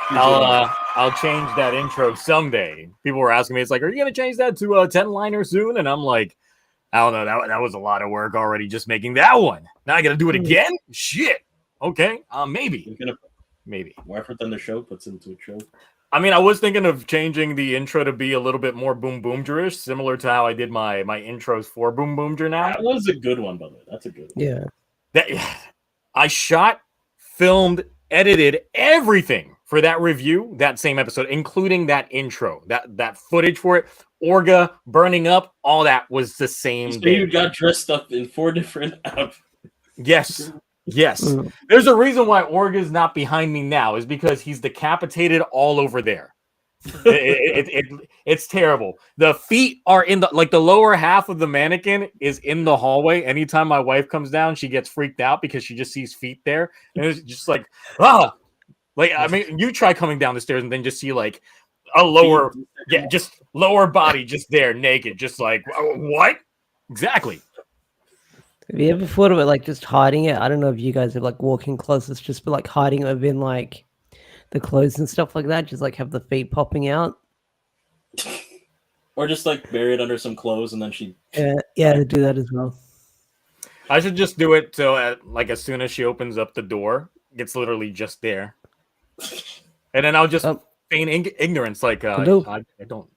I'll change that intro someday. People were asking me, it's like, are you gonna change that to a 10-liner soon? And I'm like, I don't know. That was a lot of work already just making that one. Now I gotta do it again? Shit. Okay. Maybe. Maybe. More effort than the show puts into a show. I mean, I was thinking of changing the intro to be a little bit more Boomboomger-ish, similar to how I did my intros for Boomboomger now. That was a good one, by the way. That's a good one. Yeah. I shot, filmed, edited everything for that review, that same episode, including that intro, that footage for it, Orga burning up, all that was the same day. You got dressed up in 4 different outfits. Yes. There's a reason why Orga's not behind me now, is because he's decapitated all over there. It's terrible. The feet are in the lower half of the mannequin is in the hallway. Anytime my wife comes down, she gets freaked out because she just sees feet there, and it's just like, like, I mean, you try coming down the stairs and then just see like a lower, just lower body just there naked, just like, what exactly? Have you ever thought of it like just hiding it? I don't know if you guys have like walk-in closets, just be like hiding it within like the clothes and stuff like that, just like have the feet popping out, or just like bury it under some clothes and then to do that as well. I should just do it so like as soon as she opens up the door, it's literally just there, and then I'll just feign ignorance, like I don't.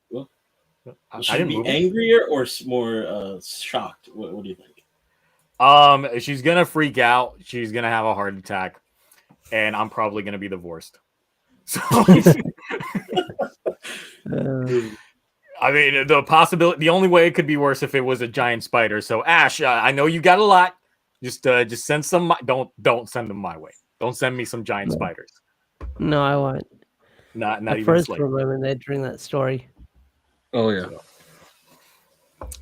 Should I be angrier or more shocked? What do you think? She's gonna freak out. She's gonna have a heart attack, and I'm probably gonna be divorced. So, I mean, the possibility, the only way it could be worse if it was a giant spider. So, Ash, I know you got a lot. Just send some. Don't send them my way. Don't send me some giant spiders. No, I won't. Not even first slightly. for a moment there during that story. Oh yeah.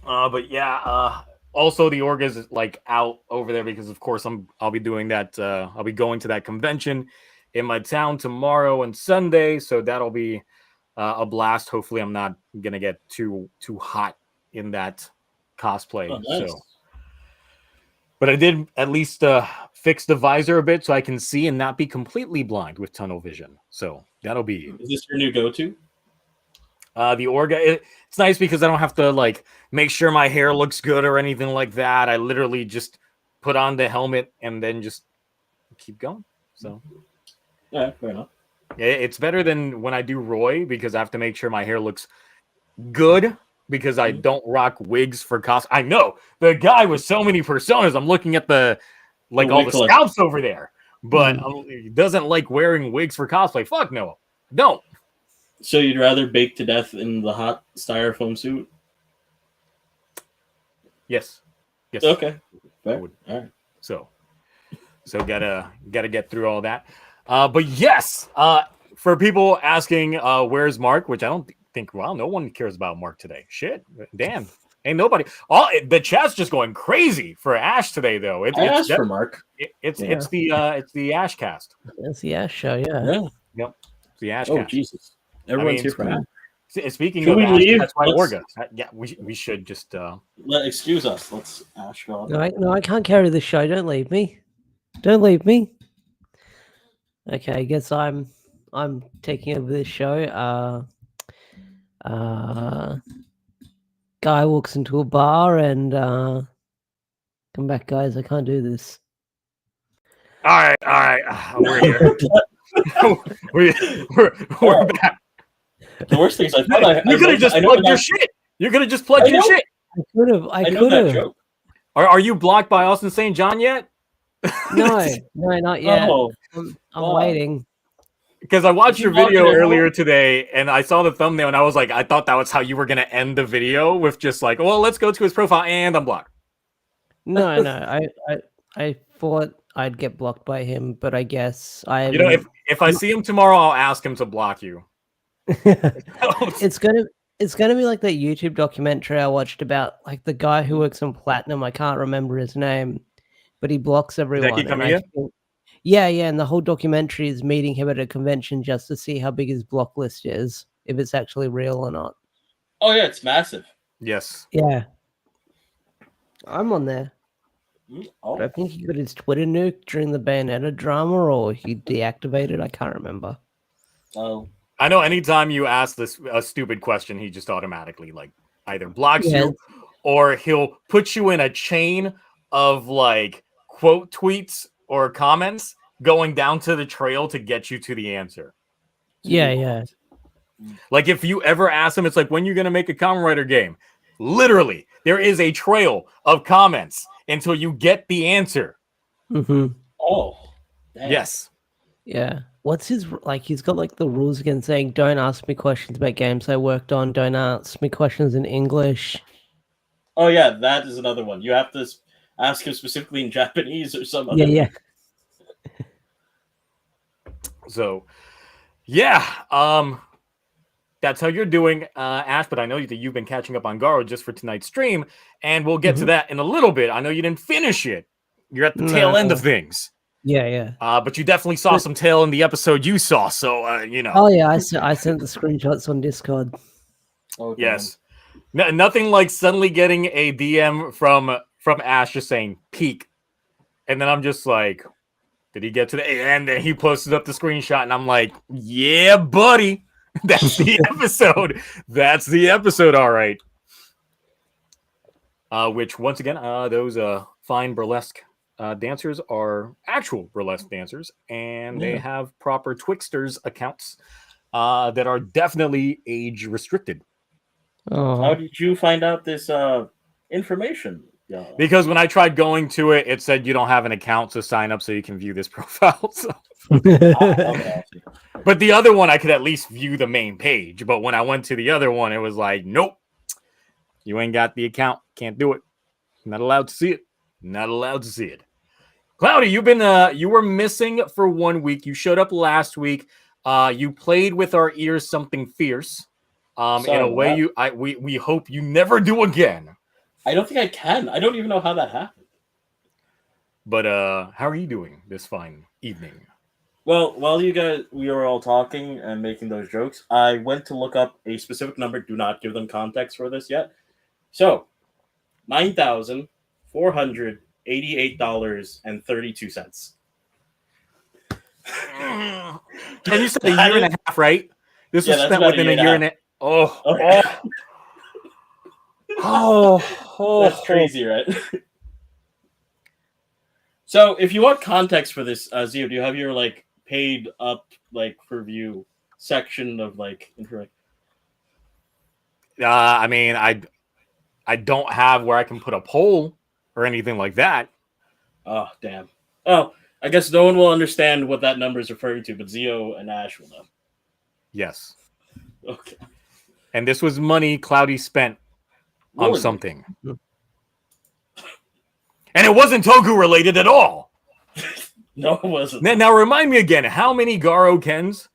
But yeah. Also, the Org is like out over there because, of course, I'll be doing that. I'll be going to that convention in my town tomorrow and Sunday, so that'll be a blast. Hopefully, I'm not gonna get too hot in that cosplay. Oh, nice. So, but I did at least fix the visor a bit so I can see and not be completely blind with tunnel vision. So that'll be. Is this your new go-to? The Orga, it's nice because I don't have to like make sure my hair looks good or anything like that. I literally just put on the helmet and then just keep going. So yeah, fair enough. It's better than when I do Roy because I have to make sure my hair looks good because I don't rock wigs for cost. I know the guy with so many personas. I'm looking at the all the scalps over there, but he doesn't like wearing wigs for cosplay. Fuck no, don't. So you'd rather bake to death in the hot styrofoam suit? Yes. Okay. Fair. All right. So gotta get through all that. But yes, for people asking where's Mark, which I don't think, well, no one cares about Mark today. Shit, damn, ain't nobody. The chat's just going crazy for Ash today, though. I asked for Mark. It's the Ash cast. It's the Ash show, yeah. Yep, it's the Ash cast. Oh Jesus. Everyone's here for that. Speaking Should of we Ash, leave? that's why Orga. Yeah, we should just. Excuse us. Let's Ash go. No, I can't carry the show. Don't leave me. Don't leave me. Okay, I guess I'm taking over this show. Guy walks into a bar and come back, guys. I can't do this. All right. We're here. we're back. The worst thing is, you could have just plugged your shit. You could have just plugged your shit. I could have. Are you blocked by Austin St. John yet? No, not yet. Oh, I'm waiting. Because I watched your video earlier today, and I saw the thumbnail, and I was like, I thought that was how you were gonna end the video with just like, well, let's go to his profile, and I'm blocked. No, I thought I'd get blocked by him, but I guess I. You know, if I see him tomorrow, I'll ask him to block you. It's gonna be like that YouTube documentary I watched about like the guy who works on Platinum. I can't remember his name, but he blocks everyone. Yeah, and the whole documentary is meeting him at a convention just to see how big his block list is, if it's actually real or not. Oh yeah, it's massive. Yes. Yeah. I'm on there. Oh. I think he got his Twitter nuked during the Bayonetta drama, or he deactivated. I can't remember. Oh. I know anytime you ask a stupid question, he just automatically like either blocks you or he'll put you in a chain of like quote tweets or comments going down to the trail to get you to the answer. Yeah. Like if you ever ask him, it's like, when you gonna make a Kamen Rider game? Literally, there is a trail of comments until you get the answer. Mm-hmm. Oh. Damn. Yes. Yeah. What's his like? He's got like the rules again, saying don't ask me questions about games I worked on. Don't ask me questions in English. Oh yeah, that is another one. You have to ask him specifically in Japanese or some other. Yeah. So, yeah, that's how you're doing, Ash. But I know that you've been catching up on Garo just for tonight's stream, and we'll get to that in a little bit. I know you didn't finish it; you're at the tail end of things. Yeah. But you definitely saw some tail in the episode you saw, so you know. Oh yeah, I sent the screenshots on Discord. Okay. Yes, nothing like suddenly getting a DM from Ash just saying peak, and then I'm just like, did he get to the end? And then he posted up the screenshot, and I'm like, yeah, buddy, that's the episode. That's the episode, all right. Which once again, those fine burlesque dancers are actual burlesque dancers, and they have proper Twixters accounts that are definitely age restricted. Oh. How did you find out this information? Yeah. Because when I tried going to it, it said you don't have an account, so sign up so you can view this profile. So. Okay. But the other one, I could at least view the main page. But when I went to the other one, it was like, nope, you ain't got the account. Can't do it. Not allowed to see it. Not allowed to see it. Cloudy, you were missing for 1 week. You showed up last week. You played with our ears something fierce. In a way we hope you never do again. I don't think I can. I don't even know how that happened. But how are you doing this fine evening? Well, while we were all talking and making those jokes, I went to look up a specific number. Do not give them context for this yet. So, $9,488.32. And you said a year and a half, right? This was spent within a year and a half. Oh, that's crazy, right? So, if you want context for this, Zio, do you have your like paid up like per view section of like information? I mean, I don't have where I can put a poll or anything like that. Oh, damn. Oh, I guess no one will understand what that number is referring to, but Zio and Ash will know. Yes. Okay. And this was money Cloudy spent on something. And it wasn't Toku related at all. No, it wasn't. Now remind me again, how many Garo Kens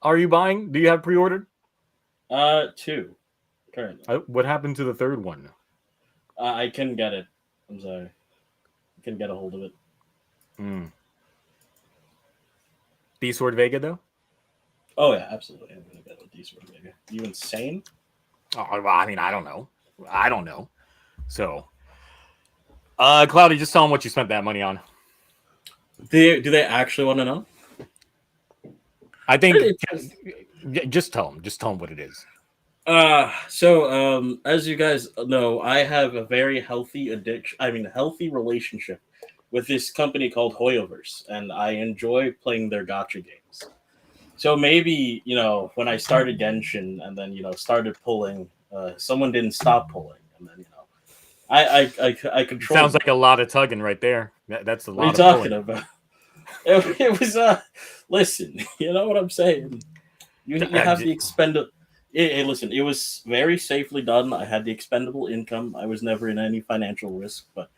are you buying? Do you have pre-ordered? 2. Currently. What happened to the third one? I can get it. I'm sorry. I can get a hold of it. D-Sword Vega, though? Oh, yeah, absolutely. I'm going to get a D-Sword Vega. You insane? Oh, I mean, I don't know. So, Cloudy, just tell them what you spent that money on. Do they actually want to know? I think just tell them. Just tell them what it is. So as you guys know, I have a very healthy healthy relationship with this company called Hoyoverse, and I enjoy playing their gacha games. So maybe, when I started Genshin and then, started pulling, someone didn't stop pulling, and then, I control. Sounds like a lot of tugging right there. That's a lot. What are you talking about? It was listen, you know what I'm saying? You have the expendable. Hey, listen, it was very safely done. I had the expendable income. I was never in any financial risk, but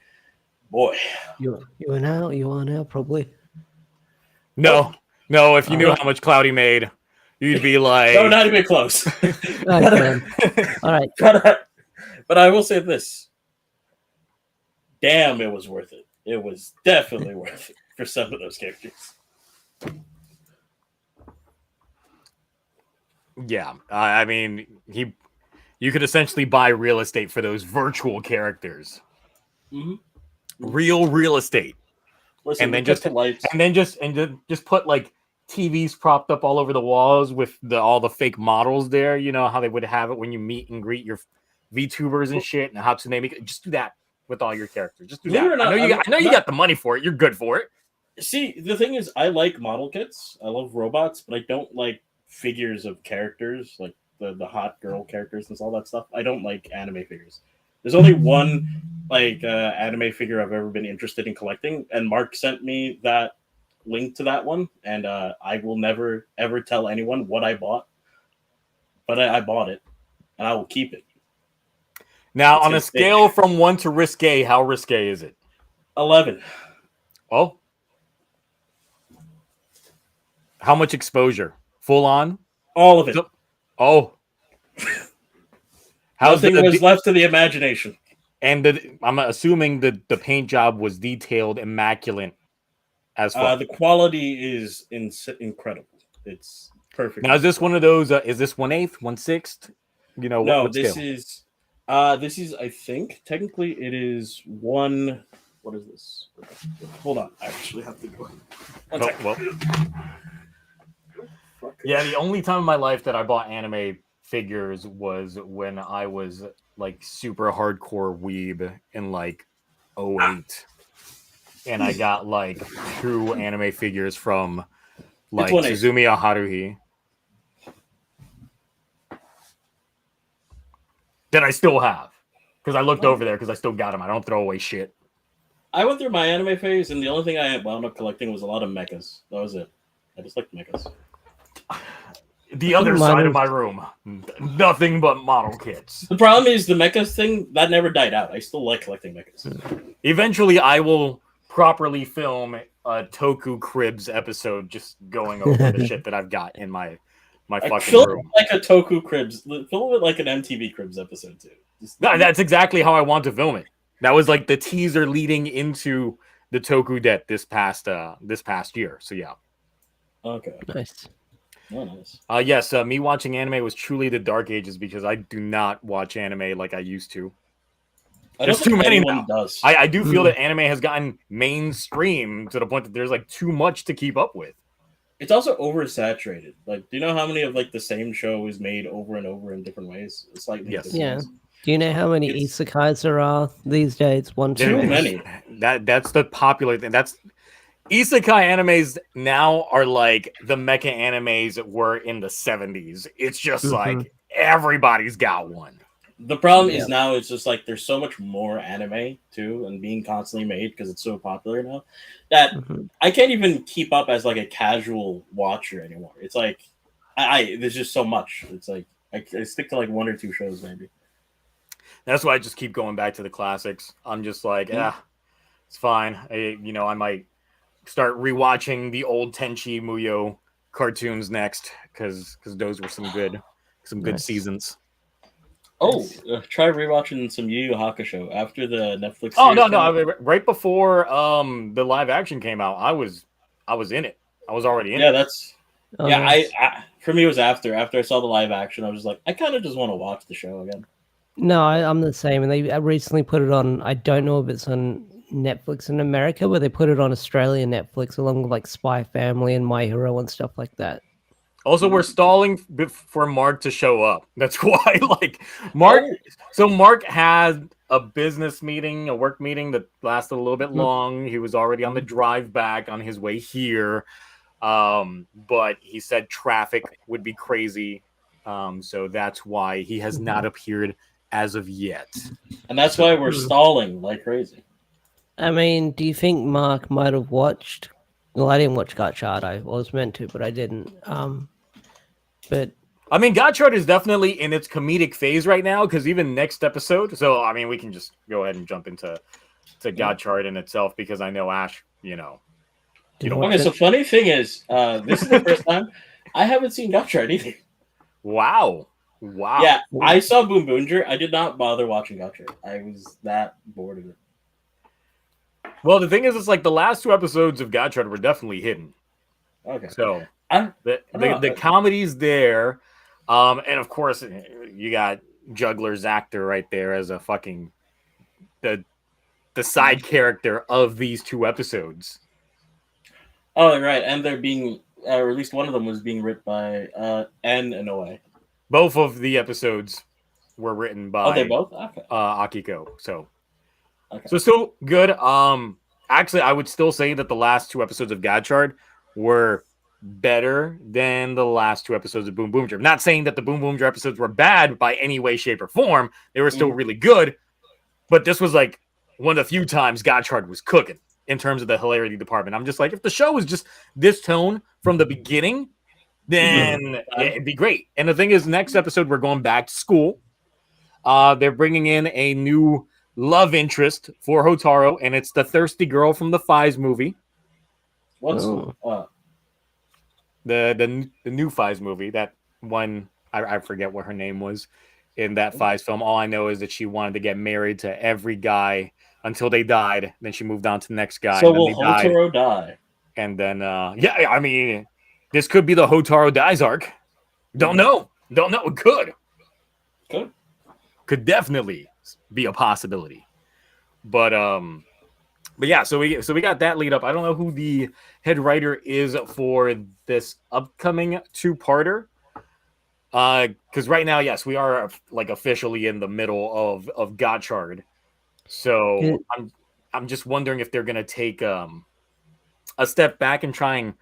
boy, you are now probably. No. If you knew how much Cloudy made, you'd be like, no, not even close. All right, but I will say this. Damn, it was worth it. It was definitely worth it for some of those characters. Yeah, I mean, you could essentially buy real estate for those virtual characters. Mm-hmm. real estate. Listen, And then just put like TVs propped up all over the walls with all the fake models there. You know how they would have it when you meet and greet your VTubers and shit, and Hatsune Miku. Just do that with all your characters. Just do that. I know you got the money for it. You're good for it. See, the thing is, I like model kits. I love robots, but I don't like figures of characters, like the hot girl characters and all that stuff. I don't like anime figures. There's only one anime figure I've ever been interested in collecting, and Mark sent me that link to that one, and I will never ever tell anyone what I bought, but I bought it, and I will keep it. Now, on a scale from 1 to risque, how risque is it? 11. Oh. How much exposure? Full on? All of it. Oh. Nothing was left to the imagination. And I'm assuming the paint job was detailed, immaculate as fuck. The quality is incredible. It's perfect. Now, is this one of those? Is this 1/8, 1/6? You know, no. what this scale? This is. I think technically it is one. What is this? Hold on. I actually have to go. One second. Well. Yeah, the only time in my life that I bought anime figures was when I was like super hardcore weeb in like 2008. And I got like 2 anime figures from like Suzumiya Haruhi. That I still have. Because I looked over there because I still got them. I don't throw away shit. I went through my anime phase, and the only thing I wound up collecting was a lot of mechas. That was it. I just liked mechas. The other side of my room, nothing but model kits. The problem is the mechas thing, that never died out. I still like collecting mechas. Eventually, I will properly film a Toku Cribs episode just going over the shit that I've got in my fucking room. Film like a Toku Cribs. Film it like an MTV Cribs episode, too. That's exactly how I want to film it. That was like the teaser leading into the Toku Det this past year. So, yeah. Okay. Nice. Oh, nice. Yes, me watching anime was truly the dark ages because I do not watch anime like I used to. There's too many now. I do feel that anime has gotten mainstream to the point that there's like too much to keep up with. It's also oversaturated. Like, do you know how many of like the same show is made over and over in different ways? It's like yeah. Do you know how many isekais there are these days? Too many. That's the popular thing. Isekai animes now are like the mecha animes that were in the 70s. It's just like everybody's got one. The problem is now it's just like there's so much more anime too and being constantly made because it's so popular now that I can't even keep up as like a casual watcher anymore. It's like there's just so much. It's like I stick to like 1 or 2 shows maybe. That's why I just keep going back to the classics. I'm just like, it's fine. I might start rewatching the old Tenchi Muyo cartoons next because those were some good seasons. Oh, try rewatching some Yu Yu Hakusho after the Netflix. Oh no! Right before the live action came out, I was in it. I was already in it. Yeah, that's I for me it was after I saw the live action. I was just like, I kind of just want to watch the show again. No, I'm the same, and they recently put it on. I don't know if it's on Netflix in America, but they put it on Australian Netflix along with like Spy Family and My Hero and stuff like that. Also, we're stalling for Mark to show up. That's why, like, Mark. So Mark had a business meeting, a work meeting that lasted a little bit long. He was already on the drive back on his way here, but he said traffic would be crazy, so that's why he has not appeared as of yet. And that's why we're stalling like crazy. I mean, do you think Mark might have watched? Well, I didn't watch Gotchard. I was meant to, but I didn't. But I mean, Gotchard is definitely in its comedic phase right now because even next episode. So I mean, we can just go ahead and jump into Gotchard in itself because I know Ash. You know. Okay, so funny thing is, this is the first time I haven't seen Gotchard either. Wow. Yeah, I saw Boomboomger. I did not bother watching Gotchard. I was that bored of it. Well, the thing is, it's like the last 2 episodes of Gotchard were definitely hidden. Okay. So the comedy's there, and of course you got Juggler's actor right there as a fucking the the side character of these 2 episodes. Oh, right, and they're being, or at least one of them was being written by N Inoue. Both of the episodes were written by they both? Okay. Akiko. So still good. Actually, I would still say that the last 2 episodes of Gotchard were better than the last 2 episodes of Boomboomger. I'm not saying that the Boomboomger episodes were bad by any way, shape, or form. They were still really good, but this was like one of the few times Gotchard was cooking in terms of the hilarity department. I'm just like, if the show was just this tone from the beginning, then it'd be great. And the thing is, next episode, we're going back to school. They're bringing in a new love interest for Hotaru, and it's the thirsty girl from the Fies movie. What's the new Fies movie? That one, I forget what her name was in that Fies film. All I know is that she wanted to get married to every guy until they died. Then she moved on to the next guy. So will Hotaru die? And then, I mean, this could be the Hotaru dies arc. Don't know. It could. Could definitely be a possibility. But yeah, so we got that lead up. I don't know who the head writer is for this upcoming 2-parter. Because right now, yes, we are like officially in the middle of Gotchard. So I'm just wondering if they're gonna take a step back and try and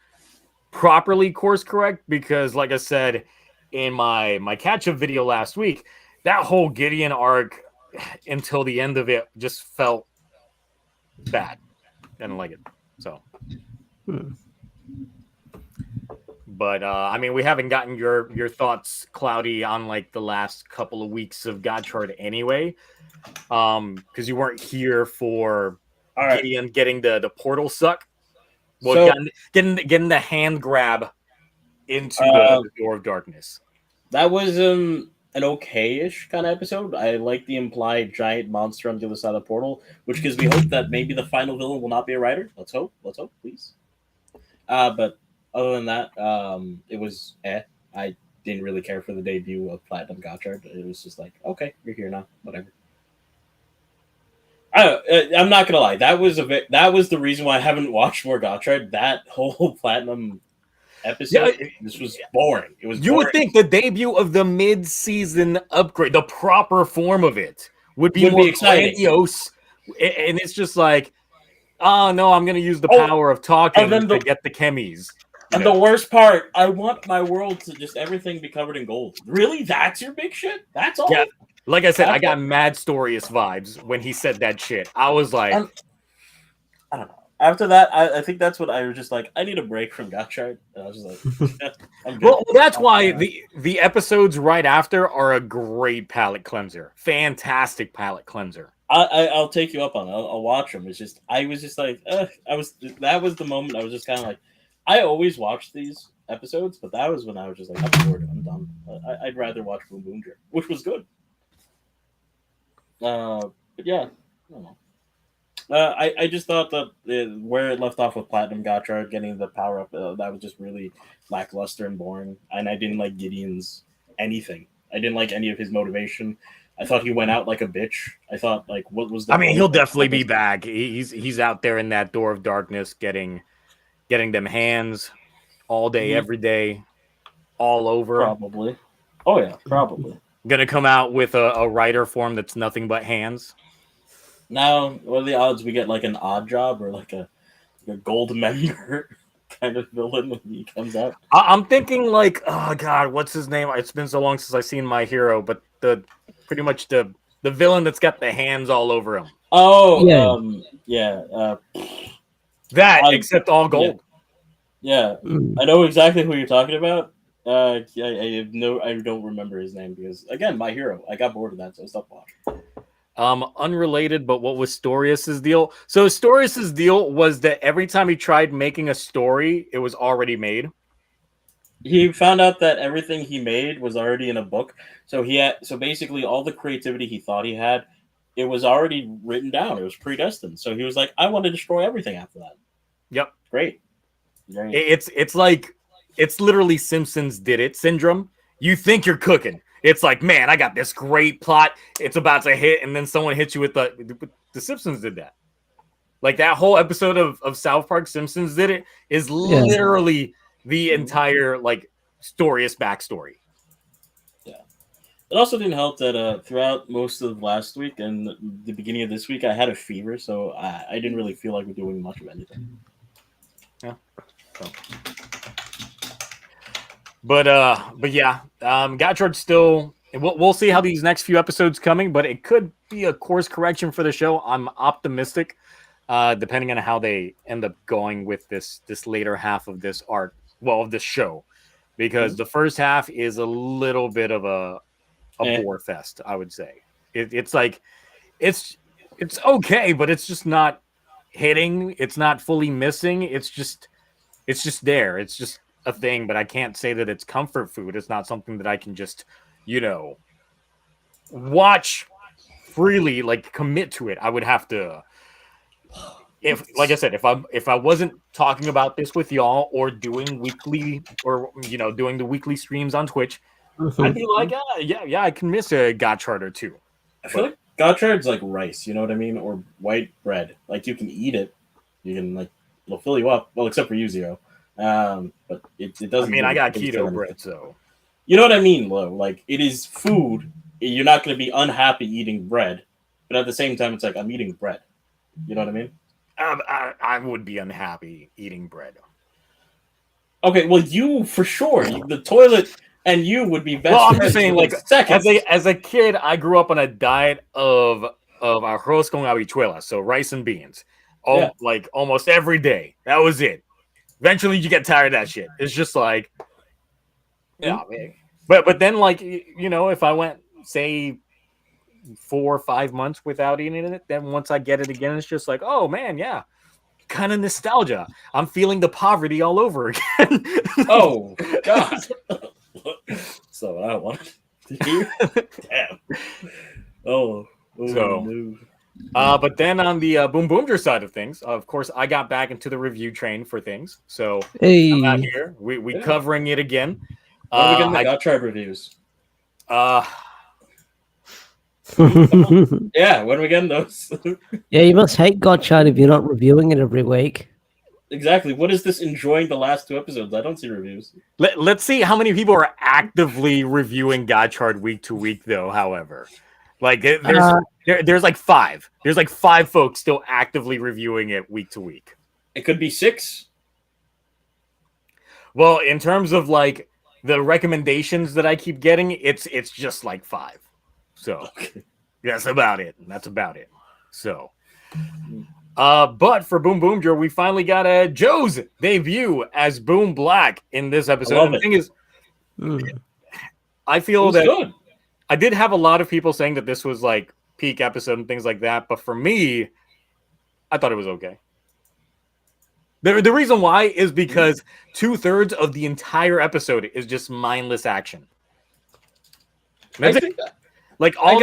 properly course correct, because like I said in my catch up video last week, that whole Gideon arc until the end of it just felt bad. I didn't like it. So but I mean, we haven't gotten your thoughts, Cloudy, on like the last couple of weeks of Gotchard anyway, because you weren't here for Gideon getting the portal suck. Well, so, getting the hand grab into the door of darkness. That was an okay-ish kind of episode. I like the implied giant monster on the other side of the portal, which gives me hope that maybe the final villain will not be a Rider. Let's hope, please. But other than that, it was I didn't really care for the debut of Platinum Gotchard. It was just like, okay, you're here now, whatever. I'm not gonna lie. That was the reason why I haven't watched more Gotchard. That whole Platinum episode, this was boring. It was. You would think the debut of the mid-season upgrade, the proper form of it, would be more grandiose, and it's just like, oh no, I'm gonna use the power of talking to get the chemies. And the worst part, I want my world to just everything be covered in gold. Really, that's your big shit? That's all. Yeah. Like I said, I got Mad Storious vibes when he said that shit. I was like, I don't know. After that, I think that's what I was just like, I need a break from Gotchard. And I was just like, I'm good. Well, that's why the episodes right after are a great palate cleanser. Fantastic palate cleanser. I'll take you up on it. I'll watch them. It's just, I was just like, that was the moment I was just kind of like, I always watch these episodes, but that was when I was just like, I'm bored. I'm done. I'd rather watch Boomboomger, which was good. But yeah, I don't know. I just thought that where it left off with Platinum Gotchard getting the power up, that was just really lackluster and boring. And I didn't like Gideon's anything. I didn't like any of his motivation. I thought he went out like a bitch. I thought, like, what was the? I mean, he'll definitely be back. He's out there in that door of darkness, getting them hands all day, every day, all over. Probably. Oh yeah, probably. Gonna come out with a writer form that's nothing but hands. Now, what are the odds we get like an odd job or like a gold member kind of villain when he comes out? I'm thinking like, oh god, what's his name? It's been so long since I've seen My Hero, but pretty much the villain that's got the hands all over him. Oh, except all gold. Yeah. I know exactly who you're talking about. I don't remember his name because again, My Hero. I got bored of that, so I stopped watching. Unrelated, but what was Storius's deal? So Storius's deal was that every time he tried making a story, it was already made. He found out that everything he made was already in a book. So basically all the creativity he thought he had, it was already written down. It was predestined. So he was like, I want to destroy everything after that. Yep. Great. It's like, it's literally Simpsons did it syndrome. You think you're cooking, It's like, man, I got this great plot. It's about to hit, and then someone hits you with the Simpsons did that. Like that whole episode of South Park Simpsons did it is literally the entire like backstory. Yeah. It also didn't help that throughout most of last week and the beginning of this week, I had a fever, so I didn't really feel like we're doing much of anything. Yeah. So. But yeah, Gotchard still. We'll see how these next few episodes coming, but it could be a course correction for the show. I'm optimistic, depending on how they end up going with this later half of this arc, of this show, because the first half is a little bit of a bore fest. I would say it's like it's okay, but it's just not hitting. It's not fully missing. It's just there. It's just a thing, but I can't say that it's comfort food. It's not something that I can just, watch freely, like commit to it. I would have to, like I said, if I wasn't talking about this with y'all or doing weekly or doing the weekly streams on Twitch, I'd be like, yeah, I can miss a Gotchard or two. I feel like Gotchard's like rice, you know what I mean, or white bread. Like you can eat it, you can it'll fill you up. Well, except for you, Zero. But it doesn't. I mean, I got keto bread, so you know what I mean, Lo. Like it is food. You're not going to be unhappy eating bread, but at the same time, it's like I'm eating bread. You know what I mean? I would be unhappy eating bread. Okay, well, you for sure. The toilet and you would be best. Well, I'm just saying, like as a kid, I grew up on a diet of arroz con habichuelas, so rice and beans, like almost every day. That was it. Eventually, you get tired of that shit. It's just like, man. But then, like, if I went, say, 4 or 5 months without eating it, then once I get it again, it's just like, oh, man, yeah. Kind of nostalgia. I'm feeling the poverty all over again. Oh, God. So what I want to hear. Damn. Oh, so. No. But then on the Boomboomger side of things, of course, I got back into the review train for things. So I'm out here. We covering it again. When are we getting the Gotchard reviews? Yeah, when are we getting those? Yeah, you must hate Gotchard if you're not reviewing it every week. Exactly. What is this enjoying the last 2 episodes? I don't see reviews. Let's see how many people are actively reviewing Gotchard week to week, though, however. Like, there's like 5. There's like 5 folks still actively reviewing it week to week. It could be 6. Well, in terms of like the recommendations that I keep getting, it's just like 5. So that's about it. So, but for Boomboomger, we finally got Joe's debut as Boom Black in this episode. The thing is, I feel that good. I did have a lot of people saying that this was like peak episode and things like that, but for me, I thought it was okay. The reason why is because 2/3 of the entire episode is just mindless action. That's it. Like all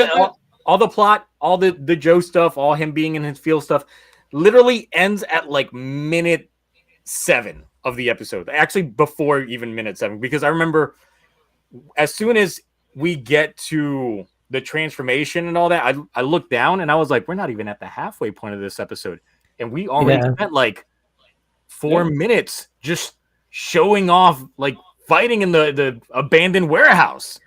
the plot, all the Joe stuff, all him being in his field stuff, literally ends at like minute 7 of the episode. Actually, before even minute 7, because I remember as soon as we get to the transformation and all that, I looked down and I was like, we're not even at the halfway point of this episode, and we already spent like 4 minutes just showing off, like fighting in the abandoned warehouse.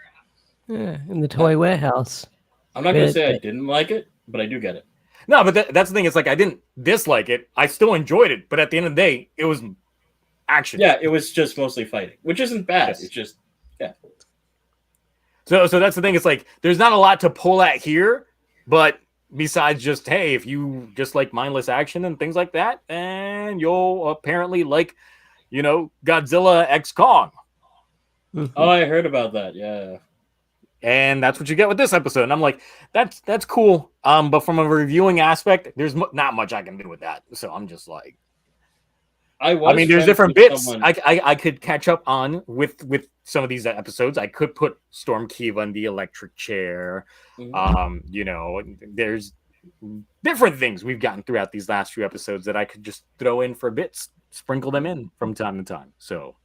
Yeah, in the toy warehouse. I'm not gonna say I didn't like it, but I do get it. No, but that's the thing. It's like I didn't dislike it. I still enjoyed it, but at the end of the day, it was action. Yeah, it was just mostly fighting, which isn't bad. Yes. It's just So that's the thing. It's like there's not a lot to pull at here, but besides just, hey, if you just like mindless action and things like that, and you'll apparently like, Godzilla X Kong. Oh, I heard about that. Yeah. And that's what you get with this episode. And I'm like, that's cool. But from a reviewing aspect, there's not much I can do with that. So I'm just like, I mean, there's different bits I could catch up on with some of these episodes. I could put Storm Kiva in the electric chair. There's different things we've gotten throughout these last few episodes that I could just throw in for bits, sprinkle them in from time to time. So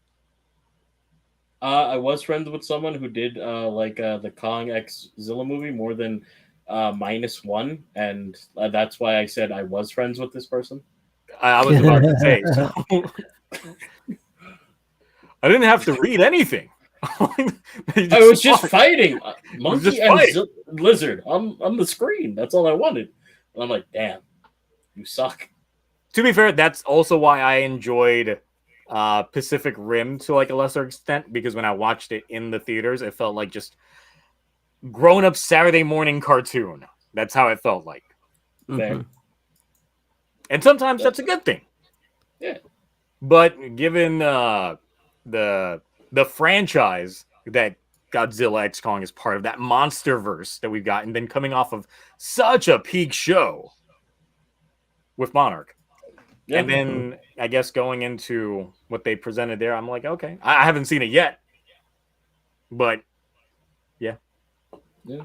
I was friends with someone who did the Kong X Zilla movie more than -1, and that's why I said I was friends with this person. I was about to say, so I didn't have to read anything. I was just fighting monkey and lizard on the screen. That's all I wanted. And I'm like, damn, you suck. To be fair, that's also why I enjoyed Pacific Rim to like a lesser extent, because when I watched it in the theaters, it felt like just grown-up Saturday morning cartoon. That's how it felt like. Mm-hmm. And sometimes that's a good thing. Yeah. But given the franchise that Godzilla X Kong is part of, that monster verse that we've got, and then coming off of such a peak show with Monarch. Yeah. And then I guess going into what they presented there, I'm like, okay. I haven't seen it yet. But yeah. Yeah.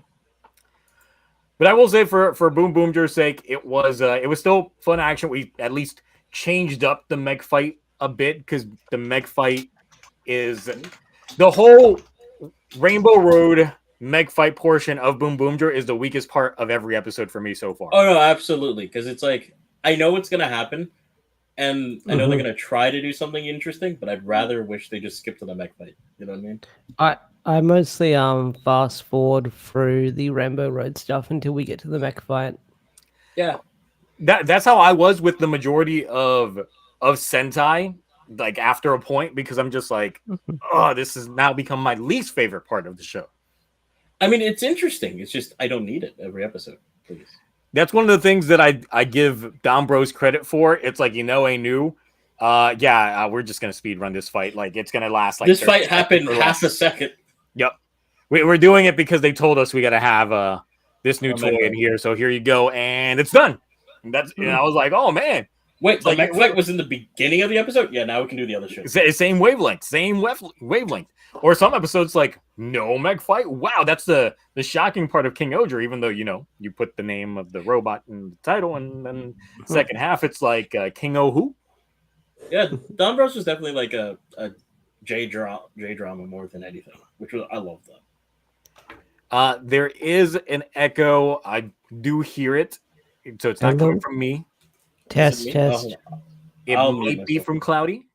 But I will say for Boomboomger's sake, it was still fun action. We at least changed up the mech fight a bit, because the mech fight is the whole Rainbow Road mech fight portion of Boomboomger is the weakest part of every episode for me so far. Oh no, absolutely, because it's like I know what's gonna happen, and I know they're gonna try to do something interesting, but I'd rather wish they just skip to the mech fight. You know what I mean? I mostly fast forward through the Rainbow Road stuff until we get to the mech fight. Yeah, that's how I was with the majority of Sentai. Like after a point, because I'm just like, oh, this has now become my least favorite part of the show. I mean, it's interesting. It's just I don't need it every episode. Please. That's one of the things that I give Dom Bros credit for. It's like, we're just gonna speed run this fight. Like it's gonna last like this fight happened half a second. Yep, we're doing it because they told us we got to have this new toy in here. So here you go, and it's done. And that's I was like, oh man. Wait, the mech fight was in the beginning of the episode? Yeah, now we can do the other shit. Same wavelength, wavelength. Or some episodes like, no mech fight? Wow, that's the shocking part of King-Ohger, even though, you put the name of the robot in the title, and then second half, it's like King-Oh-Who? Yeah, Don Bros was definitely like a J-drama more than anything, I love that. There is an echo. I do hear it, so it's not coming from me. Test. It might be from Cloudy.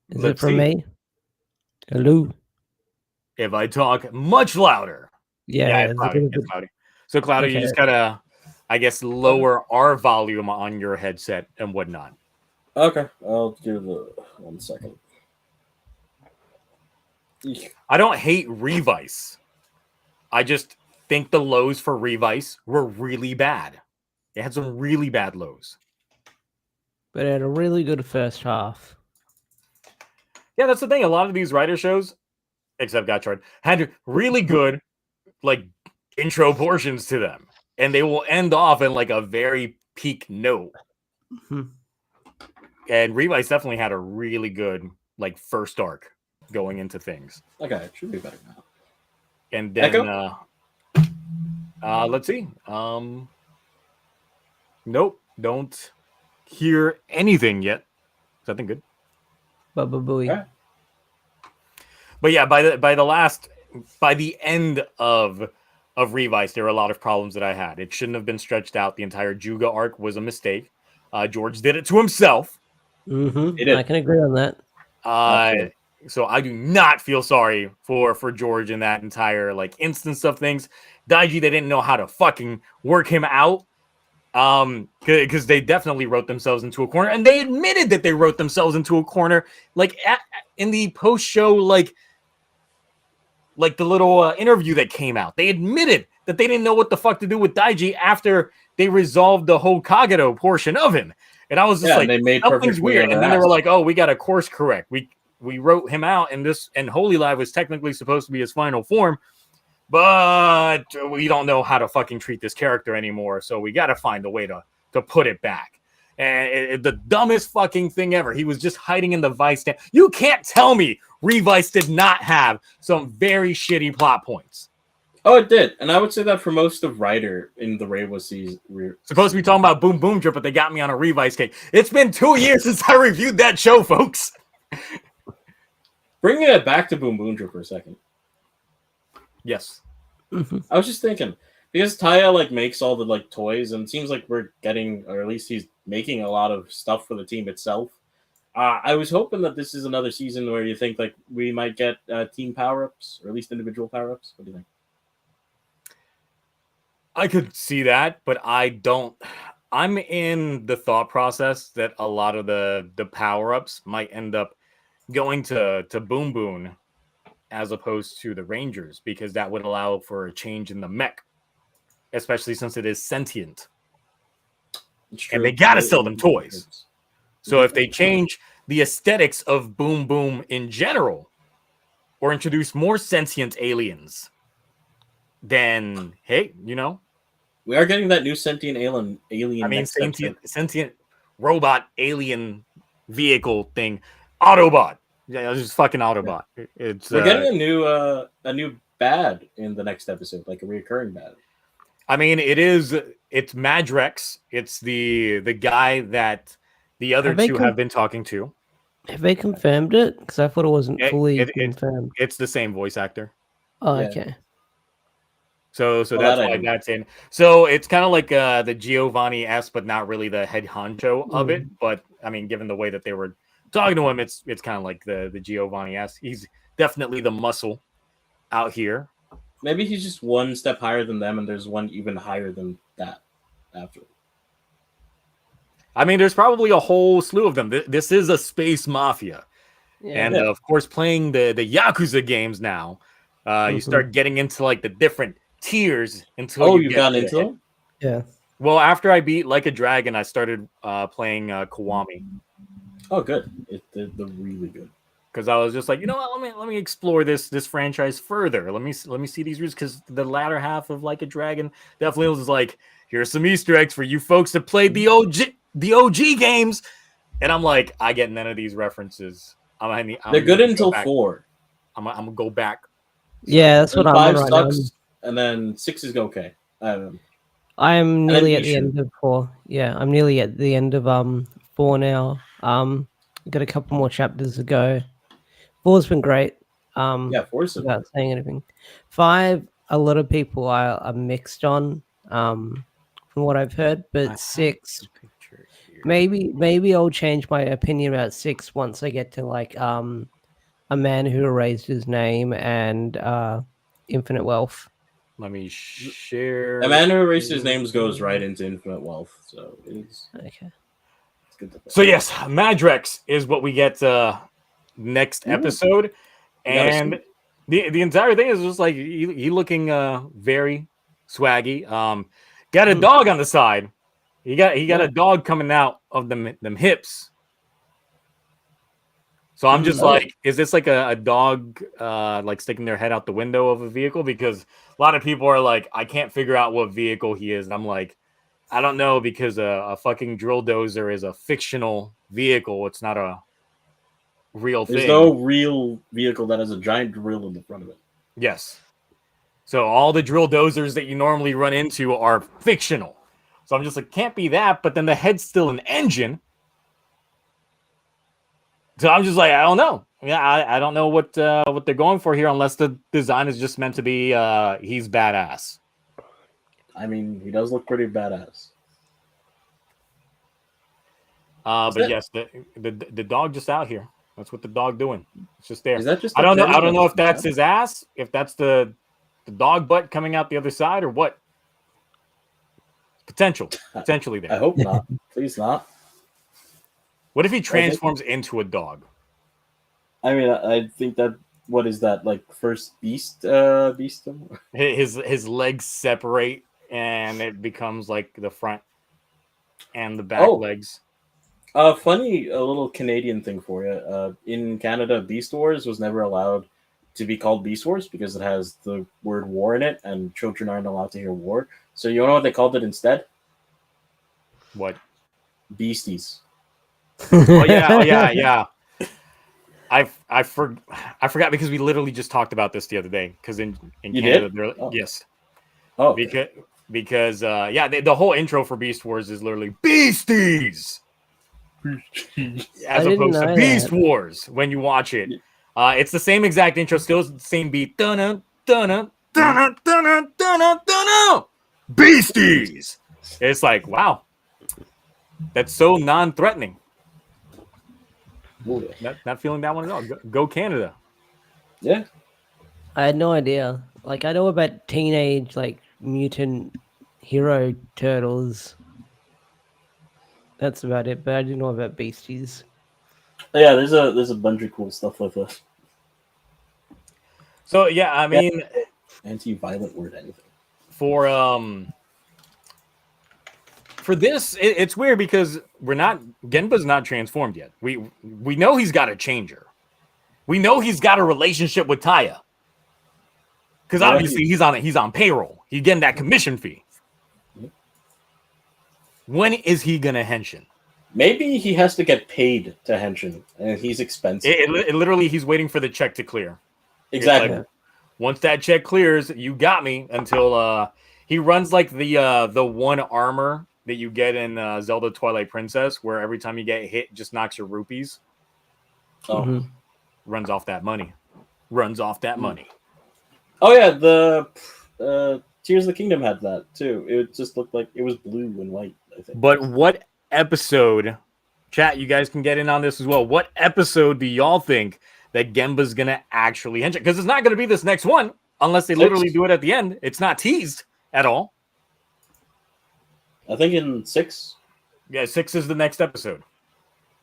Is it from me? Hello. If I talk much louder. Yeah, it's Cloudy. So Cloudy, you just gotta, I guess, lower our volume on your headset and whatnot. Okay, I'll do the 1 second. I don't hate Revice. I just think the lows for Revice were really bad. It had some really bad lows. But it had a really good first half. Yeah, that's the thing. A lot of these Rider shows, except Gotchard, had really good like intro portions to them. And they will end off in like a very peak note. Mm-hmm. And Revice definitely had a really good like first arc going into things. Okay, it should be better now. And then let's see. Nope, don't hear anything yet. Is that thing good? Booey. Okay. But yeah, by the end of Revice, there were a lot of problems that I had. It shouldn't have been stretched out. The entire Juga arc was a mistake. George did it to himself. Mm-hmm. I can agree on that. So I do not feel sorry for George in that entire like instance of things. Daiji, they didn't know how to fucking work him out. Because they definitely wrote themselves into a corner, and they admitted that they wrote themselves into a corner, like in the post-show, like the little interview that came out. They admitted that they didn't know what the fuck to do with Daiji after they resolved the whole Kagero portion of him, and I was just like, something's weird. And then they were like, "Oh, we got to course correct. We wrote him out, and Holy Live was technically supposed to be his final form." But we don't know how to fucking treat this character anymore, so we got to find a way to put it back. And the dumbest fucking thing ever. He was just hiding in the Vice stand. You can't tell me Revice did not have some very shitty plot points. Oh, it did. And I would say that for most of Rider in the Reiwa season. Supposed to be talking about Boomboomger, but they got me on a Revice cake. It's been 2 years since I reviewed that show, folks. Bringing it back to Boomboomger for a second. Yes. I was just thinking, because Taya like makes all the like toys, and it seems like we're getting, or at least he's making a lot of stuff for the team itself. I was hoping that this is another season where you think like we might get team power-ups, or at least individual power-ups. What do you think? I could see that, but I don't. I'm in the thought process that a lot of the power-ups might end up going to Boom Boom as opposed to the Rangers, because that would allow for a change in the mech, especially since it is sentient. And they gotta sell them toys. So if they change the aesthetics of Boom Boom in general, or introduce more sentient aliens, then hey, you know, we are getting that new sentient alien. I mean, sentient robot alien vehicle thing, Autobot. Yeah, it's just fucking Autobot. We're getting a new bad in the next episode, like a recurring bad. I mean, it's Madrex. It's the guy that the other two have been talking to. Have they confirmed it? Because I thought it wasn't fully confirmed. It's the same voice actor. Oh, yeah. Okay. So that's why that's in. So it's kind of like the Giovanni S, but not really the head honcho of it. But I mean, given the way that they were talking to him, it's kind of like the Giovanni S. He's definitely the muscle out here. Maybe he's just one step higher than them, and there's one even higher than that after. I mean, there's probably a whole slew of them. This is a space mafia. Yeah. And of course, playing the Yakuza games now, you start getting into like the different tiers until you've gotten into them? Yeah. Well, after I beat Like a Dragon, I started playing Kiwami. Oh, good. They're really good. Because I was just like, you know what? Let me explore this franchise further. Let me see these roots, because the latter half of Like a Dragon definitely was like, here's some Easter eggs for you folks that played the OG games, and I'm like, I get none of these references. They're good until 4. I'm gonna go back. Yeah, that's what I'm 5 sucks, and then 6 is okay. I'm nearly at the end of 4. Yeah, I'm nearly at the end of 4 now. Got a couple more chapters to go. 4's been great. 4's without saying anything. 5, a lot of people are mixed on, from what I've heard, but 6, maybe I'll change my opinion about 6 once I get to like A Man Who Erased His Name and Infinite Wealth. Let me share. A Man Who Erased His Name goes right into Infinite Wealth, so it's okay. It's good. So yes, Madrex is what we get next episode, and the entire thing is just like he looking very swaggy. Got a dog on the side. He got a dog coming out of them hips. So I'm just like, is this like a dog like sticking their head out the window of a vehicle? Because a lot of people are like, I can't figure out what vehicle he is. And I'm like, I don't know, because a fucking drill dozer is a fictional vehicle. It's not a real thing. There's no real vehicle that has a giant drill in the front of it. Yes. So all the drill dozers that you normally run into are fictional. So I'm just like, can't be that. But then the head's still an engine. So I'm just like, I don't know. Yeah, I don't know what they're going for here, unless the design is just meant to be he's badass. I mean, he does look pretty badass. But yes, the dog just out here. That's what the dog doing. It's just there. Is that just I don't know if that's his ass, if that's the dog butt coming out the other side, or what. Potentially there. I hope not. Please not. What if he transforms into a dog? I mean, I think that, what is that, like first beast? His legs separate and it becomes like the front and the back legs. Funny, a little Canadian thing for you. In Canada, Beast Wars was never allowed to be called Beast Wars because it has the word war in it, and children aren't allowed to hear war. So you know what they called it instead? What? Beasties. Oh yeah. I forgot, because we literally just talked about this the other day. Because in Canada, yes. Oh, because the whole intro for Beast Wars is literally Beasties, as opposed to Beast Wars when you watch it. It's the same exact intro, still the same beat. Dun-dun, dun-dun, dun-dun, dun-dun, dun-dun, dun-dun. Beasties. It's like, wow, that's so non-threatening. Not feeling that one at all. Go Canada. Yeah. I had no idea. Like, I know about Teenage Mutant Hero Turtles. That's about it, but I didn't know about Beasties. Yeah, there's a bunch of cool stuff like that. So yeah, I mean, anti-violent word anything. For this, it's weird because Genba's not transformed yet. We know he's got a changer. We know he's got a relationship with Taya. Because obviously he's on payroll. He's getting that commission fee. When is he gonna henshin? Maybe he has to get paid to henshin, and he's expensive. It literally, he's waiting for the check to clear. Exactly. Like, once that check clears, you got me. Until he runs like the one armor that you get in Zelda Twilight Princess, where every time you get hit, it just knocks your rupees. Oh, runs off that money. Oh yeah, the Tears of the Kingdom had that too. It just looked like it was blue and white, I think. But what episode, chat, you guys can get in on this as well. What episode do y'all think that Genba's gonna actually henshin? Because it's not gonna be this next one unless they literally do it at the end. It's not teased at all. I think in 6. Yeah, 6 is the next episode.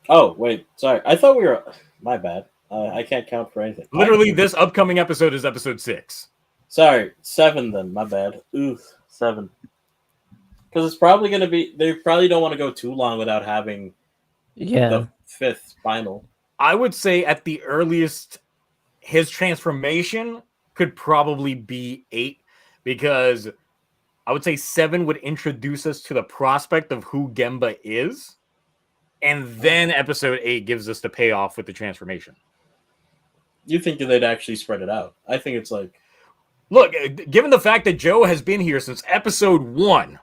Oh wait, sorry. I thought we were. My bad. I can't count for anything. Literally, this upcoming episode is episode 6. Sorry, 7 then. My bad. Ooh, 7. Because it's probably going to be. They probably don't want to go too long without having the 5th final. I would say at the earliest, his transformation could probably be 8, because I would say 7 would introduce us to the prospect of who Genba is, and then episode 8 gives us the payoff with the transformation. You think that they'd actually spread it out? I think it's like, look, given the fact that Joe has been here since episode 1,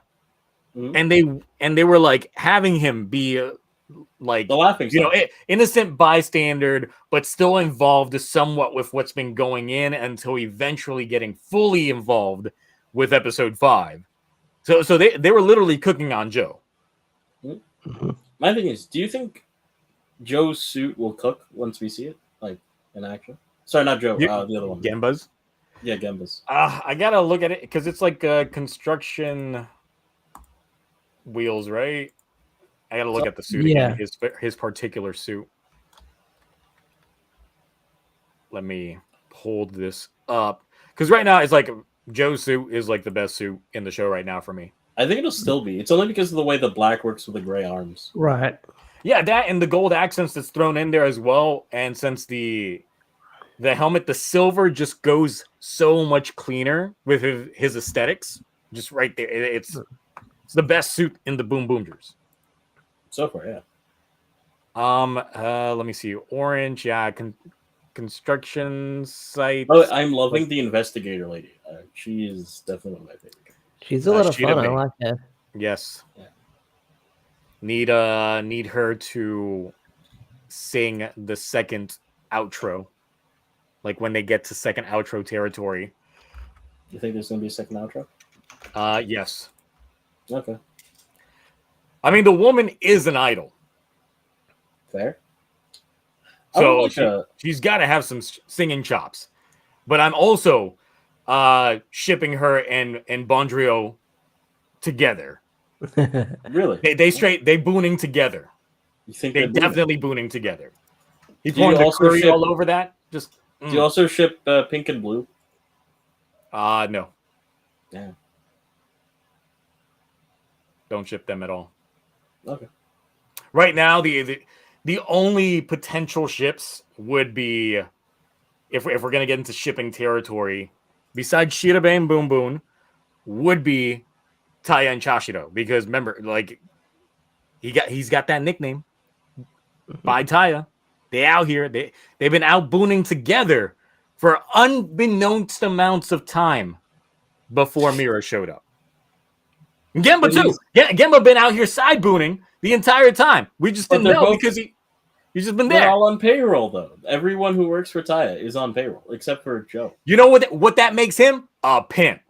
and they were like having him be like the laughing, innocent bystander, but still involved somewhat with what's been going in until eventually getting fully involved with episode 5. So they were literally cooking on Joe. My thing is, do you think Joe's suit will cook once we see it, like in action? Sorry, not Joe. The other one, Genba's. Yeah, Genba's. I gotta look at it because it's like construction wheels, right? I gotta look at the suit again. His particular suit. Let me hold this up because right now it's like Joe's suit is like the best suit in the show right now for me. I think it'll still be. It's only because of the way the black works with the gray arms. Right. Yeah, that and the gold accents that's thrown in there as well. And since the helmet, the silver just goes so much cleaner with his aesthetics. Just right there. It's the best suit in the Boomboomgers. So far, yeah. Let me see. Orange, yeah. Construction site. Oh, I'm loving the investigator lady. She is definitely one of my favorite. She's a lot of fun. I like her. Yes. Yeah. Need her to sing the second outro, like when they get to second outro territory. You think there's gonna be a second outro? Yes. Okay. I mean, the woman is an idol. Fair. So she's got to have some singing chops. But I'm also shipping her and Bondrio together. Really? They booning together. You think they definitely booning together? He's pouring the curry all over that. Just do you also ship pink and blue? No. Yeah. Don't ship them at all. Okay. Right now, the only potential ships would be if we're gonna get into shipping territory, besides Shirabe and Boom Boom, would be Taya and Chashiro, because remember, like he's got that nickname by Taya. They out here, they've been out booning together for unbeknownst amounts of time before Mira showed up. And Genba too. Genba been out here side booning the entire time. We just didn't know because He's just been They're there. all on payroll, though. Everyone who works for Taya is on payroll, except for Joe. You know what that makes him? A pimp.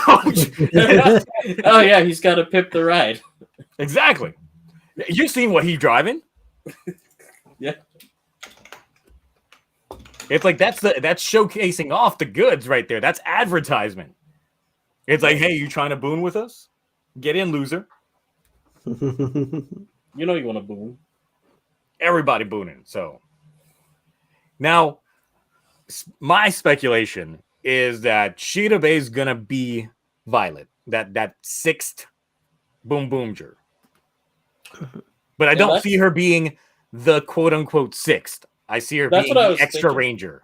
Oh, yeah, he's got to pimp the ride. Exactly. You seen what he's driving? Yeah. It's like that's showcasing off the goods right there. That's advertisement. It's like, hey, you trying to boon with us? Get in, loser. You know you want to boon. Everybody booning. So now, my speculation is that Shirabe is gonna be Violet, that sixth Boomboomger. But I don't see her being the quote unquote sixth. I see her being the extra ranger.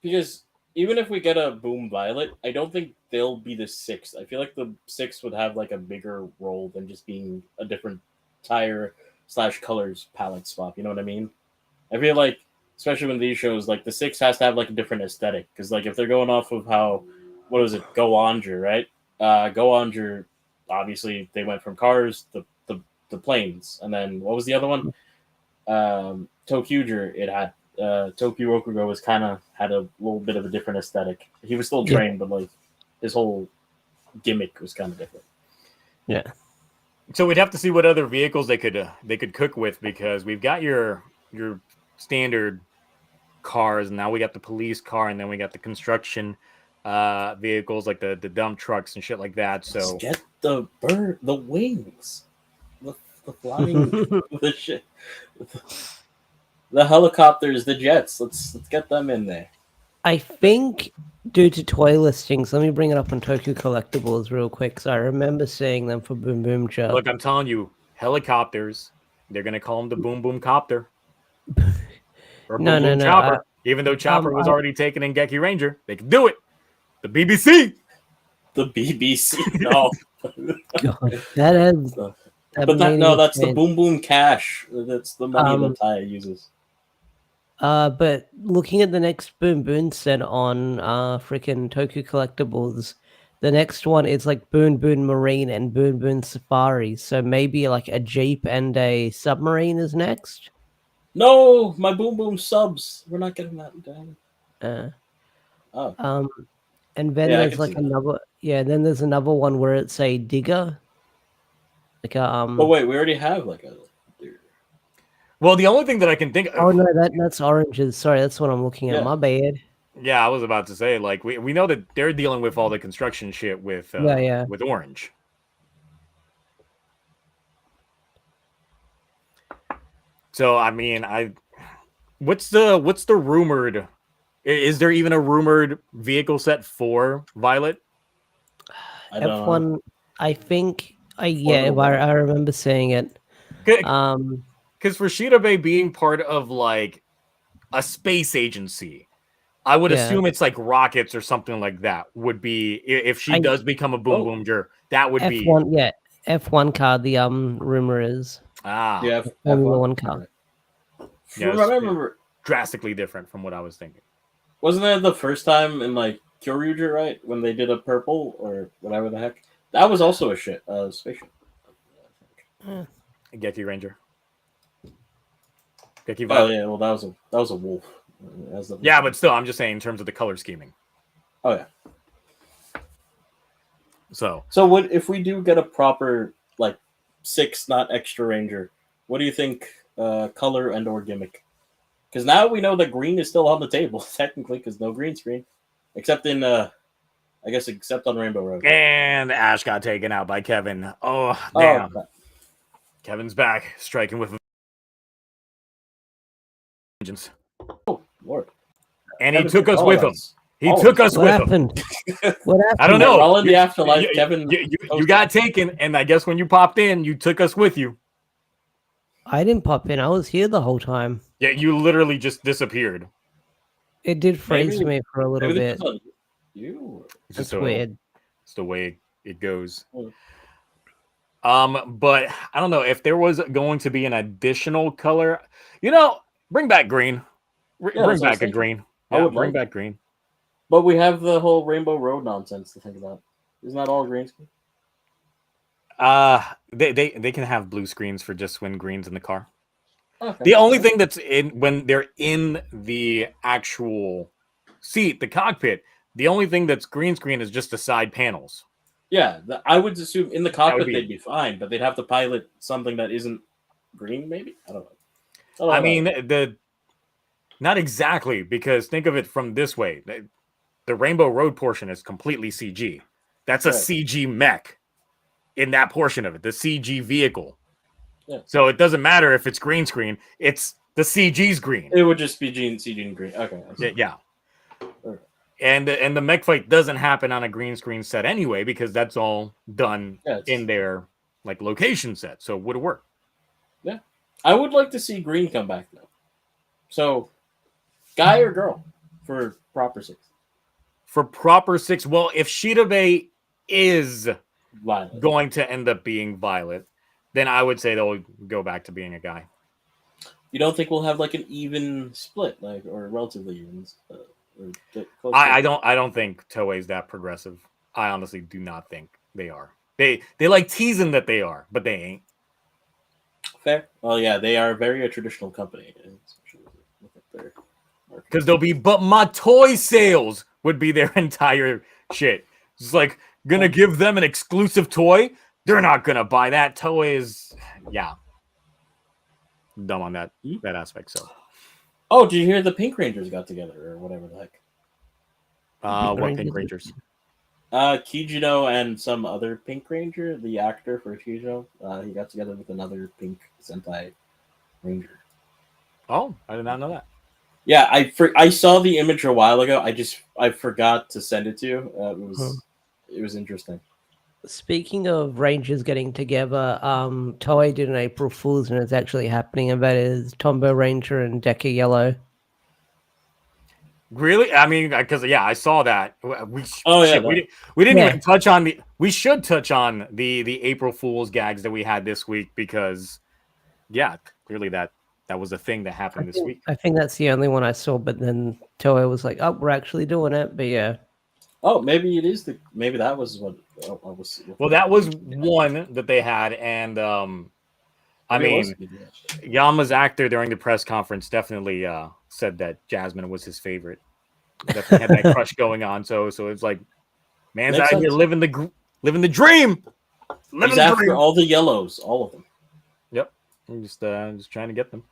Because even if we get a Boom Violet, I don't think they'll be the sixth. I feel like the sixth would have like a bigger role than just being a different tire / colors palette swap. You know what I mean? I feel like, especially when these shows, like the sixth has to have like a different aesthetic. Because like if they're going off of how, what was it, Go-Onger, right? Go-Onger, obviously they went from cars to the planes, and then what was the other one? TokuTonic. It had TokuTonic was kind of had a little bit of a different aesthetic. He was still trained, but like his whole gimmick was kind of different. Yeah. So we'd have to see what other vehicles they could cook with, because we've got your standard cars, and now we got the police car, and then we got the construction vehicles like the dump trucks and shit like that. So let's get the wings, the flying, the shit, the helicopters, the jets. Let's get them in there. I think due to toy listings, let me bring it up on Toku Collectibles real quick. So I remember seeing them for Boomboomger. Look, I'm telling you, helicopters. They're gonna call them the Boom Boom Copter. Or No. Chopper. Even though Chopper was already taken in Geki Ranger, they can do it. The BBC. The BBC. No. God, that is. That's the Boom Boom Cash. That's the money that Taya uses. But looking at the next Boom Boon set on freaking Toku Collectibles, the next one is like Boon Boon Marine and Boon Boon Safari. So maybe like a Jeep and a submarine is next. No, my Boom Boom subs. We're not getting that down. And then there's like another. Yeah, then there's another one where it's a digger. Like a But wait, we already have like a. Well, the only thing that I can think of. Oh no, that's oranges. Sorry, that's what I'm looking at. My bad. Yeah, I was about to say, like, we know that they're dealing with all the construction shit with with orange. So I mean, what's the rumored? Is there even a rumored vehicle set for Violet? F1. I think. I remember seeing it. Because for Shirabe being part of like a space agency, I would assume it's like rockets or something like that. Would be if she does become a Boomboomger, that would be F1. Yeah, F1 car. The rumor is Formula One car. Yeah, I remember drastically different from what I was thinking. Wasn't that the first time in like Kyoryuger, right? When they did a purple or whatever the heck? That was also a spaceship. Geki Ranger. Geki Violet. Oh yeah, well that was a wolf. Yeah, but still, I'm just saying in terms of the color scheming. Oh yeah. So what if we do get a proper like 6, not extra ranger? What do you think? Color and or gimmick? Because now we know that green is still on the table technically, because no green screen, except in except on Rainbow Road. And Ash got taken out by Kevin. Oh damn! Kevin's back, striking with vengeance. Oh Lord! And he took us with him. He took us with him. What happened? I don't know. All in the afterlife, Kevin. You got taken, and I guess when you popped in, you took us with you. I didn't pop in. I was here the whole time. Yeah, you literally just disappeared. It did freeze me for a little bit. It's just weird. It's the way it goes. But I don't know if there was going to be an additional color. Bring back green. Bring back a green. I would bring back green. But we have the whole Rainbow Road nonsense to think about. Isn't that all green screen? They can have blue screens for just when green's in the car. Okay. The only thing that's in when they're in the actual seat, the cockpit, the only thing that's green screen is just the side panels. Yeah, I would assume in the cockpit be they'd be fine, but they'd have to pilot something that isn't green, maybe? I don't know. I mean, not exactly, because think of it from this way. The Rainbow Road portion is completely CG. That's a CG mech in that portion of it, the CG vehicle. Yeah. So it doesn't matter if it's green screen. It's the CG's green. It would just be CG and green. Okay. Yeah. Okay. And the mech fight doesn't happen on a green screen set anyway, because that's all done in their like location set. So it would work. Yeah. I would like to see green come back though. So guy or girl for proper 6? For proper 6, well, if Shirabe is Violet. going to end up being Violet, then I would say they'll go back to being a guy. You don't think we'll have like an even split, like, or relatively even? I don't think Toei's that progressive. I honestly do not think they are. They like teasing that they are, but they ain't. Fair. Well, yeah, they are very a traditional company. Because they'll be, but my toy sales would be their entire shit. It's like, gonna give them an exclusive toy? They're not gonna buy that. Toei is, yeah, dumb on that aspect. So, oh, did you hear the Pink Rangers got together or whatever the heck? What Pink Rangers? Kijino and some other Pink Ranger, the actor for Kijino, he got together with another Pink Sentai Ranger. Oh, I did not know that. Yeah, I saw the image a while ago. I forgot to send it to you. It was interesting. Speaking of Rangers getting together, Toei did an April Fool's and it's actually happening, and that is Tombow Ranger and Deca Yellow. Really? I mean, because I saw that. We didn't even touch on the. We should touch on the April Fool's gags that we had this week because, clearly that was a thing that happened this week. I think that's the only one I saw, but then Toei was like, "Oh, we're actually doing it." But yeah. Oh, maybe it is maybe that was what I was. Well, that was one that they had, and I mean, Yama's actor during the press conference definitely said that Jasmine was his favorite. Definitely had that crush going on. So it's like, man's out here living the dream. He's after all the yellows, all of them. Yep, I'm just trying to get them.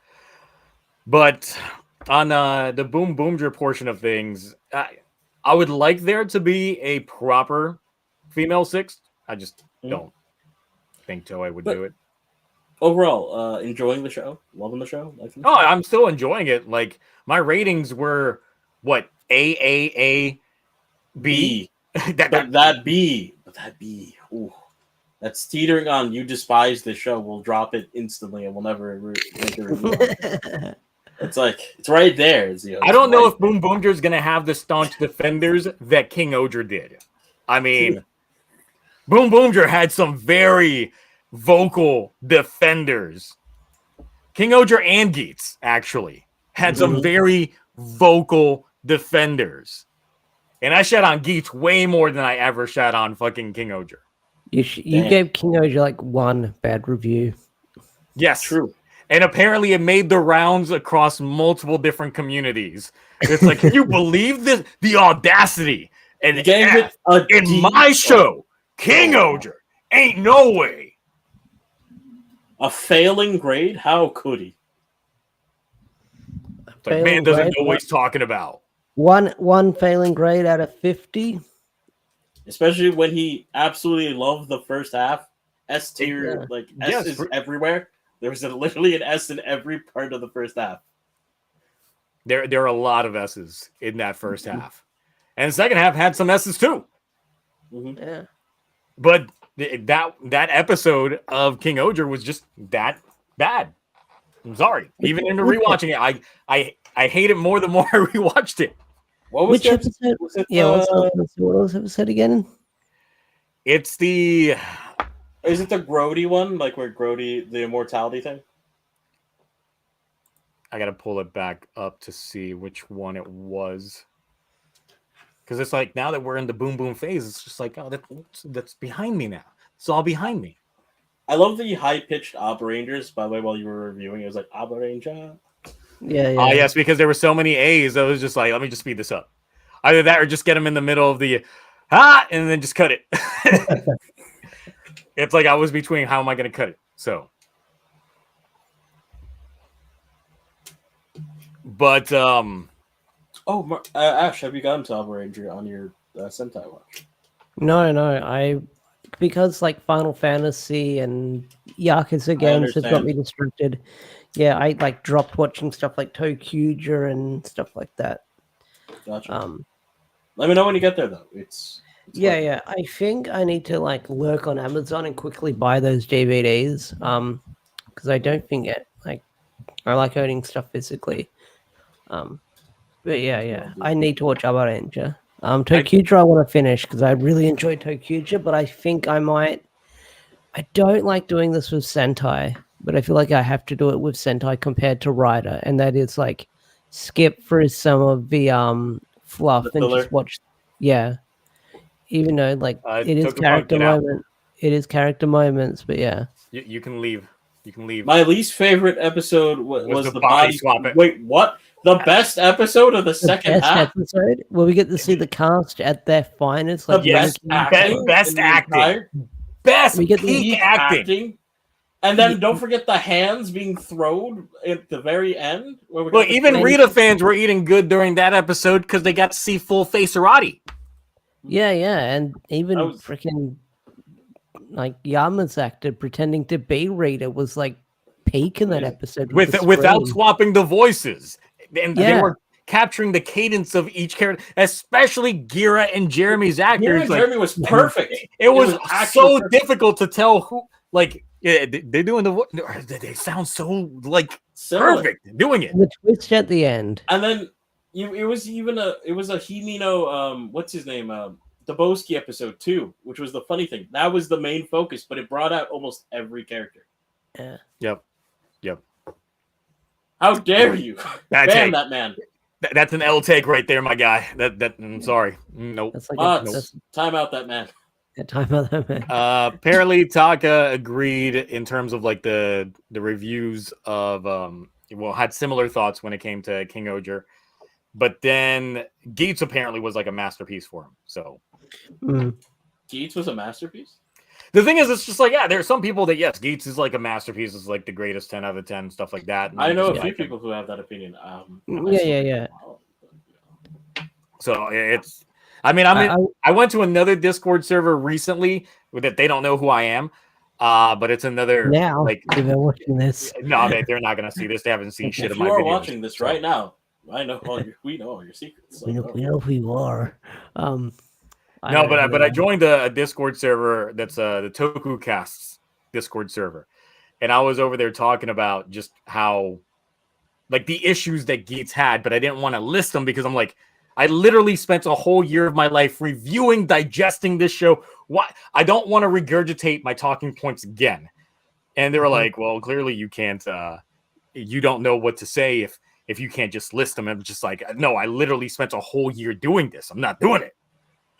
But on the Boomboomger portion of things, I would like there to be a proper female 6th. I just don't think Toei would do it. Overall, enjoying the show, loving the show. I'm still enjoying it. Like my ratings were what A B. that B. Ooh, that's teetering on. You despise the show. We'll drop it instantly, and we'll never make a review. It's like it's right there. I don't know if Boomboomger is gonna have the staunch defenders that King-Ohger did. I mean, Boomboomger had some very vocal defenders. King-Ohger and Geets actually had some very vocal defenders, and I shat on Geets way more than I ever shat on fucking King-Ohger. You gave King-Ohger like one bad review. Yes, true. And apparently it made the rounds across multiple different communities. It's like, can you believe this? The audacity. And in my show, King-Ohger, ain't no way. A failing grade? How could he? Like, man doesn't know what he's talking about. One failing grade out of 50? Especially when he absolutely loved the first half. S tier, S is everywhere. There was literally an S in every part of the first half. There are a lot of S's in that first half. And the second half had some S's too. Yeah. But that episode of King-Ohger was just that bad. I'm sorry. Even in rewatching it, I hate it more the more I rewatched it. What was Which episode? What was the episode again? It's the... Is it the Grody one? Like where Grody, the immortality thing? I got to pull it back up to see which one it was. Because it's like, now that we're in the boom boom phase, it's just like, oh, that's behind me now. It's all behind me. I love the high-pitched Abba Rangers, by the way, while you were reviewing. It was like, Abba Ranger. Yeah, Oh, yes, because there were so many A's. I was just like, let me just speed this up. Either that or just get them in the middle of the and then just cut it. It's like I was between how am I going to cut it? So. But, Ash, have you gotten to Abba Ranger on your Sentai watch? No, because like Final Fantasy and Yakuza games have got me distracted. Yeah, I like dropped watching stuff like TokuTonic and stuff like that. Gotcha. Let me know when you get there, though. It's yeah. I think I need to like lurk on Amazon and quickly buy those DVDs. Because I don't think I like owning stuff physically. But yeah, I need to watch Abba Ranger. TokuTonic I want to finish because I really enjoyed TokuTonic, but I think I don't like doing this with Sentai, but I feel like I have to do it with Sentai compared to Rider, and that is like skip through some of the fluff and just watch. Yeah, even though like it is character moments, but yeah, you can leave. You can leave. My least favorite episode was the body swap. Wait, what? The best episode of the second half episode where we get to see the cast at their finest, like best acting, best peak acting. And then don't forget the hands being thrown at the very end. Well, even Rita fans were eating good during that episode because they got to see full face Arati. Yeah, and even freaking like Yama's actor pretending to be Rita was like peak in that episode without swapping the voices. And they were capturing the cadence of each character, especially Gira and Jeremy's actors. Jeremy was perfect. It was so difficult to tell who, like, they're doing the voice. They sound so, like, perfect doing it. The twist at the end. And then it was a Himino, what's his name? Daboski episode too, which was the funny thing. That was the main focus, but it brought out almost every character. Yeah. Yep. How dare you ban that man? That's an L take right there, my guy. I'm sorry. Nope. That's time out that man. Time out that man. Apparently Taka agreed in terms of like the reviews of had similar thoughts when it came to King-Ohger. But then Geats apparently was like a masterpiece for him. So Geats was a masterpiece? The thing is, it's just like, there are some people that, yes, Geats is like a masterpiece. It's like the greatest 10 out of 10, stuff like that. I know a few people who have that opinion. Yeah. So it's, I went to another Discord server recently that they don't know who I am. But it's another, now, like, if they're watching this. No, they're not going to see this. They haven't seen shit of my videos. If you are watching this right now, we know all your secrets. We know who you are. I joined a Discord server that's the TokuCast's Discord server, and I was over there talking about just how, like, the issues that Geats had, but I didn't want to list them because I'm like, I literally spent a whole year of my life reviewing, digesting this show. Why? I don't want to regurgitate my talking points again. And they were like, well, clearly you can't, you don't know what to say if you can't just list them. I'm just like, no, I literally spent a whole year doing this. I'm not doing it.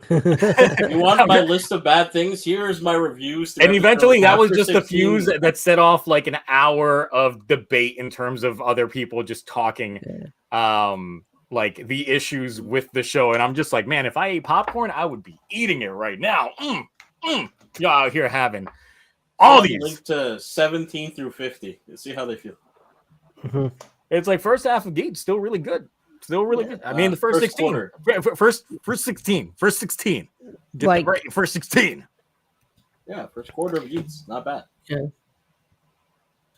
You want my list of bad things? Here's my reviews. And eventually that was just a fuse that set off like an hour of debate in terms of other people just talking like the issues with the show. And I'm just like, man, if I ate popcorn, I would be eating it right now. Y'all out here having all these. Link to 17 through 50. Let's see how they feel. It's like first half of Geats still really good. Still really good. I mean, the first 16. Quarter. First 16. First 16. Like, first 16. Yeah, first quarter of Geats. Not bad. Yeah.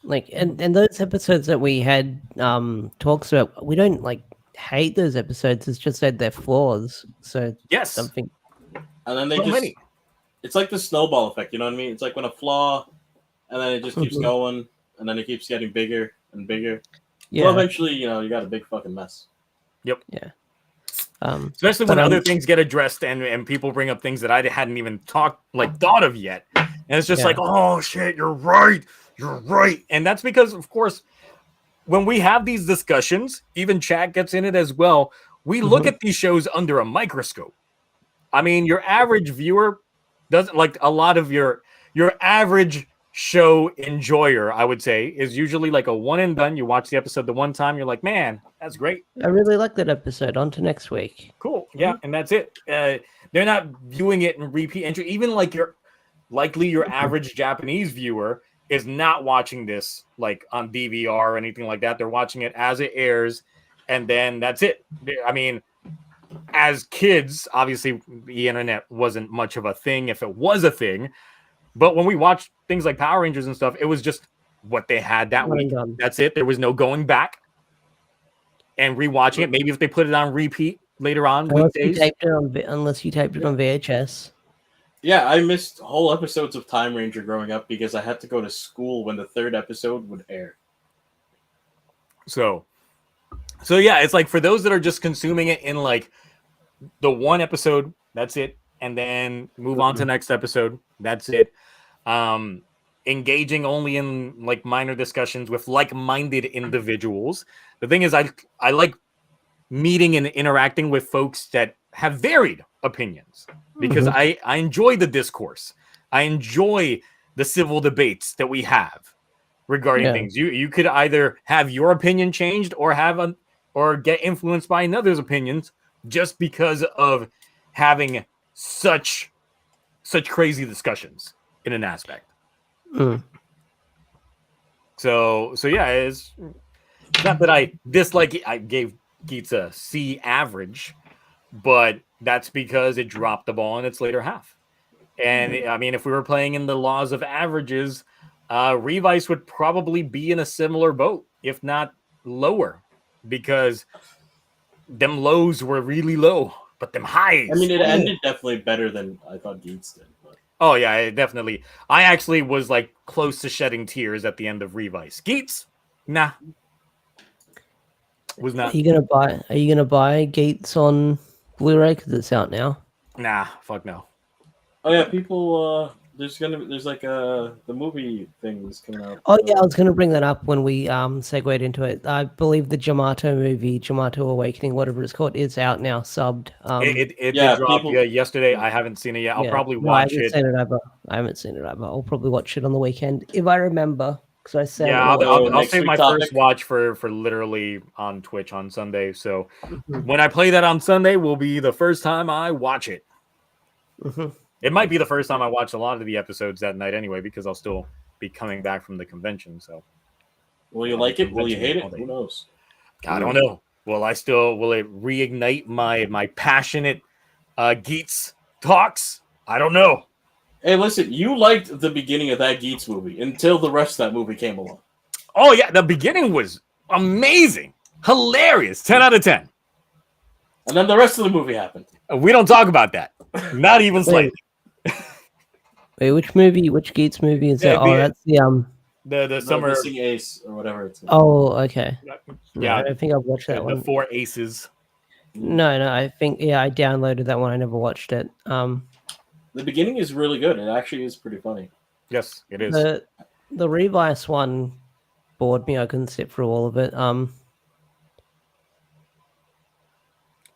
Like, and those episodes that we had talks about, we don't like hate those episodes. It's just that they're flaws. So yes, something. And then it's like the snowball effect. You know what I mean? It's like when a flaw, and then it just keeps going, and then it keeps getting bigger and bigger. Yeah. Well, eventually, you got a big fucking mess. Yep. Yeah. Especially when other things get addressed and people bring up things that I hadn't even thought of yet. And it's just like, oh shit, you're right. And that's because, of course, when we have these discussions, even chat gets in it as well. We look at these shows under a microscope. I mean, your average viewer doesn't, like, a lot of your average show enjoyer, I would say, is usually like a one and done. You watch the episode the one time, you're like, man, that's great. I really like that episode. On to next week. Cool. Yeah, and that's it. They're not viewing it in repeat entry. Even like your average Japanese viewer is not watching this like on DVR or anything like that. They're watching it as it airs, and then that's it. I mean, as kids, obviously the internet wasn't much of a thing if it was a thing. But when we watched things like Power Rangers and stuff, it was just what they had that week. That's it. There was no going back and rewatching it. Maybe if they put it on repeat later on weekdays. Unless you taped it on VHS. Yeah, I missed whole episodes of Time Ranger growing up because I had to go to school when the third episode would air. So yeah, it's like for those that are just consuming it in like the one episode, that's it. And then move on to the next episode. That's it. Engaging only in like minor discussions with like-minded individuals. The thing is, I like meeting and interacting with folks that have varied opinions because I enjoy the discourse. I enjoy the civil debates that we have regarding things. You could either have your opinion changed or get influenced by another's opinions just because of having such crazy discussions in an aspect. So yeah, it's not that I dislike it. I gave Geats a C average, but that's because it dropped the ball in its later half. And I mean, if we were playing in the laws of averages, Revice would probably be in a similar boat, if not lower, because them lows were really low. But them highs. I mean, it ended definitely better than I thought Geats did. But. Oh, yeah, definitely. I actually was like close to shedding tears at the end of Revice. Geats? Nah. Was not. Are you gonna buy Geats on Blu-ray because it's out now? Nah, fuck no. Oh yeah, people. There's like the movie things coming out. Oh yeah, I was gonna bring that up when we segued into it. I believe the Jamato movie, Jamato Awakening, whatever it's called, is out now, subbed. It did drop yesterday. I haven't seen it yet. I'll probably watch it. I haven't seen it either. I'll probably watch it on the weekend if I remember. Because I said I'll save my first watch for literally on Twitch on Sunday. So when I play that on Sunday, will be the first time I watch it. It might be the first time I watch a lot of the episodes that night anyway, because I'll still be coming back from the convention. So, will you like it? Will you hate it? Who knows? I don't know. Will it reignite my passionate Geats talks? I don't know. Hey, listen, you liked the beginning of that Geats movie until the rest of that movie came along. Oh yeah, the beginning was amazing, hilarious, 10 out of 10. And then the rest of the movie happened. We don't talk about that, not even slightly. Wait, which Geats movie is that? Oh, that's the summer Missing Ace or whatever it's. Oh, okay. Yeah, I don't think I've watched that one. The 4 Aces. No, I think I downloaded that one. I never watched it. The beginning is really good. It actually is pretty funny. Yes, it is. The Revice one bored me. I couldn't sit through all of it.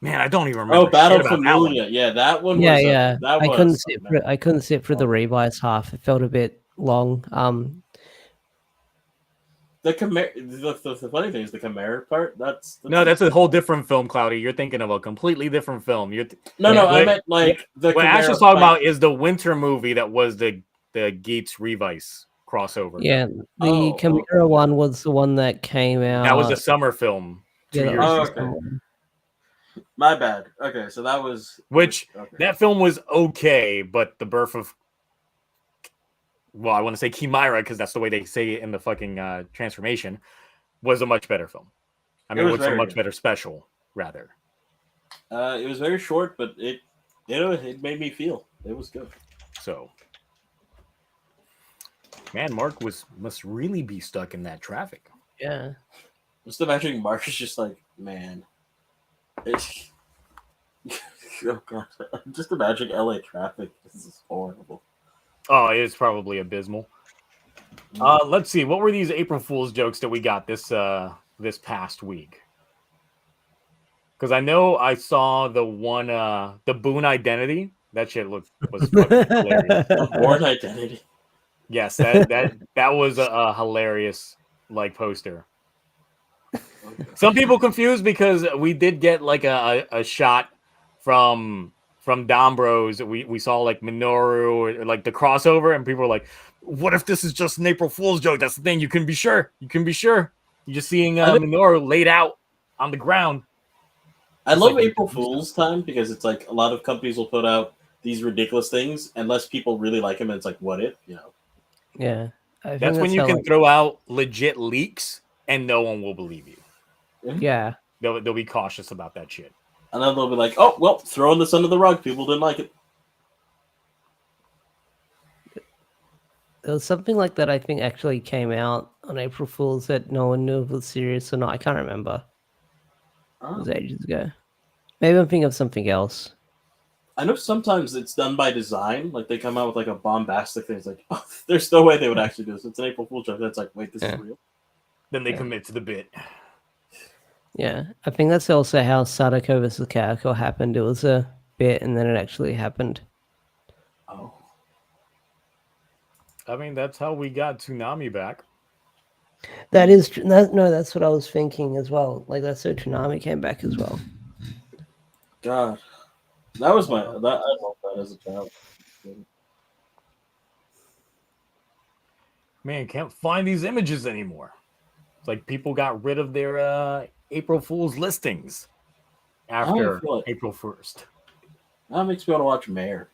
Man, I don't even remember. Oh, Battle Familia. Yeah, that one. Yeah. I couldn't sit through the Revice half. It felt a bit long. The funny thing is the Chimera part. That's a whole different film, Cloudy. You're thinking of a completely different film. I meant like the. What Ash is talking about is the winter movie that was the Geats Revice crossover. Yeah, the Chimera one was the one that came out. That was the summer film. 2 years ago. Okay. My bad. Okay, so that was that film was okay, but the birth of I want to say Chimera because that's the way they say it in the fucking transformation was a much better film. I mean, it was a much better special, rather. It was very short, but it made me feel it was good. So, man, Mark must really be stuck in that traffic. Yeah. Just imagining Mark is just like, man. Oh god! I'm just imagining LA traffic. This is horrible. Oh, it's probably abysmal. Let's see. What were these April Fool's jokes that we got this past week? Because I know I saw the one, the Boone Identity. That shit was fucking hilarious. Born Identity. Yes, that was a hilarious like poster. Some people confused because we did get like a shot from Dombros. We saw like Minoru or like the crossover, and people were like, "What if this is just an April Fool's joke?" That's the thing. You can be sure. You're just seeing Minoru laid out on the ground. I love April Fool's time because it's like a lot of companies will put out these ridiculous things unless people really like them, and it's like, what if, Yeah. That's when you can throw out legit leaks and no one will believe you. Yeah. They'll be cautious about that shit. And then they'll be like, oh, well, throwing this under the rug. People didn't like it. There was something like that I think actually came out on April Fool's that no one knew if it was serious or not. I can't remember. It was ages ago. Maybe I'm thinking of something else. I know sometimes it's done by design. Like they come out with like a bombastic thing. It's like, oh, there's no way they would actually do this. It's an April Fool's joke. That's like, wait, this is real. Then they commit to the bit. Yeah, I think that's also how Sadako vs. Kako happened. It was a bit, and then it actually happened. Oh. I mean, that's how we got Toonami back. That is true. No, that's what I was thinking as well. Like, that's how Toonami came back as well. God. That was I love that as a child. Man, can't find these images anymore. It's like people got rid of their April Fool's listings after April 1st. That makes me want to watch Mayor.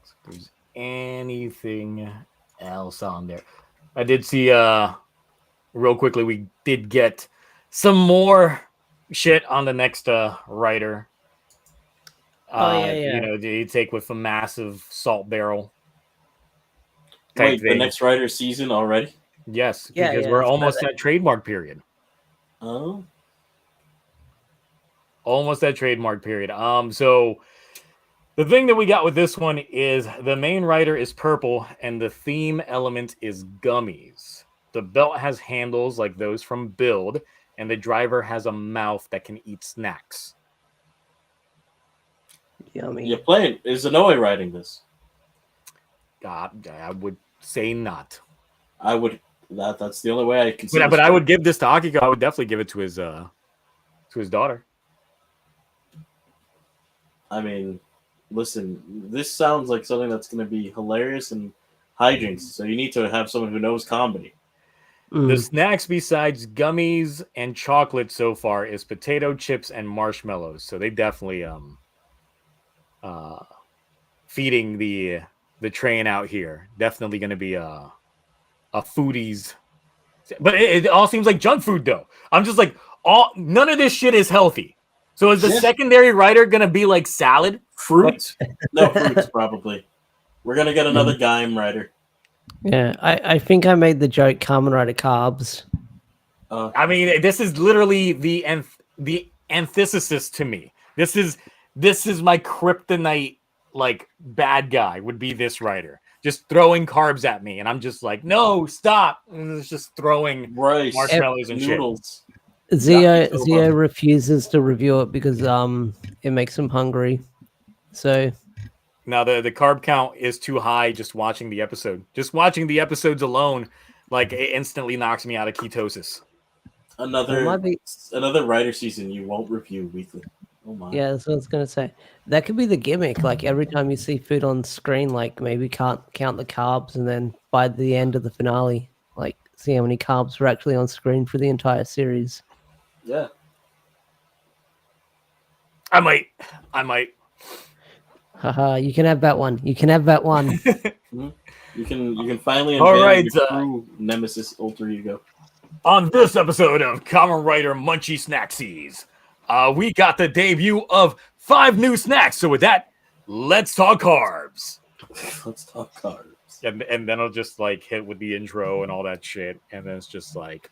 If there's anything else on there. I did see real quickly we did get some more shit on the next writer. You know, you take with a massive salt barrel. Wait, the next writer season already? Yes, because we're almost at trademark period. Oh. Almost at trademark period. So the thing that we got with this one is the main writer is purple and the theme element is gummies. The belt has handles like those from Build, and the driver has a mouth that can eat snacks. Yummy. You're playing. Is Inoue writing this? God, I would say not. I would. That's the only way I can see. But I would give this to Akiko. I would definitely give it to his daughter. I mean, listen, this sounds like something that's going to be hilarious and hijinks. So you need to have someone who knows comedy. The snacks besides gummies and chocolate so far is potato chips and marshmallows. So they definitely feeding the train out here. Definitely going to be a foodies. But it all seems like junk food though. I'm just like none of this shit is healthy. So is the secondary writer going to be like salad? Fruits? No fruits probably. We're going to get another Gaim writer. Yeah, I think I made the joke Kamen Rider carbs. I mean, this is literally the antithesis to me. This is my kryptonite, like bad guy would be this writer. Just throwing carbs at me, and I'm just like, no, stop. And it's just throwing marshmallows and noodles. Zio refuses to review it because it makes him hungry. So now the carb count is too high just watching the episode. Just watching the episodes alone, like it instantly knocks me out of ketosis. Another writer season you won't review weekly. Oh my. Yeah, that's what I was gonna say. That could be the gimmick. Like every time you see food on screen, like maybe count the carbs, and then by the end of the finale, like see how many carbs were actually on screen for the entire series. Yeah. I might. Haha, you can have that one. You can have that one. You can finally invent your true nemesis alter ego. On this episode of Kamen Rider Munchie Snacksies, we got the debut of 5 new snacks. So with that, let's talk carbs. Let's talk carbs. And then I'll just like hit with the intro and all that shit. And then it's just like,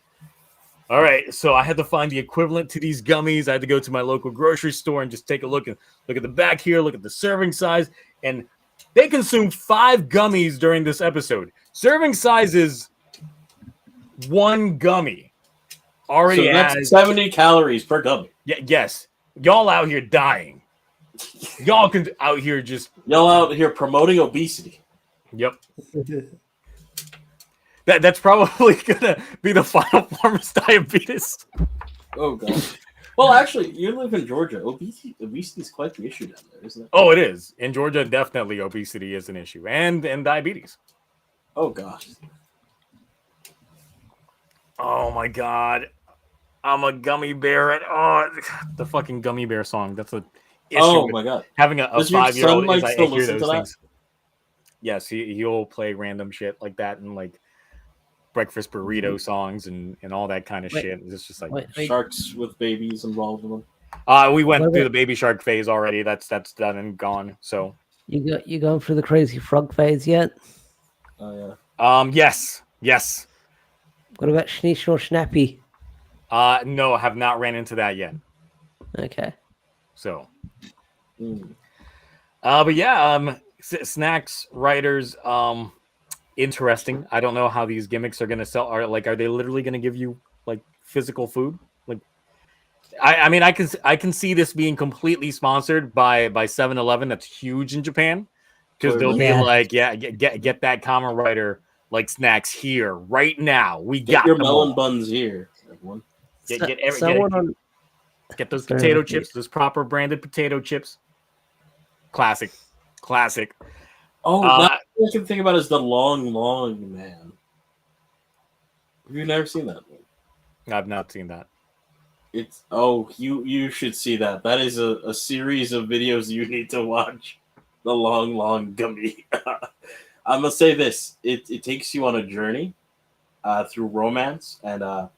all right. So I had to find the equivalent to these gummies. I had to go to my local grocery store and just take a look at the back here, look at the serving size. And they consumed 5 gummies during this episode. Serving size is 1 gummy. Already so that's 70 calories per gummy. Yeah, yes. Y'all out here dying. Y'all can out here just promoting obesity. Yep. That's probably gonna be the final form of diabetes. Oh god. Well, actually, you live in Georgia. Obesity is quite the issue down there, isn't it? Oh, it is. In Georgia, definitely obesity is an issue, and diabetes. Oh gosh. Oh my god. I'm a gummy bear. The fucking gummy bear song. That's a issue. Oh my god. Having a 5-year-old is I hear those things. That? Yes, he'll play random shit like that and like breakfast burrito songs and all that kind of shit. It's just like sharks with babies involved in them. We went through the baby shark phase already. That's done and gone. So you going through the crazy frog phase yet? Oh yeah. Yes. What about Schneesh or Schnappy? No, I have not ran into that yet. Okay. So. But yeah, snacks writers, interesting. I don't know how these gimmicks are gonna sell. Are they literally gonna give you like physical food? Like, I mean, I can see this being completely sponsored by 7-Eleven. That's huge in Japan because they'll be like, get that Kamen Rider like snacks here right now. We got your them melon all. buns here, everyone. Get those potato chips, those proper branded potato chips. Classic. Oh, what I can think about is the long man. Have you never seen that one? I've not seen that. You should see that. That is a series of videos you need to watch. The long gummy. I'm gonna say this: it takes you on a journey through romance, and oh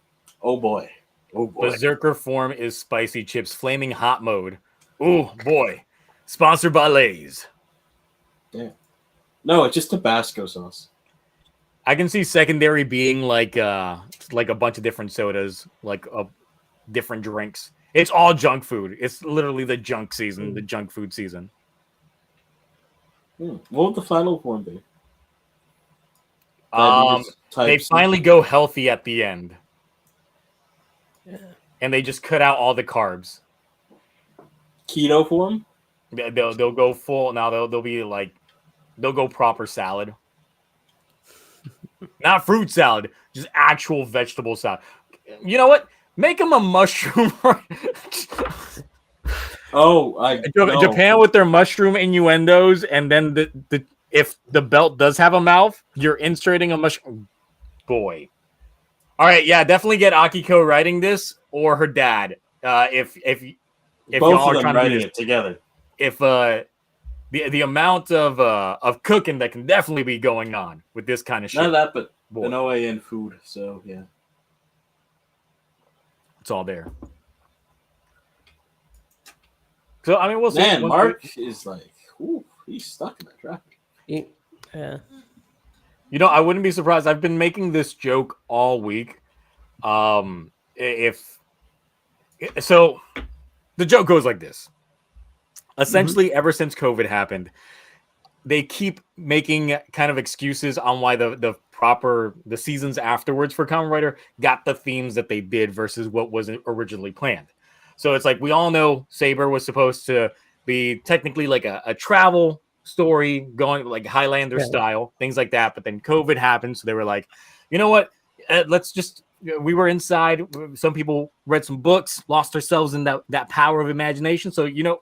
boy. Berserker form is spicy chips, flaming hot mode. Oh boy, sponsored by Lay's. Yeah. No, it's just Tabasco sauce. I can see secondary being like a bunch of different sodas, like different drinks. It's all junk food. It's literally the junk season, the junk food season. What would the final form be? They finally go healthy at the end. Yeah. And they just cut out all the carbs. Keto form? They'll go full now. They'll be like they'll go proper salad. Not fruit salad, just actual vegetable salad. You know what? Make them a mushroom. Japan with their mushroom innuendos, and then if the belt does have a mouth, you're inserting a mushroom. Boy. All right, yeah, definitely get Akiko writing this or her dad. If both y'all of are them trying writing to it together. If the amount of cooking that can definitely be going on with this kind of shit. Not that, but an OAN food. So yeah, it's all there. So I mean, we'll see. Man, Mark is like, he's stuck in that traffic. Yeah. You know, I wouldn't be surprised. I've been making this joke all week. So the joke goes like this. Essentially, ever since COVID happened, they keep making kind of excuses on why the seasons afterwards for Kamen Rider got the themes that they did versus what was originally planned. So it's like we all know Saber was supposed to be technically like a travel story going like Highlander style, things like that. But then COVID happened. So they were like, you know what? We were inside. Some people read some books, lost ourselves in that power of imagination. So, you know,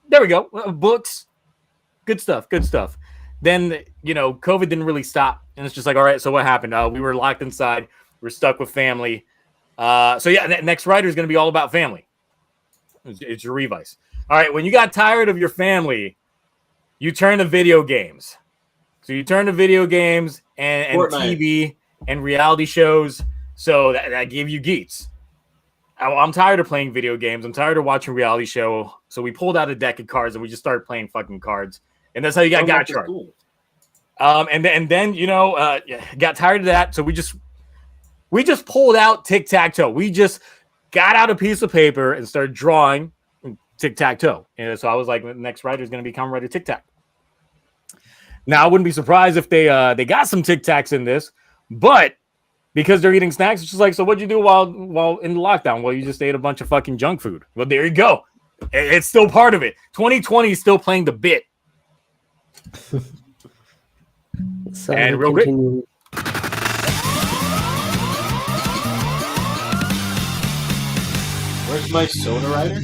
there we go. Books. Good stuff. Then, you know, COVID didn't really stop. And it's just like, all right, so what happened? We were locked inside. We're stuck with family. So yeah, next writer is going to be all about family. It's your revise. All right, when you got tired of your family, you turn to video games. So you turn to video games and TV and reality shows. So that gave you geeks. I'm tired of playing video games. I'm tired of watching reality show. So we pulled out a deck of cards and we just started playing fucking cards. And that's how you got Gotchard. Cool. And then you know, got tired of that. So we just pulled out tic-tac-toe. We just got out a piece of paper and started drawing tic-tac-toe. And so I was like, the next writer is going to be Kamen Rider Tic-Tac. Now I wouldn't be surprised if they got some tic-tacs in this, but because they're eating snacks, it's just like, so what'd you do while in the lockdown? Well, you just ate a bunch of fucking junk food. Well, there you go. It's still part of it. 2020 is still playing the bit. So and real quick. Where's my Soda Rider?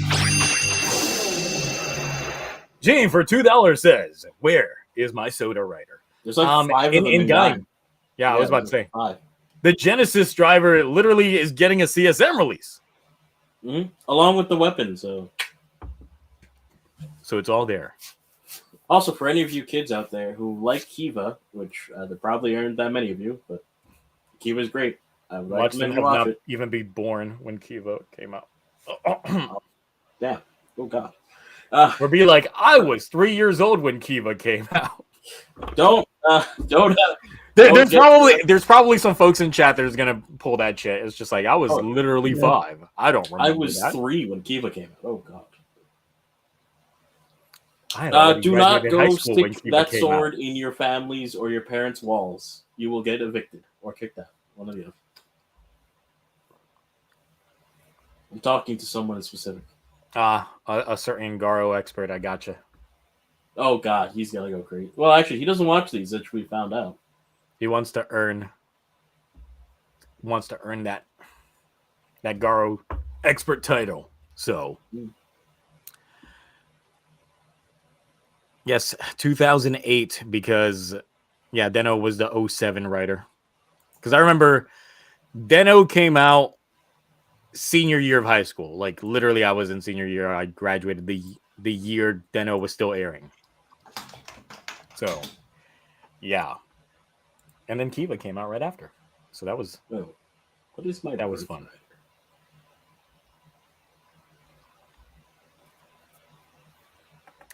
Gene for $2 says, "Where is my Soda Rider?" There's like 5 of them in game. Yeah, I was about to say. 5. The Genesis driver literally is getting a CSM release. Mm-hmm. Along with the weapon, so it's all there. Also, for any of you kids out there who like Kiva, which there probably aren't that many of you, but Kiva's great. I would recommend you watch it. Even be born when Kiva came out. Damn. Oh God. Or be like, I was 3 years old when Kiva came out. There's probably some folks in chat that's gonna pull that shit. It's just like I was literally 5. I don't remember. I was 3 when Kiva came out. Oh God. Do not go stick that sword in your family's or your parents' walls. You will get evicted or kicked out. One of the other. I'm talking to someone in specific. A certain Garo expert. I gotcha. Oh God, he's gonna go crazy. Well, actually, he doesn't watch these, which we found out. He wants to earn that Garo expert title. So. Yes, 2008, because, Deno was the 07 writer. Because I remember Deno came out senior year of high school. Like, literally, I was in senior year. I graduated the year Deno was still airing. So, yeah. And then Kiva came out right after. So that was... Oh, what is my... That was fun.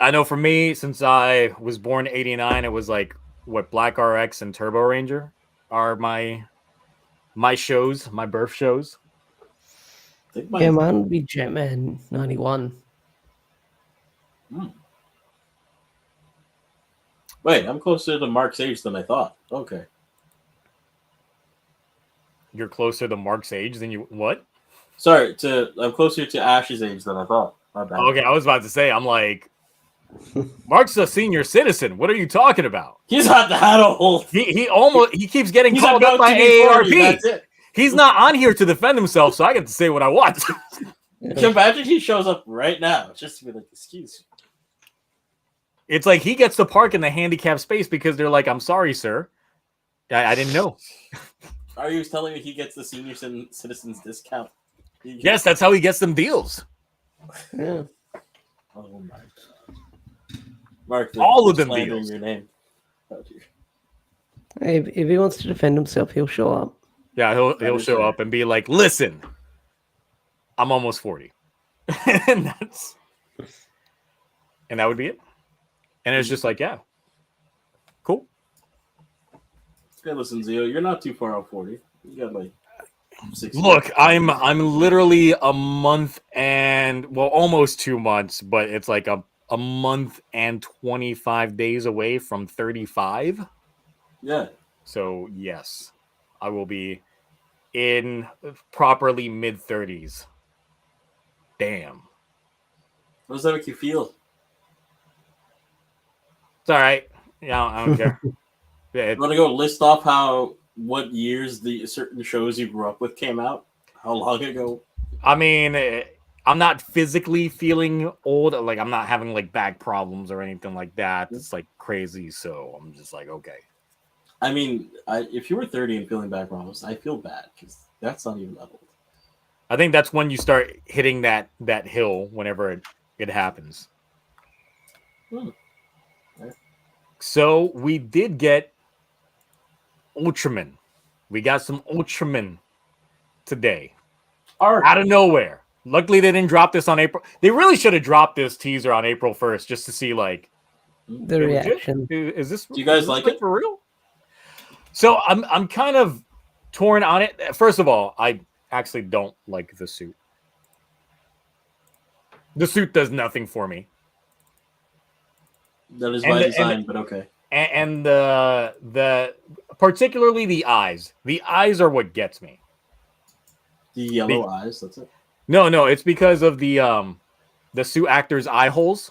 I know for me, since I was born in 89, it was like what Black RX and Turbo Ranger are my shows, my birth shows. Yeah, mine would be Jetman 91. Wait, I'm closer to Mark's age than I thought. Okay. You're closer to Mark's age than you... What? Sorry, I'm closer to Ash's age than I thought. My bad. Okay, I was about to say, I'm like... Mark's a senior citizen. What are you talking about? He's not that old. He keeps getting called up by AARP. He's not on here to defend himself, so I get to say what I want. Can you imagine he shows up right now just to be like, excuse me. It's like he gets to park in the handicapped space because they're like, I'm sorry, sir. I didn't know. Are you telling me he gets the senior citizens discount? Yes, that's how he gets them deals. Yeah. Oh my God. Mark, all of them deals. Your name. Oh, Hey, if he wants to defend himself, he'll show up. Yeah, he'll show up and be like, "Listen, I'm almost 40," and that would be it. And it's just like, yeah, cool. Hey, listen, Zio, you're not too far off 40. You got like 60. Look, I'm literally a month and almost 2 months, but it's like a month and 25 days away from 35. Yeah. So yes, I will be in properly mid-30s. Damn. How does that make you feel? It's all right. Yeah, I don't care. You want to go list off what years the certain shows you grew up with came out? How long ago? I mean, I'm not physically feeling old. Like, I'm not having like back problems or anything like that. It's like crazy. So I'm just like, okay. I mean, if you were 30 and feeling back problems, I feel bad because that's not even that old. I think that's when you start hitting that hill whenever it happens. Okay. So we did get Ultraman. We got some Ultraman today. Out of nowhere. Luckily, they didn't drop this on April. They really should have dropped this teaser on April 1st just to see, like, the reaction. Is this? Do you guys like it for real? So I'm kind of torn on it. First of all, I actually don't like the suit. The suit does nothing for me. That is by design, but okay. And the particularly the eyes. The eyes are what gets me. The yellow eyes. That's it. No, it's because of the the suit actor's eye holes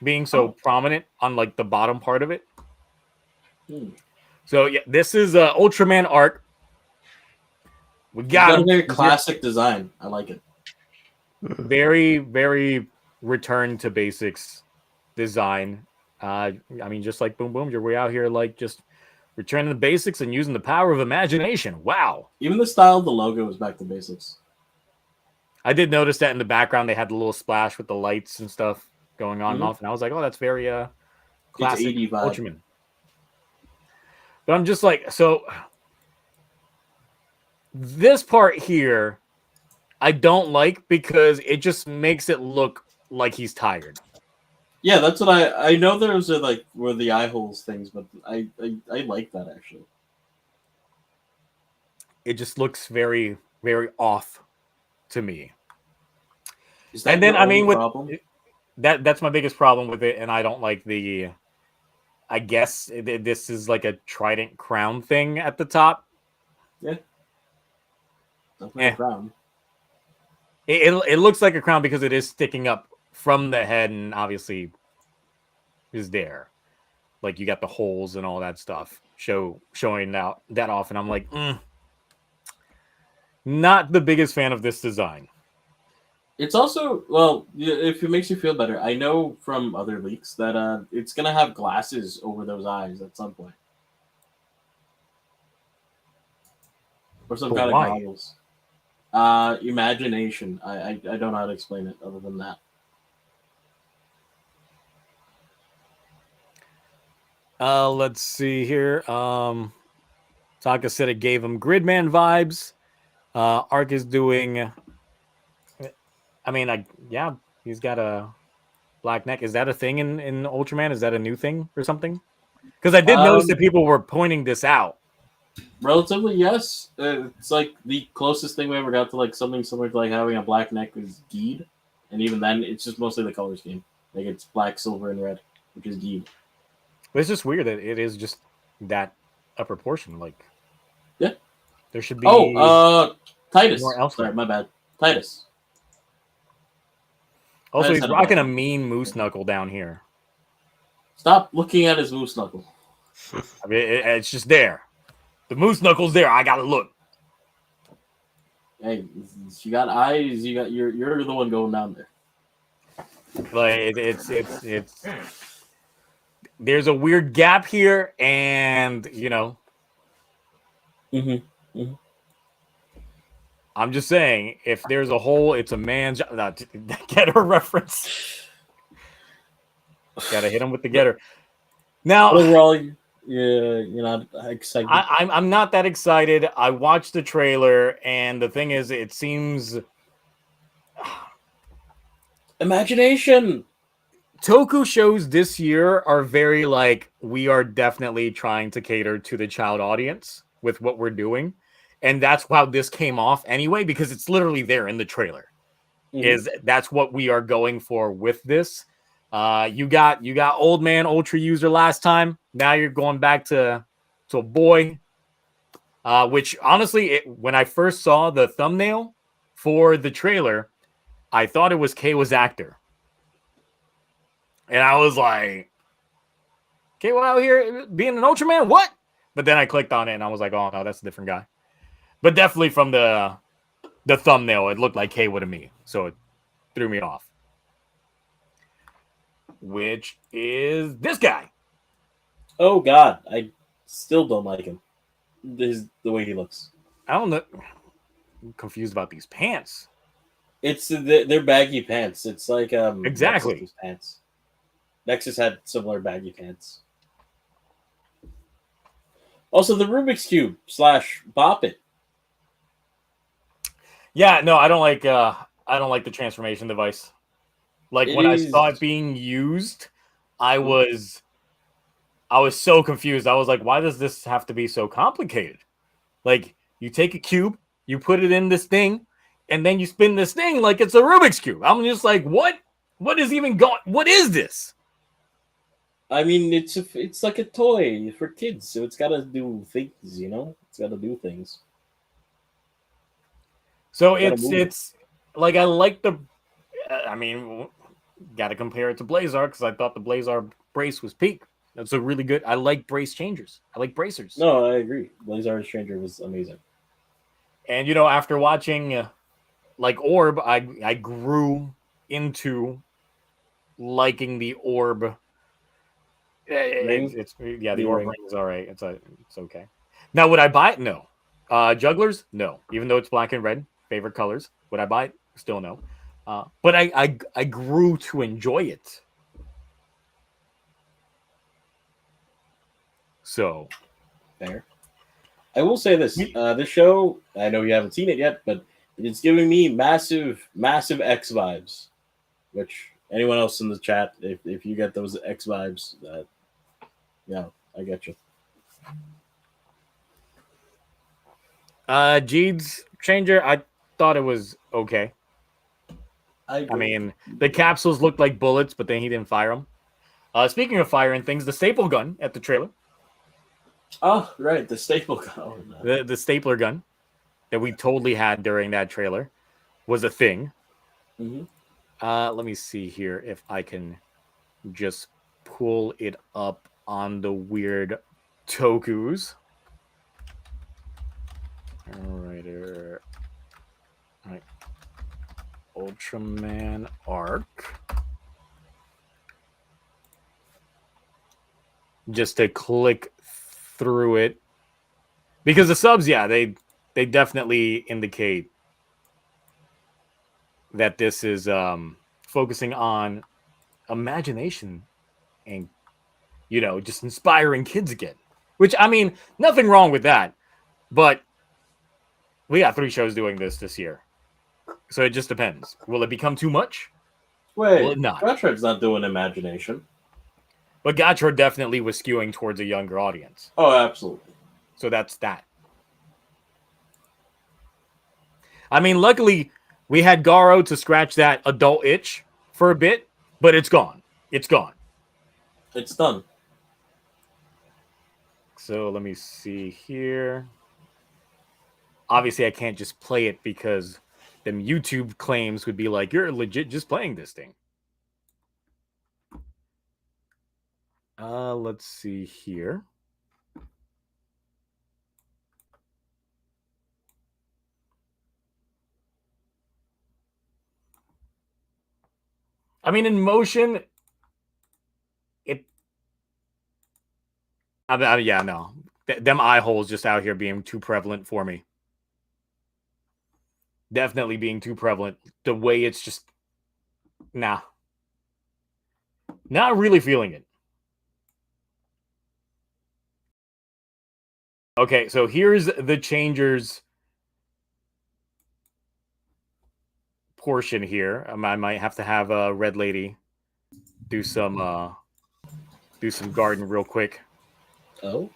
being so prominent on like the bottom part of it. So yeah, this is Ultraman Arc. We got a very classic design. I like it. Very, very return to basics design. I mean, just like Boomboomger, we're out here like just returning to basics and using the power of imagination. Wow. Even the style of the logo was back to basics. I did notice that in the background they had the little splash with the lights and stuff going on and off, and I was like, oh, that's very classic Ultraman. But I'm just like, so this part here I don't like because it just makes it look like he's tired. Yeah, that's what I know. There's like where the eye holes things, but I like that actually. It just looks very, very off to me. Is that and then I mean, with problem? that's my biggest problem with it, and I don't like the. I guess this is like a trident crown thing at the top. Yeah, definitely a crown. It looks like a crown because it is sticking up from the head, and obviously is there. Like you got the holes and all that stuff showing that off, and I'm like, not the biggest fan of this design. It's also, well, if it makes you feel better, I know from other leaks that it's gonna have glasses over those eyes at some point, or some kind of goggles. Imagination. I don't know how to explain it other than that. Let's see here. Taka said it gave him Gridman vibes. Arc is doing. I mean, yeah, he's got a black neck. Is that a thing in Ultraman? Is that a new thing or something? Because I did notice that people were pointing this out. Relatively, yes. It's like the closest thing we ever got to like something similar to like having a black neck is Geed, and even then, it's just mostly the color scheme. Like it's black, silver, and red, which is Geed. But it's just weird that it is just that upper portion. Like, yeah, there should be. Titus. More elsewhere. Sorry, my bad. Titus. Also, he's rocking a mean moose knuckle down here. Stop looking at his moose knuckle. I mean, it's just there. The moose knuckle's there. I gotta look. Hey, you got eyes. You got you're the one going down there. Like it's. There's a weird gap here, and you know. I'm just saying, if there's a hole, it's a man's job. Getter reference. Gotta hit him with the getter. Now, overall, yeah, you're not excited. I'm not that excited. I watched the trailer, and the thing is, it seems imagination. Toku shows this year are very like, we are definitely trying to cater to the child audience with what we're doing. And that's how this came off anyway, because it's literally there in the trailer. That's what we are going for with this. You got old man ultra user last time. Now you're going back to a boy. Which honestly, when I first saw the thumbnail for the trailer, I thought it was Keiwa's actor. And I was like, Keiwa out here being an Ultraman? What? But then I clicked on it and I was like, oh no, that's a different guy. But definitely from the thumbnail, it looked like Keiwa to me. So it threw me off. Which is this guy. Oh God, I still don't like him. The way he looks. I don't know. I'm confused about these pants. It's they're baggy pants. It's like exactly Nexus's pants. Nexus had similar baggy pants. Also, the Rubik's Cube / Bop It. Yeah, no, I don't like the transformation device. Like when I saw it being used, I was so confused. I was like, why does this have to be so complicated? Like, you take a cube, you put it in this thing, and then you spin this thing like it's a Rubik's Cube. I'm just like, what? What is even going? What is this? I mean, it's like a toy for kids, so it's got to do things, you know? It's got to do things. So it's like, I like the, I mean, got to compare it to Blazar because I thought the Blazar brace was peak. That's a really good. I like brace changers. I like bracers. No, I agree. Blazar's Stranger was amazing. And after watching like Orb, I grew into liking the Orb. It's the Orb ring is all right. It's okay. Now, would I buy it? No. Jugglers? No. Even though it's black and red, favorite colors. Would I buy it? Still no. But I grew to enjoy it. So, fair. I will say this: this show, I know you haven't seen it yet, but it's giving me massive, massive X vibes. Which anyone else in the chat, if you get those X vibes, I get you. Jeed's changer, I thought it was okay. I mean, the capsules looked like bullets, but then he didn't fire them. Speaking of firing things, the staple gun at the trailer. Oh, right, the staple gun. Oh, no. The stapler gun that we totally had during that trailer was a thing. Mm-hmm. Let me see here if I can just pull it up on the weird Tokus. All right. Ultraman Arc. Just to click through it. Because the subs, they definitely indicate that this is focusing on imagination and, just inspiring kids again. Which, I mean, nothing wrong with that. But we got 3 shows doing this year. So it just depends. Will it become too much? Wait, Will it not? Gotchard's not doing imagination. But Gotchard definitely was skewing towards a younger audience. Oh, absolutely. So that's that. I mean, luckily, we had Garo to scratch that adult itch for a bit, but it's gone. It's gone. It's done. So let me see here. Obviously, I can't just play it because them YouTube claims would be like, you're legit just playing this thing. Let's see here. I mean, in motion, no. Them eye holes just out here being too prevalent for me. Definitely being too prevalent. The way it's just, nah. Not really feeling it. Okay, so here's the changers portion here. I might have to have a Red Lady do some garden real quick. Oh.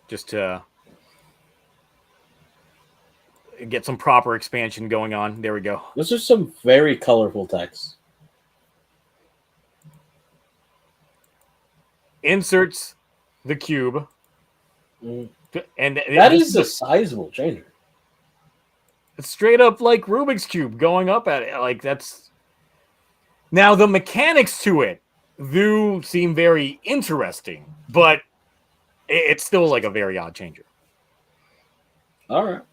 Just to get some proper expansion going on. There we go. This is some very colorful text. Inserts the cube. Mm. And that is a sizable changer. It's straight up like Rubik's Cube going up at it. Like, that's... Now, the mechanics to it do seem very interesting, but it's still like a very odd changer. All right.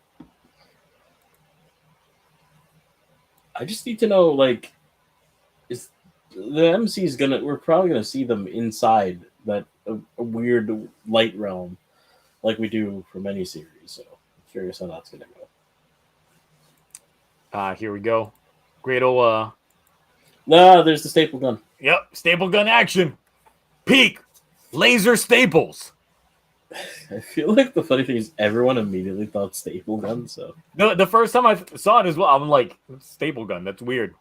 I just need to know, like, is the MC's gonna... We're probably gonna see them inside that a weird light realm like we do for many series, so I'm curious how that's gonna go. Here we go. Great old No, there's the staple gun. Yep, staple gun action. Peak laser staples. I feel like the funny thing is everyone immediately thought staple gun, so the first time I saw it as well, I'm like, staple gun, that's weird.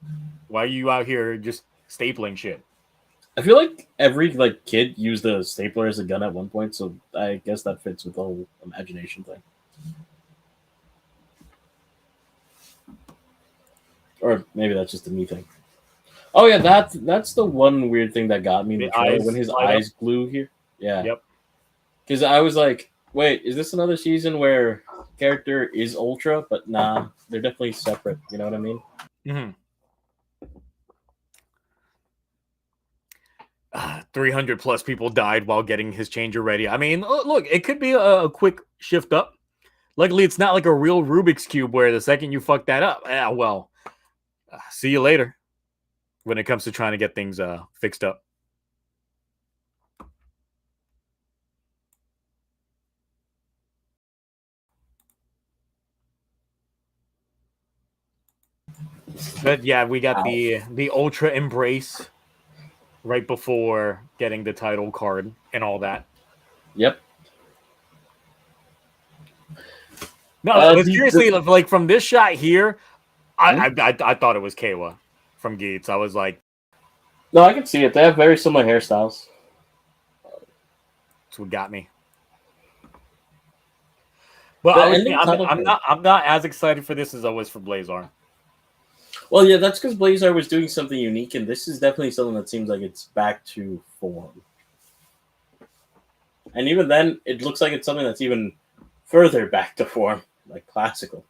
Why are you out here just stapling shit? I feel like every kid used a stapler as a gun at one point, so I guess that fits with the whole imagination thing. Or maybe that's just a me thing. Oh yeah, that's the one weird thing that got me in the trailer when his eyes glue here. Yeah. Yep. Because I was like, wait, is this another season where character is Ultra? But nah, they're definitely separate. You know what I mean? Mm-hmm. 300 plus people died while getting his changer ready. I mean, look, it could be a quick shift up. Luckily, it's not like a real Rubik's Cube where the second you fuck that up, see you later when it comes to trying to get things fixed up. But yeah, we got the Ultra Embrace right before getting the title card and all that. Yep. No, seriously, like from this shot here, I thought it was Kawa from Geats. I was like, no, I can see it. They have very similar hairstyles. That's what got me. But I'm not as excited for this as I was for Blazar. Well, yeah, that's because Blazar was doing something unique, and this is definitely something that seems like it's back to form. And even then, it looks like it's something that's even further back to form, like classical.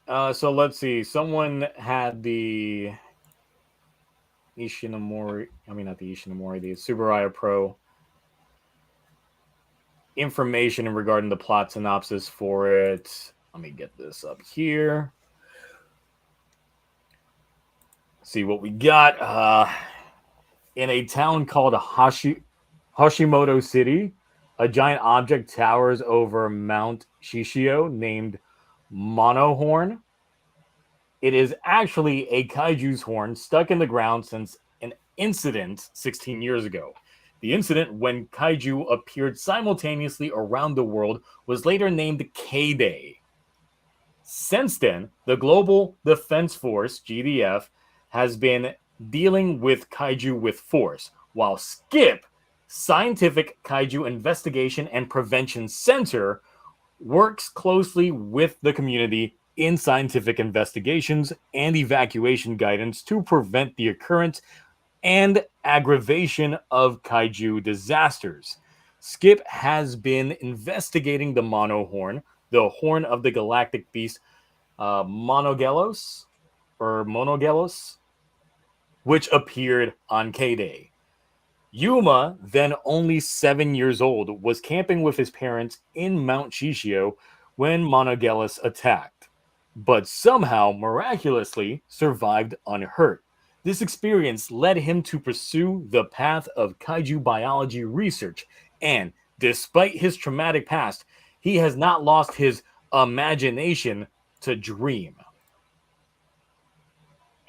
So let's see. Someone had the Ishinomori. I mean, not the Ishinomori. The Subaraya Pro information regarding the plot synopsis for it. Let me get this up here. See what we got. In a town called Hashimoto City, a giant object towers over Mount Shishio named Monohorn. It is actually a kaiju's horn stuck in the ground since an incident 16 years ago. The incident, when kaiju appeared simultaneously around the world, was later named K-Day. Since then, the Global Defense Force, GDF, has been dealing with kaiju with force, while SKIP, Scientific Kaiju Investigation and Prevention Center, works closely with the community in scientific investigations and evacuation guidance to prevent the occurrence and aggravation of kaiju disasters. SKIP has been investigating the Monohorn, the horn of the galactic beast Monogelos, which appeared on K-Day. Yuma, then only 7 years old, was camping with his parents in Mount Shishio when Monogelos attacked, but somehow miraculously survived unhurt. This experience led him to pursue the path of kaiju biology research, and despite his traumatic past, he has not lost his imagination to dream.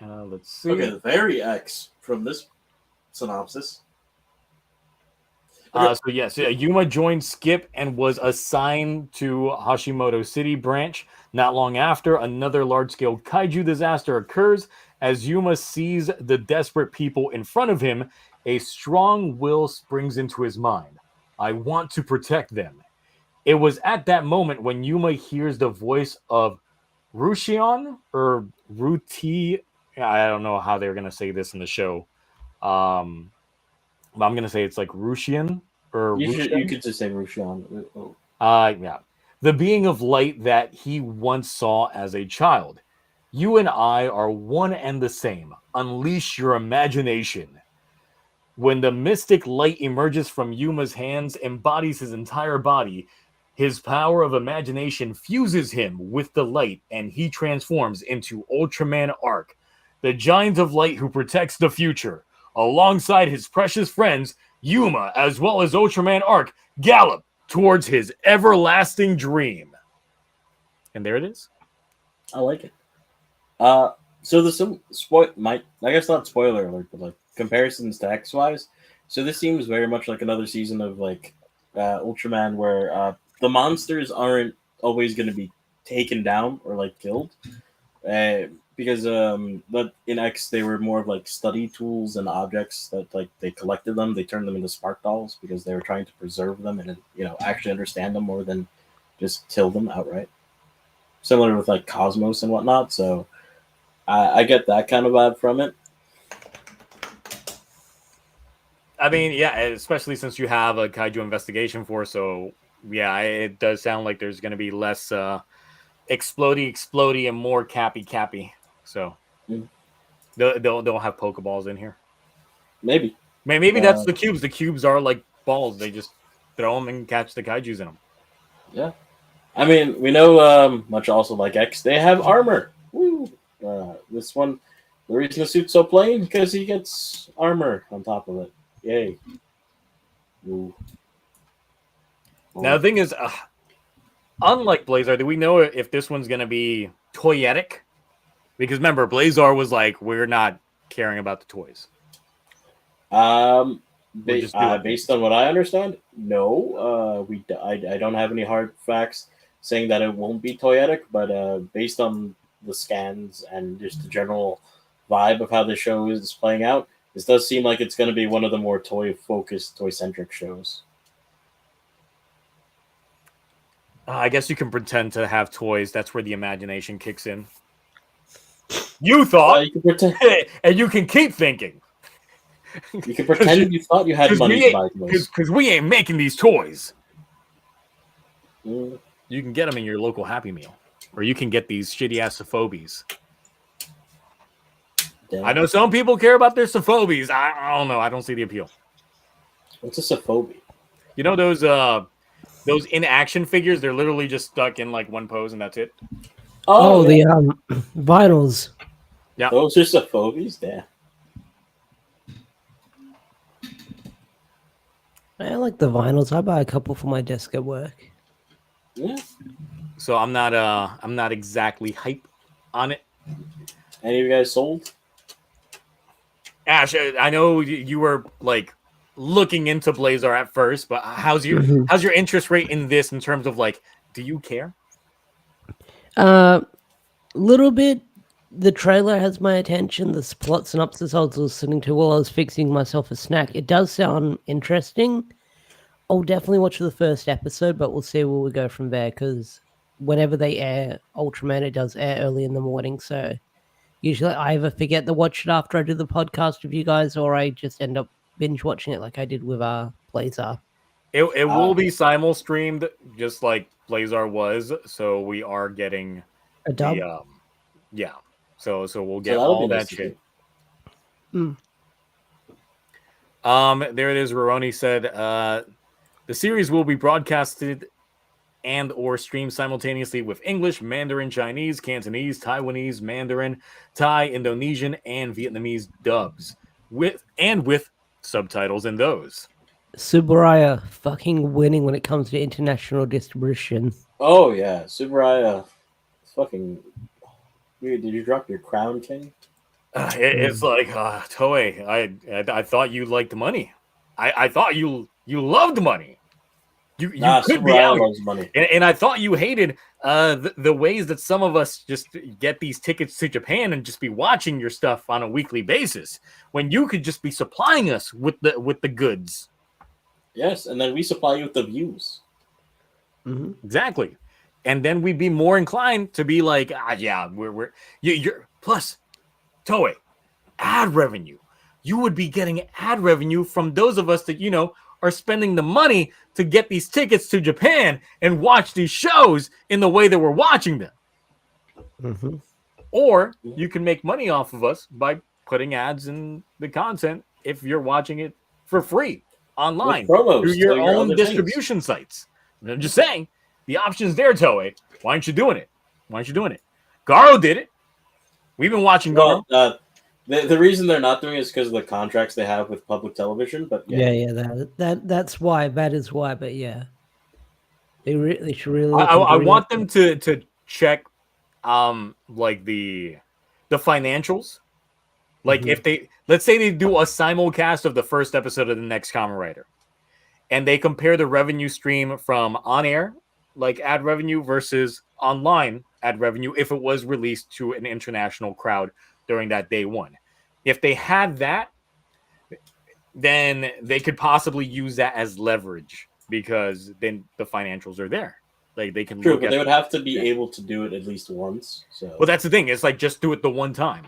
Let's see. Okay, the very X from this synopsis. So yes, Yuma joined SKIP and was assigned to Hashimoto City branch. Not long after, another large-scale kaiju disaster occurs. As Yuma sees the desperate people in front of him, a strong will springs into his mind. I want to protect them. It was at that moment when Yuma hears the voice of Rushion or Ruti. I don't know how they're going to say this in the show. I'm going to say it's like Rushian or you could just say Rushian. Yeah. The being of light that he once saw as a child. You and I are one and the same. Unleash your imagination. When the mystic light emerges from Yuma's hands, embodies his entire body, his power of imagination fuses him with the light, and he transforms into Ultraman Arc, the giant of light who protects the future. Alongside his precious friends, Yuma, as well as Ultraman Arc, gallop towards his everlasting dream. And there it is. I like it. So there's some I guess not spoiler alert, but like comparisons to X-wise. So this seems very much like another season of like Ultraman, where the monsters aren't always going to be taken down or like killed. Because but in X they were more of like study tools and objects that like they collected them, they turned them into spark dolls because they were trying to preserve them and actually understand them more than just kill them outright. Similar with like Cosmos and whatnot. So I get that kind of vibe from it. I mean, yeah, especially since you have a kaiju investigation force. So yeah, it does sound like there's going to be less explodey, and more cappy. So they'll have Pokeballs in here. Maybe. Maybe that's the cubes. The cubes are like balls. They just throw them and catch the kaijus in them. Yeah. I mean, we know much also like X, they have armor. Woo! This one, the reason the suit's so plain because he gets armor on top of it. Yay! Ooh. Now the thing is, unlike Blazar, do we know if this one's going to be toyetic? Because remember, Blazar was like, we're not caring about the toys. Based on what I understand, no. I don't have any hard facts saying that it won't be toyetic, but based on the scans and just the general vibe of how the show is playing out, this does seem like it's going to be one of the more toy-focused, toy-centric shows. I guess you can pretend to have toys. That's where the imagination kicks in. You thought, you can pretend, and you can keep thinking. You can pretend you thought you had money to buy toys. Because we ain't making these toys. Mm. You can get them in your local Happy Meal. Or you can get these shitty-ass Sophobies. Damn. I know some people care about their Sophobies. I don't know. I don't see the appeal. What's a Sophobie? You know those in-action figures? They're literally just stuck in like one pose and that's it. Oh, the vinyls. Yeah. Those are Sophobies? Damn. I like the vinyls. I buy a couple for my desk at work. Yeah. So I'm not exactly hype on it. Any of you guys sold? Ash, I know you were like looking into Blazar at first, but how's your interest rate in this in terms of like, do you care? Little bit. The trailer has my attention. The plot synopsis I was listening to while I was fixing myself a snack. It does sound interesting. I'll definitely watch the first episode, but we'll see where we go from there, because whenever they air Ultraman, it does air early in the morning, so usually I either forget to watch it after I do the podcast with you guys, or I just end up binge watching it like I did with Blazar. It will be simul streamed just like Blazar was, so we are getting a dub. Yeah. So we'll get all that shit. Mm. There it is. Roroni said the series will be broadcasted and or streamed simultaneously with English, Mandarin, Chinese, Cantonese, Taiwanese, Mandarin, Thai, Indonesian, and Vietnamese dubs with subtitles in those. Subaraya fucking winning when it comes to international distribution. Oh yeah, Subaraya fucking. Did you drop your crown, King? It's like Toei. I thought you liked money. I thought you loved money. You could be out, loves money. And I thought you hated the ways that some of us just get these tickets to Japan and just be watching your stuff on a weekly basis when you could just be supplying us with the goods. Yes, and then we supply you with the views. Mm-hmm. Exactly. And then we'd be more inclined to be like, you're plus Toei ad revenue. You would be getting ad revenue from those of us that are spending the money to get these tickets to Japan and watch these shows in the way that we're watching them. Mm-hmm. Or you can make money off of us by putting ads in the content if you're watching it for free online through your own distribution sites. And I'm just saying. The option's there, Toei. Why aren't you doing it? Garo did it. We've been watching Garo. The reason they're not doing it is because of the contracts they have with public television. But that's why. That is why. But yeah, they should really. I want them to check, like the financials. Like if let's say they do a simulcast of the first episode of the next Kamen Rider, and they compare the revenue stream from on air, like ad revenue, versus online ad revenue if it was released to an international crowd during that day one. If they had that, then they could possibly use that as leverage, because then the financials are there. Like they can. True, but they would have to be able to do it at least once. So. Well, that's the thing. It's like just do it the one time.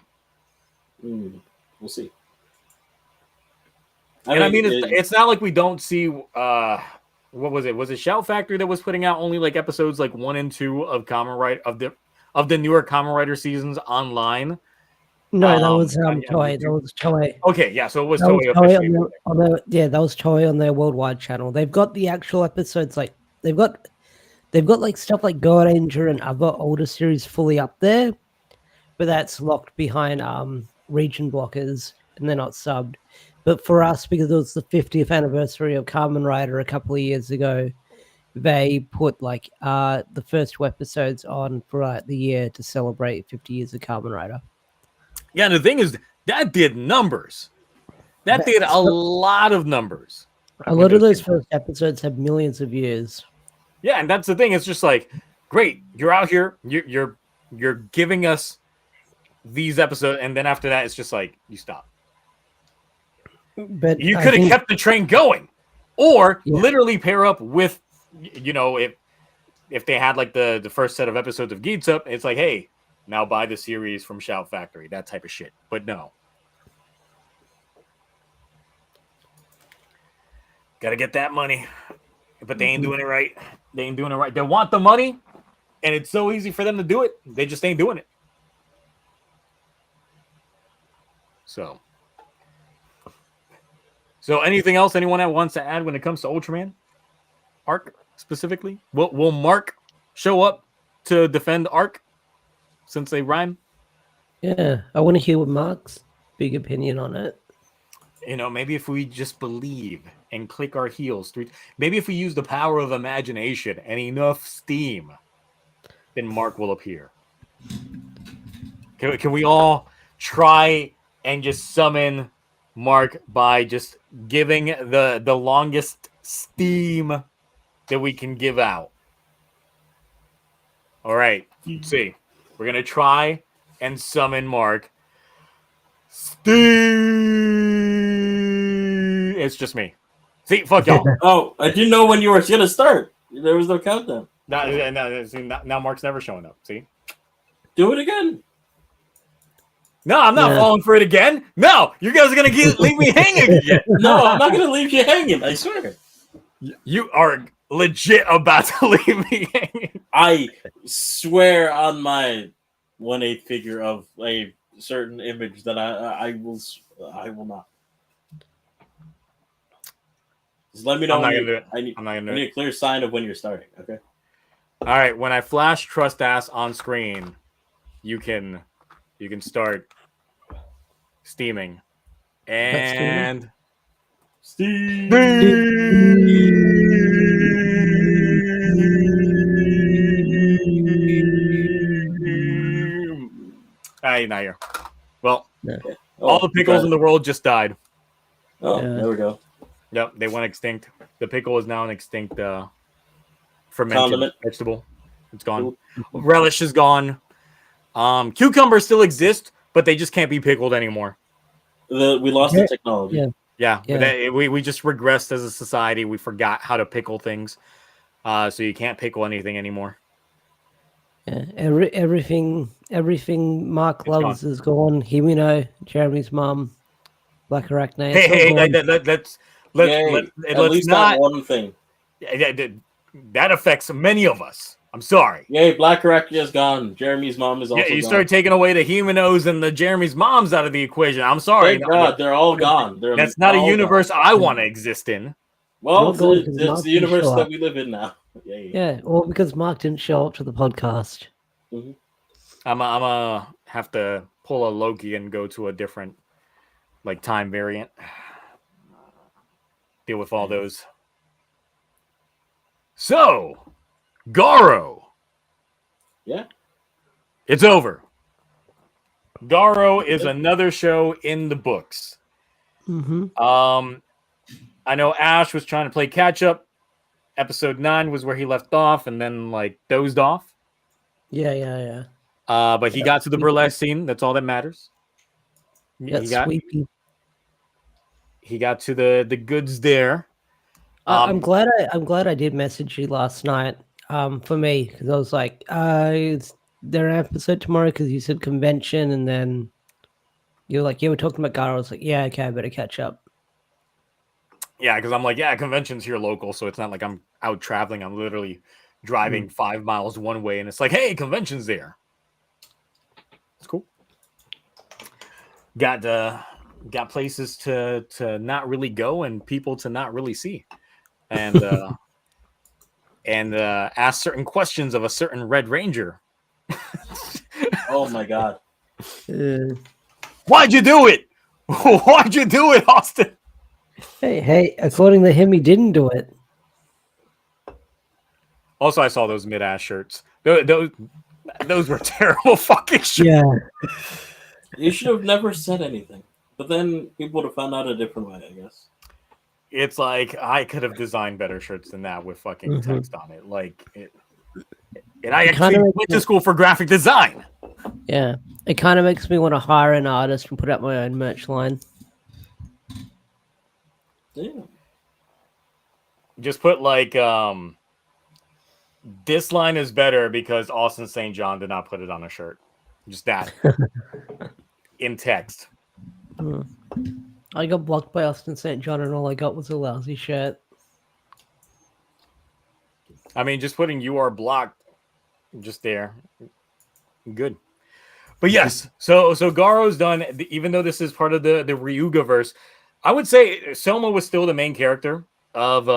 We'll see. I mean, it's not like we don't see. What was it? Was it Shout Factory that was putting out only like episodes like 1 and 2 of Kamen Rider of the newer Kamen Rider seasons online? No, that was Toei. That was Toei. Okay, yeah, so it was That Toei was officially. that was Toei on their worldwide channel. They've got the actual episodes, like they've got like stuff like Gotchard and other older series fully up there, but that's locked behind region blockers and they're not subbed. But for us, because it was the 50th anniversary of Kamen Rider a couple of years ago, they put like the first two episodes on for the year to celebrate 50 years of Kamen Rider. Yeah, and the thing is, that did numbers. That did a lot of numbers. A lot of those first episodes have millions of views. Yeah, and that's the thing. It's just like, great, you're out here, you're giving us these episodes, and then after that, it's just like you stop. But you could have kept the train going, or literally pair up with, if they had like the first set of episodes of Geats Up, it's like, hey, now buy the series from Shout Factory, that type of shit. But no. Gotta get that money. But they ain't doing it right. They ain't doing it right. They want the money, and it's so easy for them to do it. They just ain't doing it. So anything else anyone wants to add when it comes to Ultraman Arc specifically? Will Mark show up to defend Arc since they rhyme? Yeah, I want to hear what Mark's big opinion on it. Maybe if we just believe and click our heels through, maybe if we use the power of imagination and enough steam, then Mark will appear. Can we all try and just summon Mark by just giving the longest steam that we can give out? All right, let's see. We're going to try and summon Mark. Steam! It's just me. See, fuck y'all. Oh, I didn't know when you were going to start. There was no countdown. Now Mark's never showing up. See? Do it again. No, I'm not falling for it again. No, you guys are going to leave me hanging again. No, I'm not going to leave you hanging. I swear. You are legit about to leave me hanging. I swear on my 1/8 figure of a certain image that I will not. Just let me know. I'm not gonna do it. I need a clear sign of when you're starting. Okay. All right. When I flash Trust Ass on screen, you can start steaming. And Steam. You're not here. Well, all the pickles in the world just died. Oh, there we go. Yep, they went extinct. The pickle is now an extinct fermented vegetable. It's gone. Relish is gone. Cucumbers still exist, but they just can't be pickled anymore. We lost the technology. Yeah. We just regressed as a society. We forgot how to pickle things. So you can't pickle anything anymore. Yeah, everything Mark loves is gone. Himino, Jeremy's mom, Black Arachne. Let's not one thing. That affects many of us. I'm sorry. Yay, Black Arachne is gone. Jeremy's mom is also gone. You start taking away the Himinos and the Jeremy's moms out of the equation. I'm sorry. Thank God, they're all gone. That's not a universe I want to exist in. Well, it's the universe that we live in now. Yeah, or because Mark didn't show up to the podcast. Mm-hmm. I'm have to pull a Loki and go to a different time variant. Deal with all those. So, Garo. Yeah. It's over. Garo is another show in the books. Mm-hmm. I know Ash was trying to play catch up. Episode 9 was where he left off and then dozed off. Yeah. But he got to the burlesque scene. That's all that matters. He got to the goods there. I'm glad I did message you last night. For me, because I was like, is there an episode tomorrow? Because you said convention, and then you're like, we're talking about Garo. I was like, yeah, okay, I better catch up. Yeah, because I'm like, convention's here local, so it's not like I'm out traveling. I'm literally driving 5 miles one way, and it's like, hey, convention's there. It's cool. got places to not really go and people to not really see, and ask certain questions of a certain Red Ranger. Oh my god! Why'd you do it? Why'd you do it, Austin? Hey! According to him, he didn't do it. Also, I saw those mid-ass shirts. Those were terrible fucking shirts. Yeah. You should have never said anything. But then people would have found out a different way, I guess. It's like I could have designed better shirts than that with fucking text on it. Like it, and I actually went to school for graphic design. Yeah. It kind of makes me want to hire an artist and put up my own merch line. Yeah. Just put like this line is better because Austin St. John did not put it on a shirt. Just that. In text. I got blocked by Austin St. John and all I got was a lousy shirt. I mean, just putting "you are blocked" just there. Good. But yes, so Garo's done, even though this is part of the Ryuga verse. I would say Souma was still the main character of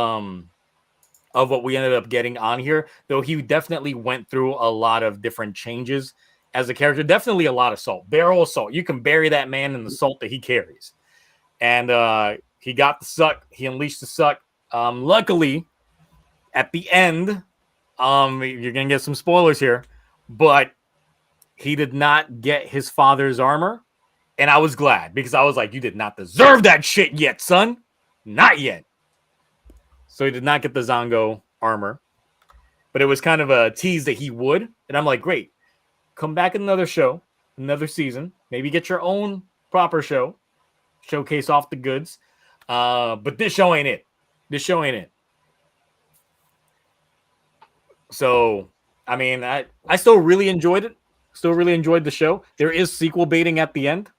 what we ended up getting on here, though he definitely went through a lot of different changes as a character. Definitely a lot of salt, barrel of salt. You can bury that man in the salt that he carries. And he got the suck. He unleashed the suck. Luckily, at the end, you're going to get some spoilers here, but he did not get his father's armor. And I was glad because I was like, you did not deserve that shit yet, son. Not yet. So he did not get the Zango armor. But it was kind of a tease that he would. And I'm like, great. Come back in another show, another season. Maybe get your own proper show. Showcase off the goods. But this show ain't it. This show ain't it. So, I mean, I still really enjoyed it. Still really enjoyed the show. There is sequel baiting at the end.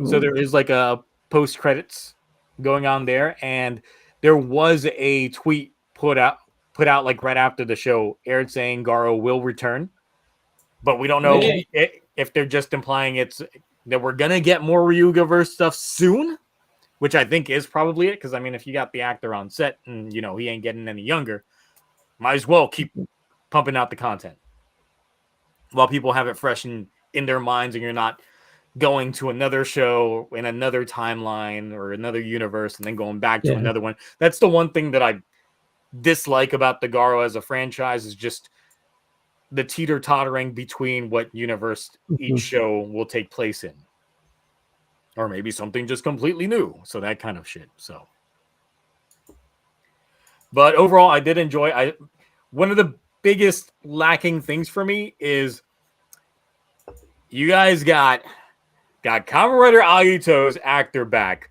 So there is like a post credits going on there. And there was a tweet put out like right after the show aired saying Garo will return. But we don't know if they're just implying it's that we're going to get more Ryugaverse stuff soon, which I think is probably it. Because, I mean, if you got the actor on set and, you know, he ain't getting any younger, might as well keep pumping out the content while people have it fresh in their minds and you're not going to another show in another timeline or another universe and then going back to another one. That's the one thing that I dislike about the Garo as a franchise is just the teeter-tottering between what universe each show will take place in. Or maybe something just completely new. So that kind of shit. So, but overall, I did enjoy. One of the biggest lacking things for me is you guys got Kamen Rider Agito's actor back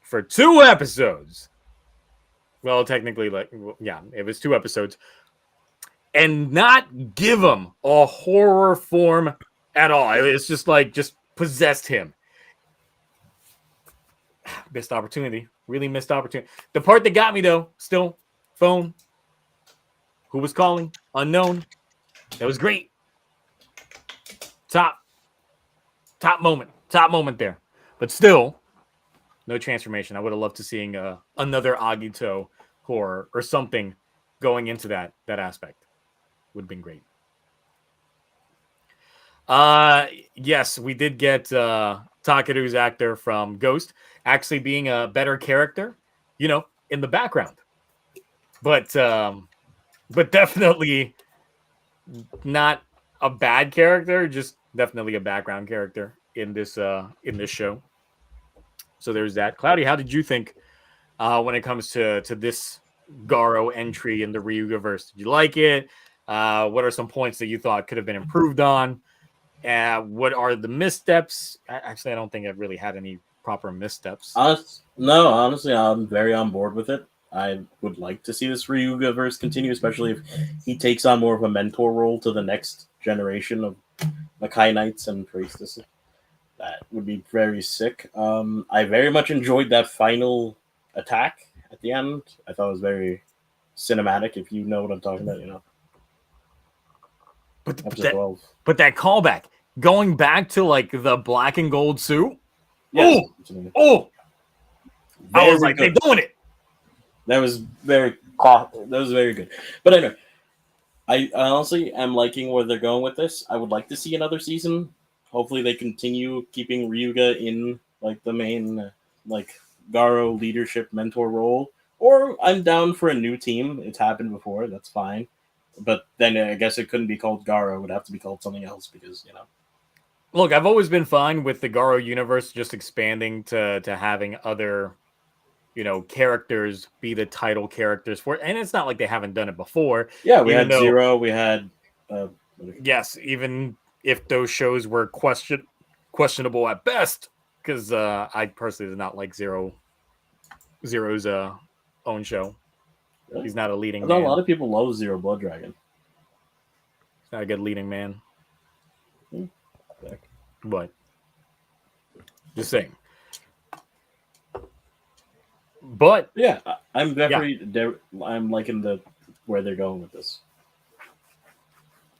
for 2 episodes. Well, technically, it was 2 episodes. And not give him a horror form at all. It's just like, just possessed him. Missed opportunity. Really missed opportunity. The part that got me, though, still, phone. Who was calling? Unknown. That was great. Top moment there. But still, no transformation. I would have loved to seeing another Agito horror or something going into that aspect. Would have been great. Yes, we did get Takeru's actor from Ghost actually being a better character, you know, in the background. But definitely not a bad character, just definitely a background character in this show. So there's that. Cloudy, how did you think when it comes to this Garo entry in the Ryugaverse? Did you like it? What are some points that you thought could have been improved on? What are the missteps? Actually, I don't think I've really had any proper missteps. No, honestly, I'm very on board with it. I would like to see this Ryugaverse continue, especially if he takes on more of a mentor role to the next generation of Makai Knights and Priestesses. That would be very sick. I very much enjoyed that final attack at the end. I thought it was very cinematic, if you know what I'm talking about, you know. But that callback, going back to like the black and gold suit, Yes. Oh! I was like, they're doing it. That was very good. But anyway, I honestly am liking where they're going with this. I would like to see another season. Hopefully, they continue keeping Ryuga in like the main like Garo leadership mentor role. Or I'm down for a new team. It's happened before. That's fine. But then I guess it couldn't be called Garo. It would have to be called something else because, you know. Look, I've always been fine with the Garo universe just expanding to having other, you know, characters be the title characters for it. And it's not like they haven't done it before. Yeah, we had Zero. We had... yes, even if those shows were questionable at best, because I personally did not like Zero's own show. Really? He's not a leading man. A lot of people love Zero Blood Dragon. He's not a good leading man. But just saying. But yeah, I'm definitely I'm liking where they're going with this.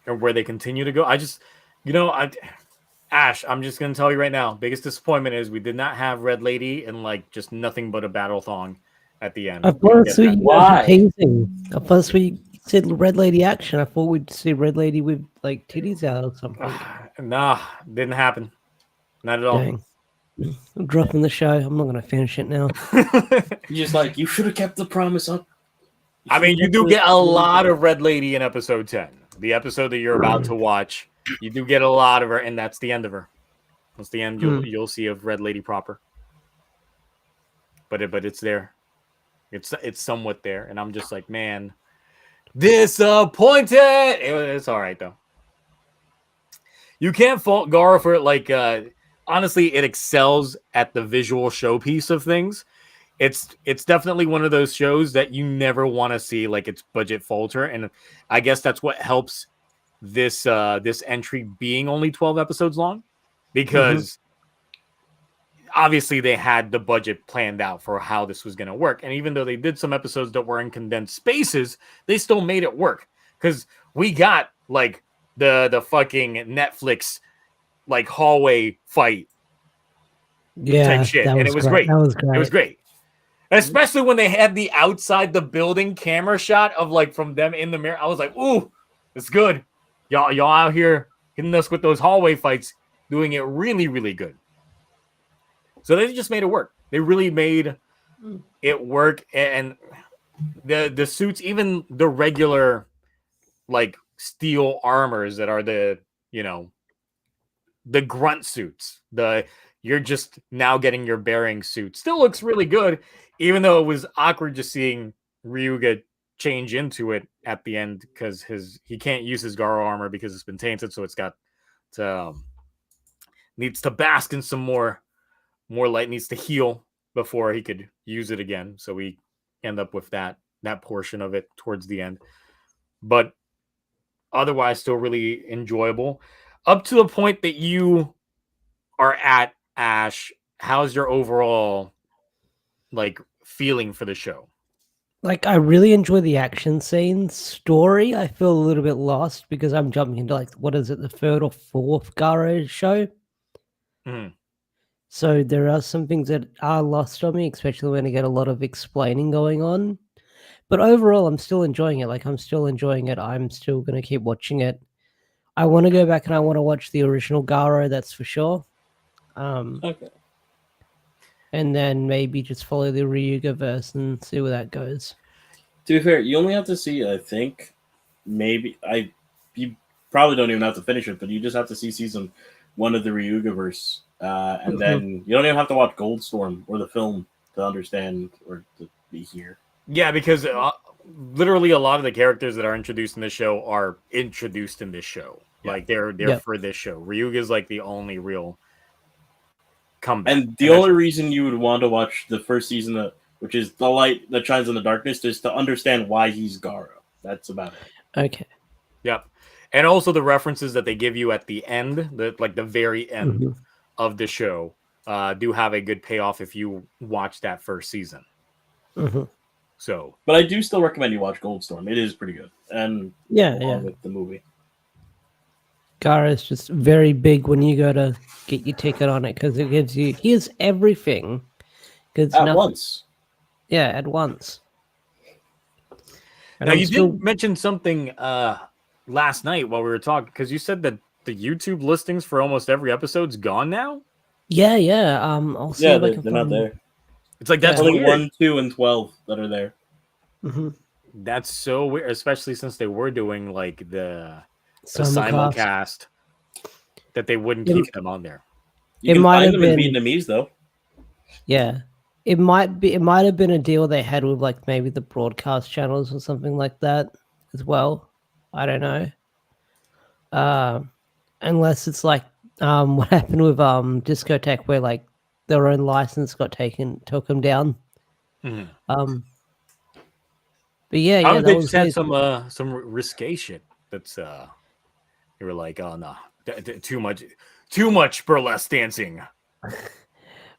Or where they continue to go. I just, you know, Ash, I'm just gonna tell you right now, biggest disappointment is we did not have Red Lady and like just nothing but a battle thong at the end. Why? I thought we said Red Lady action. I thought we'd see Red Lady with like titties out or something. Nah, didn't happen. Not at all. Dang. I'm dropping the show. I'm not gonna finish it now. You're just like, you should have kept the promise up. I mean, you do get a lot of Red Lady in episode 10. The episode that you're about to watch, you do get a lot of her, and that's the end of her. That's the end you'll see of Red Lady proper. But it's there. It's somewhat there, and I'm just like, man, disappointed. It's all right though. You can't fault Garo for it. Like, honestly, it excels at the visual showpiece of things. It's definitely one of those shows that you never want to see like its budget falter, and I guess that's what helps this entry being only 12 episodes long, because obviously they had the budget planned out for how this was going to work, and even though they did some episodes that were in condensed spaces, they still made it work, because we got like the fucking Netflix like hallway fight type shit, and it was great. It was great. Especially when they had the outside the building camera shot of like from them in the mirror. I was like, ooh, it's good. Y'all out here hitting us with those hallway fights, doing it really, really good. So they just made it work. They really made it work. And the suits, even the regular like steel armors that are the, you know, the grunt suits, you're just now getting your bearing suit, still looks really good, even though it was awkward just seeing Ryuga change into it at the end, because he can't use his Garo armor because it's been tainted, so it's got to needs to bask in some more light, needs to heal before he could use it again. So we end up with that portion of it towards the end, but otherwise still really enjoyable up to the point that you are at. Ash, how's your overall like feeling for the show? Like, I really enjoy the action scenes. Story, I feel a little bit lost because I'm jumping into like, what is it, the third or fourth Garo show? So there are some things that are lost on me, especially when I get a lot of explaining going on. But overall, I'm still enjoying it. Like, I'm still enjoying it. I'm still going to keep watching it. I want to go back and I want to watch the original Garo, that's for sure. Okay. And then maybe just follow the Ryuga verse and see where that goes. To be fair, you only have to see, I think, you probably don't even have to finish it, but you just have to see season 1 of the Ryuga verse. And then you don't even have to watch Goldstorm or the film to understand or to be here. Yeah, because literally a lot of the characters that are introduced in this show are introduced in this show. Yeah. Like they're for this show. Ryuga is like the only real comeback. And the only reason you would want to watch the first season, which is the light that shines in the darkness, is to understand why he's Garo. That's about it. Okay. Yep. And also the references that they give you at the end, the very end of the show, do have a good payoff if you watch that first season. So, but I do still recommend you watch Goldstorm. It is pretty good, and with the movie. Garo is just very big when you go to get your ticket on it because it gives you here's everything. At once. Yeah, at once. And now, you did mention something last night while we were talking, because you said that the YouTube listings for almost every episode's gone now. Yeah. I'll see if I can they're not there. It's like that's only weird. 1, 2, and 12 that are there. Mm-hmm. That's so weird, especially since they were doing like the simulcast. That they wouldn't keep them on there. You can find them in Vietnamese though. Yeah. It might have been a deal they had with like maybe the broadcast channels or something like that as well. I don't know. Unless it's like what happened with Discotheque where like their own license took them down. Mm-hmm. But yeah, they just had some risque shit. That's they were like, oh no, too much burlesque dancing.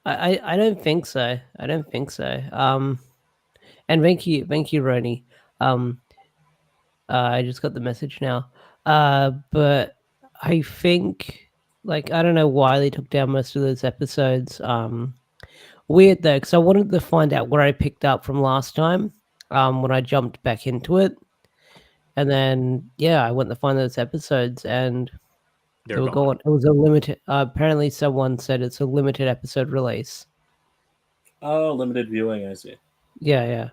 I don't think so. And thank you, Roni. I just got the message now. But I think like I don't know why they took down most of those episodes. Weird though, because I wanted to find out where I picked up from last time. When I jumped back into it, and then I went to find those episodes, and they were gone. It was a limited. Apparently, someone said it's a limited episode release. Oh, limited viewing. I see. Yeah.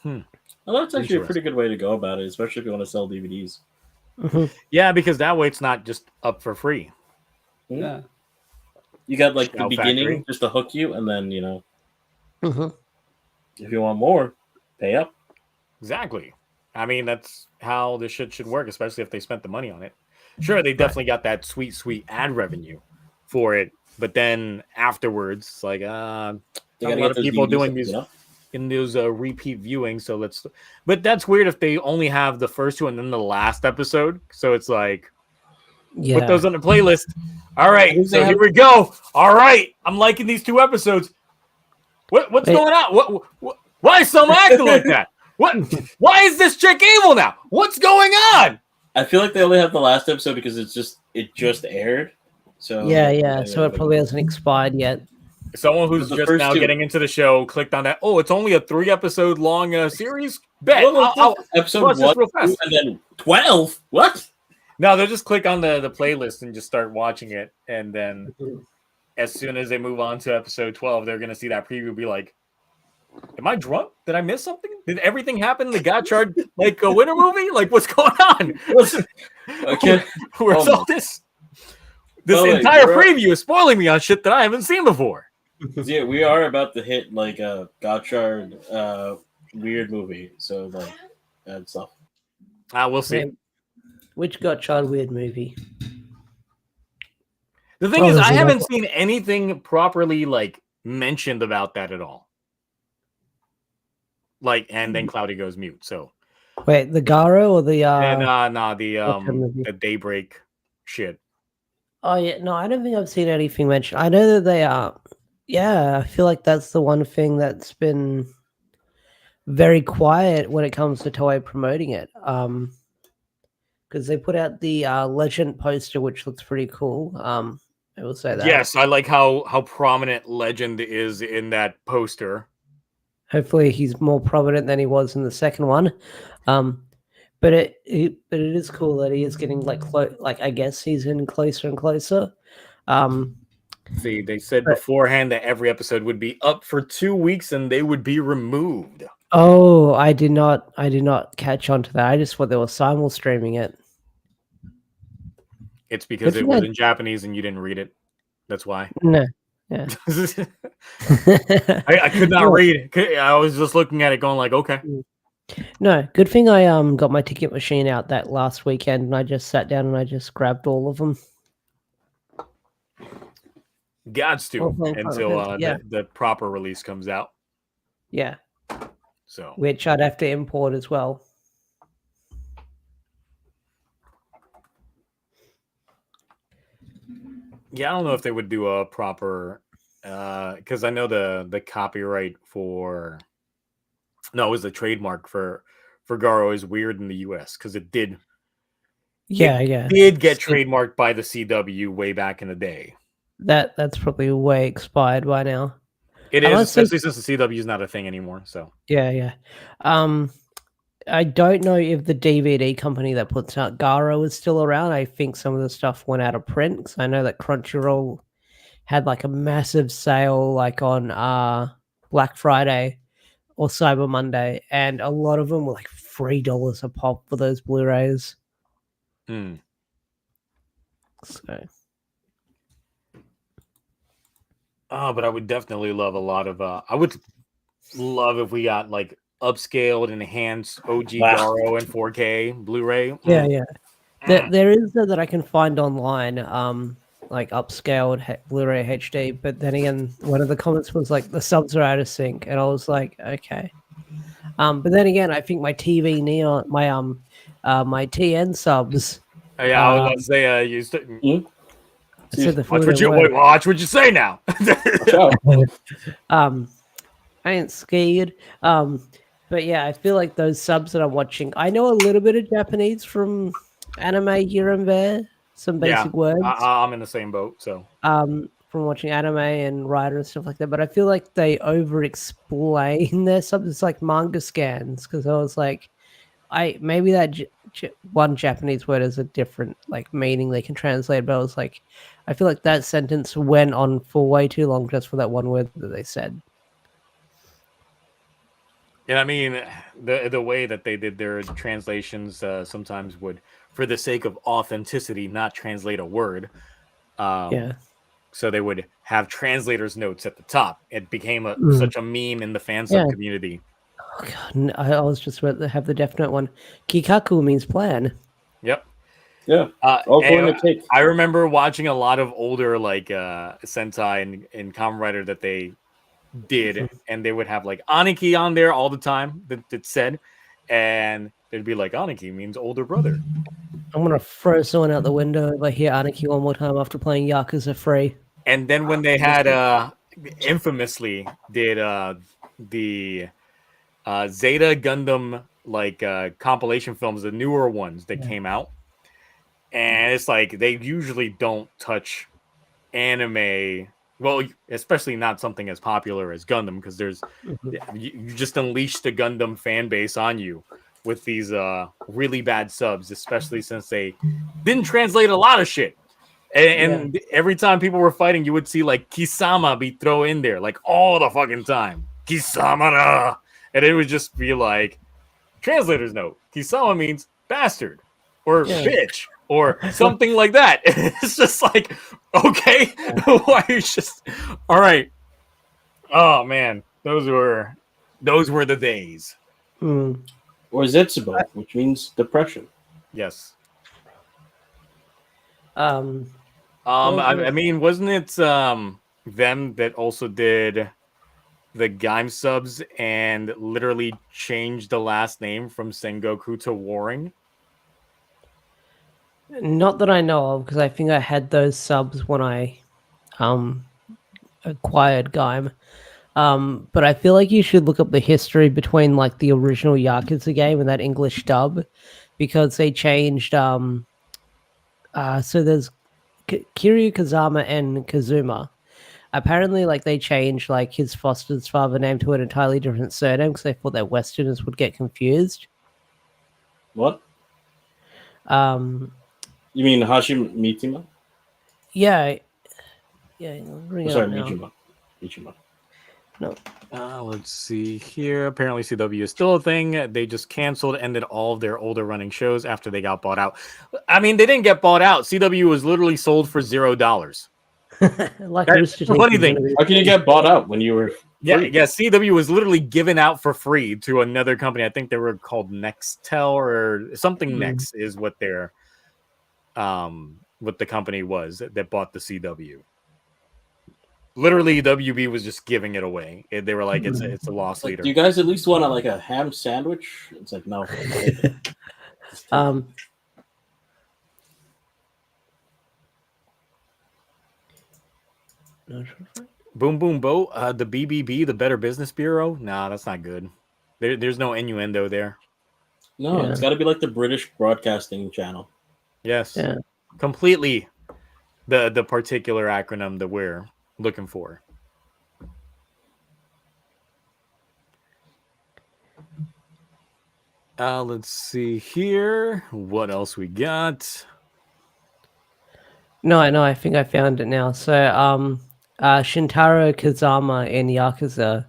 Well, that's actually a pretty good way to go about it, especially if you want to sell DVDs. Mm-hmm. Yeah, because that way it's not just up for free. Yeah. You got like Shout the beginning Factory. just to hook you, and then Mm-hmm. if you want more, pay up. Exactly. I mean, that's how this shit should work, especially if they spent the money on it. Sure, they definitely got that sweet ad revenue for it, but then afterwards, like, a lot of people doing these in those repeat viewings. So but that's weird if they only have the first two and then the last episode. So it's like, put those on the playlist. All right, so here we go. All right, I'm liking these 2 episodes. What's going on? What? Why is Souma acting like that? What? Why is this chick evil now? What's going on? I feel like they only have the last episode because it just aired. So so it probably hasn't expired yet. Someone who's just now getting into the show clicked on that. Oh, it's only a 3-episode long series. Bet I'll episode 1 and then 12. What? No, they'll just click on the playlist and just start watching it, and then as soon as they move on to episode 12, they're gonna see that preview and be like, am I drunk? Did I miss something? Did everything happen in the Gotchard like a winter movie? Like, what's going on? Okay. Where's all this? This entire preview is spoiling me on shit that I haven't seen before. Yeah, we are about to hit like a Gotchard weird movie. So like that stuff. We'll see. Which Gotchard weird movie? The thing is, I haven't seen anything properly like mentioned about that at all. Like, and then Cloudy goes mute. So, wait, the Garo or the the Daybreak shit. Oh yeah, no, I don't think I've seen anything mentioned. I know that they are. Yeah, I feel like that's the one thing that's been very quiet when it comes to Toei promoting it. Because they put out the Legend poster, which looks pretty cool. I will say that. Yes, I like how prominent Legend is in that poster. Hopefully, he's more prominent than he was in the second one. But it is cool that he is getting like I guess he's getting closer and closer. See, they said beforehand that every episode would be up for 2 weeks and they would be removed. Oh, I did not catch on to that. I just thought they were simul streaming it. It's because it was in Japanese and you didn't read it. That's why. No. Yeah. I could not read it. I was just looking at it going like, okay. No, good thing I got my ticket machine out that last weekend and I just sat down and I just grabbed all of them. Gods to until the proper release comes out. Yeah. So which I'd have to import as well. Yeah, I don't know if they would do a proper because I know the copyright for it was the trademark for Garo is weird in the US because it did Yeah. Did get trademarked by the CW way back in the day. That's probably way expired by now. It is, especially since the CW is not a thing anymore. So yeah. I don't know if the DVD company that puts out Garo is still around. I think some of the stuff went out of print because I know that Crunchyroll had like a massive sale like on Black Friday or Cyber Monday, and a lot of them were like $3 a pop for those Blu-rays. So. Oh, but I would definitely love a lot of. I would love if we got like upscaled, enhanced OG Garo and 4K Blu-ray. Yeah. There is that I can find online, like upscaled Blu-ray HD. But then again, one of the comments was like the subs are out of sync, and I was like, okay. But then again, I think my TV Neon, my TN subs. Yeah, I was about to say you. Watch what you say now. I ain't scared. But yeah, I feel like those subs that I'm watching, I know a little bit of Japanese from anime here and there, some basic words. I'm in the same boat. So from watching anime and Rider and stuff like that, but I feel like they over-explain their subs. It's like manga scans, because I was like, maybe that one Japanese word is a different like meaning they can translate, but I was like, I feel like that sentence went on for way too long just for that one word that they said. And I mean, the way that they did their translations sometimes would, for the sake of authenticity, not translate a word. So they would have translators' notes at the top. It became such a meme in the fan sub community. Oh God, I was just about to have the definite one. Kikaku means plan. Yep. Yeah. I remember watching a lot of older like Sentai and Kamen Rider that they did, and they would have like Aniki on there all the time that said, and they'd be like, Aniki means older brother. I'm gonna throw someone out the window if I hear Aniki one more time after playing Yakuza 3. And then when they had infamously did the Zeta Gundam like compilation films, the newer ones that came out, and it's like they usually don't touch anime. Well, especially not something as popular as Gundam, because there's you just unleash the Gundam fan base on you with these really bad subs, especially since they didn't translate a lot of shit. And every time people were fighting, you would see like Kisama be thrown in there like all the fucking time. Kisama, and it would just be like, translator's note: Kisama means bastard or bitch or something like that. It's just like, okay, why you just all right? Oh man, those were the days. Or Zetsubo, which means depression. Yes. I mean, wasn't it them that also did the Gaim subs and literally changed the last name from Sengoku to Warring? Not that I know of, because I think I had those subs when I acquired Gaim. But I feel like you should look up the history between like the original Yakuza game and that English dub, because they changed. So there's Kiryu Kazama and Kazuma. Apparently, like they changed like his foster's father name to an entirely different surname because they thought that Westerners would get confused. What? You mean Hashim Mitima? Yeah. Sorry, Michima. No. Let's see here. Apparently, CW is still a thing. They just ended all of their older running shows after they got bought out. I mean, they didn't get bought out. CW was literally sold for $0. Like that's the funny thing. How can you get bought out when you were free? Yeah. CW was literally given out for free to another company. I think they were called Nextel or something. Next is what their what the company was that bought the CW. Literally, WB was just giving it away. They were like, it's a loss leader. Do you guys at least want a ham sandwich? It's like, no. Boom Boom Boat, the BBB, the Better Business Bureau. Nah, that's not good. There's no innuendo there. No, It's got to be like the British Broadcasting Channel. Yes. Yeah. Completely the particular acronym that we're looking for. Let's see here. What else we got? No, I think I found it now. So, Shintaro Kazama in Yakuza,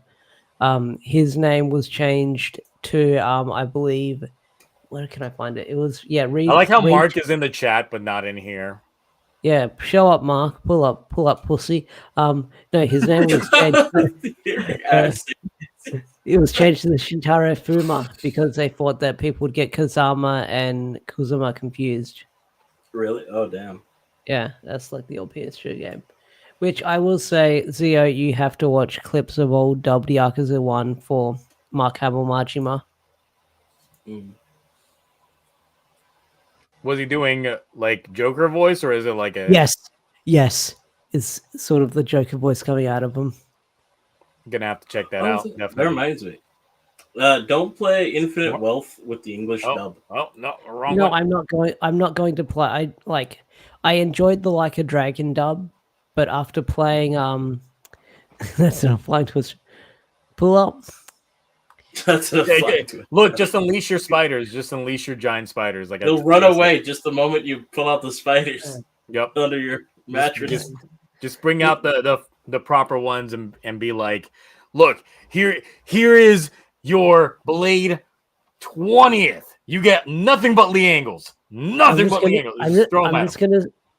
his name was changed to, I believe, where can I find it? It was, I like how Mark is in the chat, but not in here. Yeah, show up, Mark. Pull up, pussy. No, his name was changed. It was changed to the Shintaro Fuma because they thought that people would get Kazama and Kuzuma confused. Really? Oh, damn. Yeah, that's like the old PS2 game. Which I will say, Zio, you have to watch clips of old dubbed Yakuza 1 for Mark Hamill Majima. Was he doing like Joker voice, or is it like a... Yes. It's sort of the Joker voice coming out of him. I'm gonna have to check that out. Definitely. That reminds me. Don't play Infinite Wealth with the English dub. Oh no, wrong. No, I'm not going to play. I enjoyed the Like a Dragon dub, but after playing that's not flying twist. Pull up. That's a Look, just unleash your spiders. Just unleash your giant spiders. Like they'll run away just the moment you pull out the spiders. Yep. Under your mattress. Just bring out the proper ones and be like, look, here is your blade 20th. You get nothing but Lee angles. Nothing but Lee angles.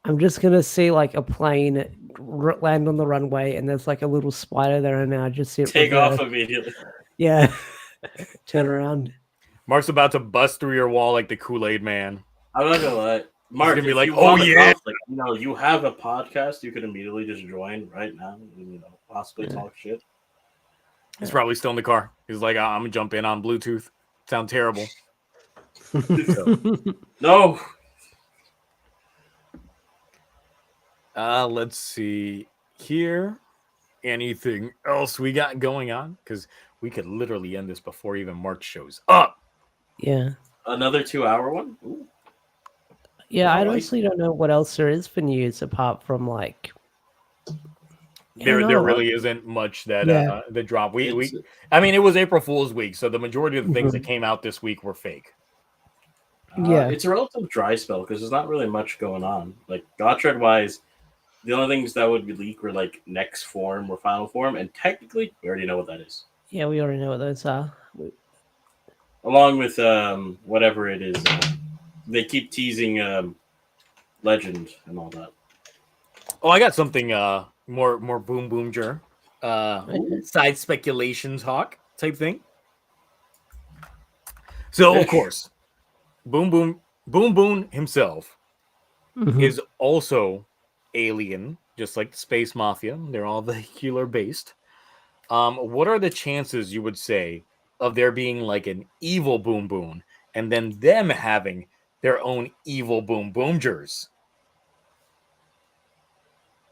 I'm just gonna see like a plane land on the runway, and there's like a little spider there, and I just see it take off immediately. Yeah, turn around. Mark's about to bust through your wall like the Kool-Aid Man. I'm not gonna lie, Mark. Gonna be like, oh yeah, you have a podcast. You could immediately just join right now, and possibly talk shit. He's probably still in the car. He's like, I'm gonna jump in on Bluetooth. Sound terrible. No. Let's see here. Anything else we got going on? Because we could literally end this before even March shows up. Yeah. Another 2-hour one? Ooh. Yeah, I honestly don't know what else there is for news apart from like... There really isn't much that drop. I mean, it was April Fool's week, so the majority of the things that came out this week were fake. It's a relative dry spell because there's not really much going on. Like Gotchard wise, the only things that would be leaked were like next form or final form, and technically we already know what that is. Yeah, we already know what those are. Along with whatever it is, they keep teasing Legend and all that. Oh, I got something more Boomboomger side speculation talk type thing. So of course, Boom Boom himself is also alien, just like the Space Mafia. They're all vehicular based. What are the chances, you would say, of there being like an evil Boom Boom and then them having their own evil Boomboomgers?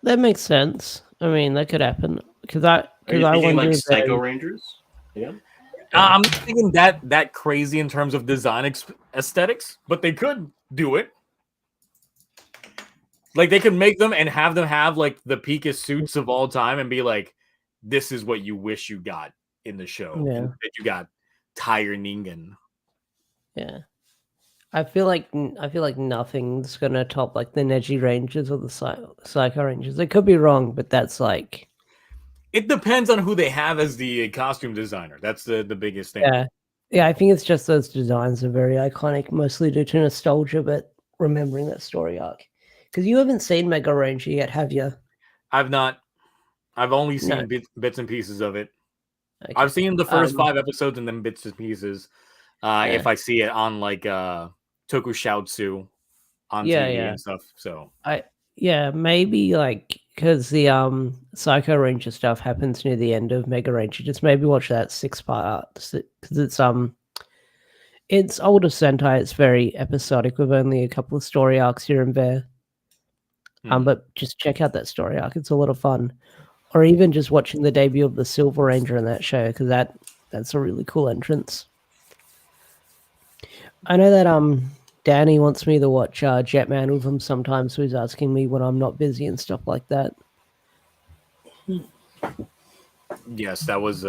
That makes sense. I mean, that could happen because I wonder like Psycho Rangers. Yeah, I'm thinking that crazy in terms of design aesthetics, but they could do it. Like they could make them and have them have like the peakest suits of all time and be like, "This is what you wish you got in the show. That you got Tyre Ningen." Yeah. I feel like nothing's gonna top like the Neji Rangers or the Psycho Rangers. It could be wrong, but that's like it depends on who they have as the costume designer. That's the biggest thing. Yeah. I think it's just those designs are very iconic, mostly due to nostalgia, but remembering that story arc. Because you haven't seen Mega Ranger yet, have you? I've not. I've only seen bits and pieces of it. Okay. I've seen the first 5 episodes and then bits and pieces. If I see it on like Tokushoutsu on TV and stuff. So maybe like because the Psycho Ranger stuff happens near the end of Mega Ranger. Just maybe watch that 6-part because it's older Sentai. It's very episodic with only a couple of story arcs here and there. But just check out that story arc. It's a lot of fun. Or even just watching the debut of the Silver Ranger in that show because that's a really cool entrance. I know that Danny wants me to watch Jetman with him sometimes, so he's asking me when I'm not busy and stuff like that. Yes, that was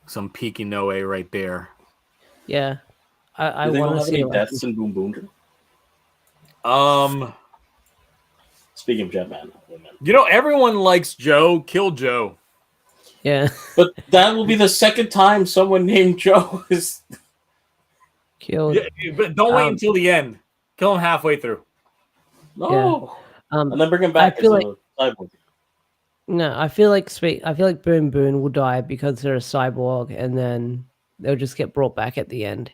some peaky Noe right there. Yeah, I want to see any deaths in Boomboomger. Speaking of Jetman, everyone likes Joe. Kill Joe. Yeah, but that will be the second time someone named Joe is killed. Yeah, but don't wait until the end. Kill him halfway through. No, yeah. And then bring him back as a cyborg. No, I feel like Boom Boom will die because they're a cyborg, and then they'll just get brought back at the end.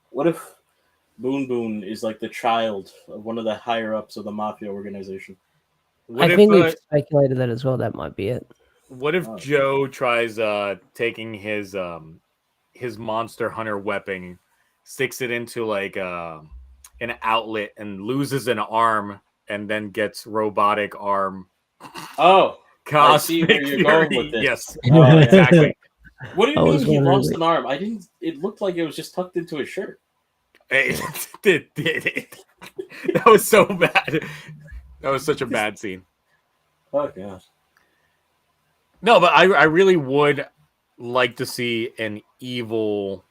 What if Boon Boon is like the child of one of the higher ups of the mafia organization? I think we've speculated that as well. That might be it. What if Joe tries taking his Monster Hunter weapon, sticks it into like an outlet, and loses an arm, and then gets robotic arm? Oh, Cosmic I see where you're going with this. Yes, exactly. What do you mean he lost an arm? I didn't. It looked like it was just tucked into his shirt. That was so bad. That was such a bad scene. Oh gosh. No, but I really would like to see an evil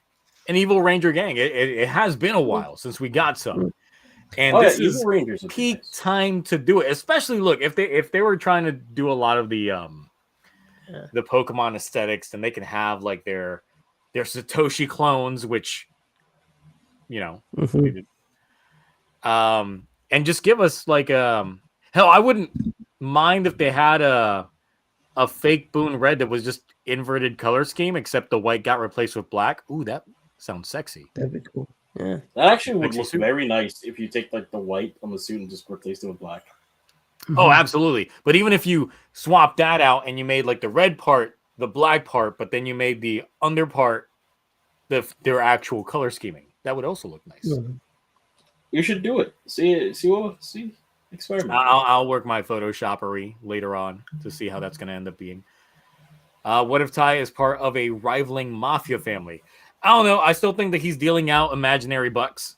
Ranger gang. It has been a while since we got some. And this is peak time to do it. Especially, look, if they were trying to do a lot of the Pokemon aesthetics, then they can have like their Satoshi clones, which and just give us like hell, I wouldn't mind if they had a fake Boon Red that was just inverted color scheme, except the white got replaced with black. Ooh, that sounds sexy. That'd be cool. Yeah, that actually would look very nice if you take like the white on the suit and just replace it with black. Oh, absolutely. But even if you swap that out and you made like the red part, the black part, but then you made the under part their actual color scheming, that would also look nice. You should do it. See. Experiment. I'll work my Photoshoppery later on to see how that's going to end up being. What if Tai is part of a rivaling mafia family? I don't know. I still think that he's dealing out imaginary bucks.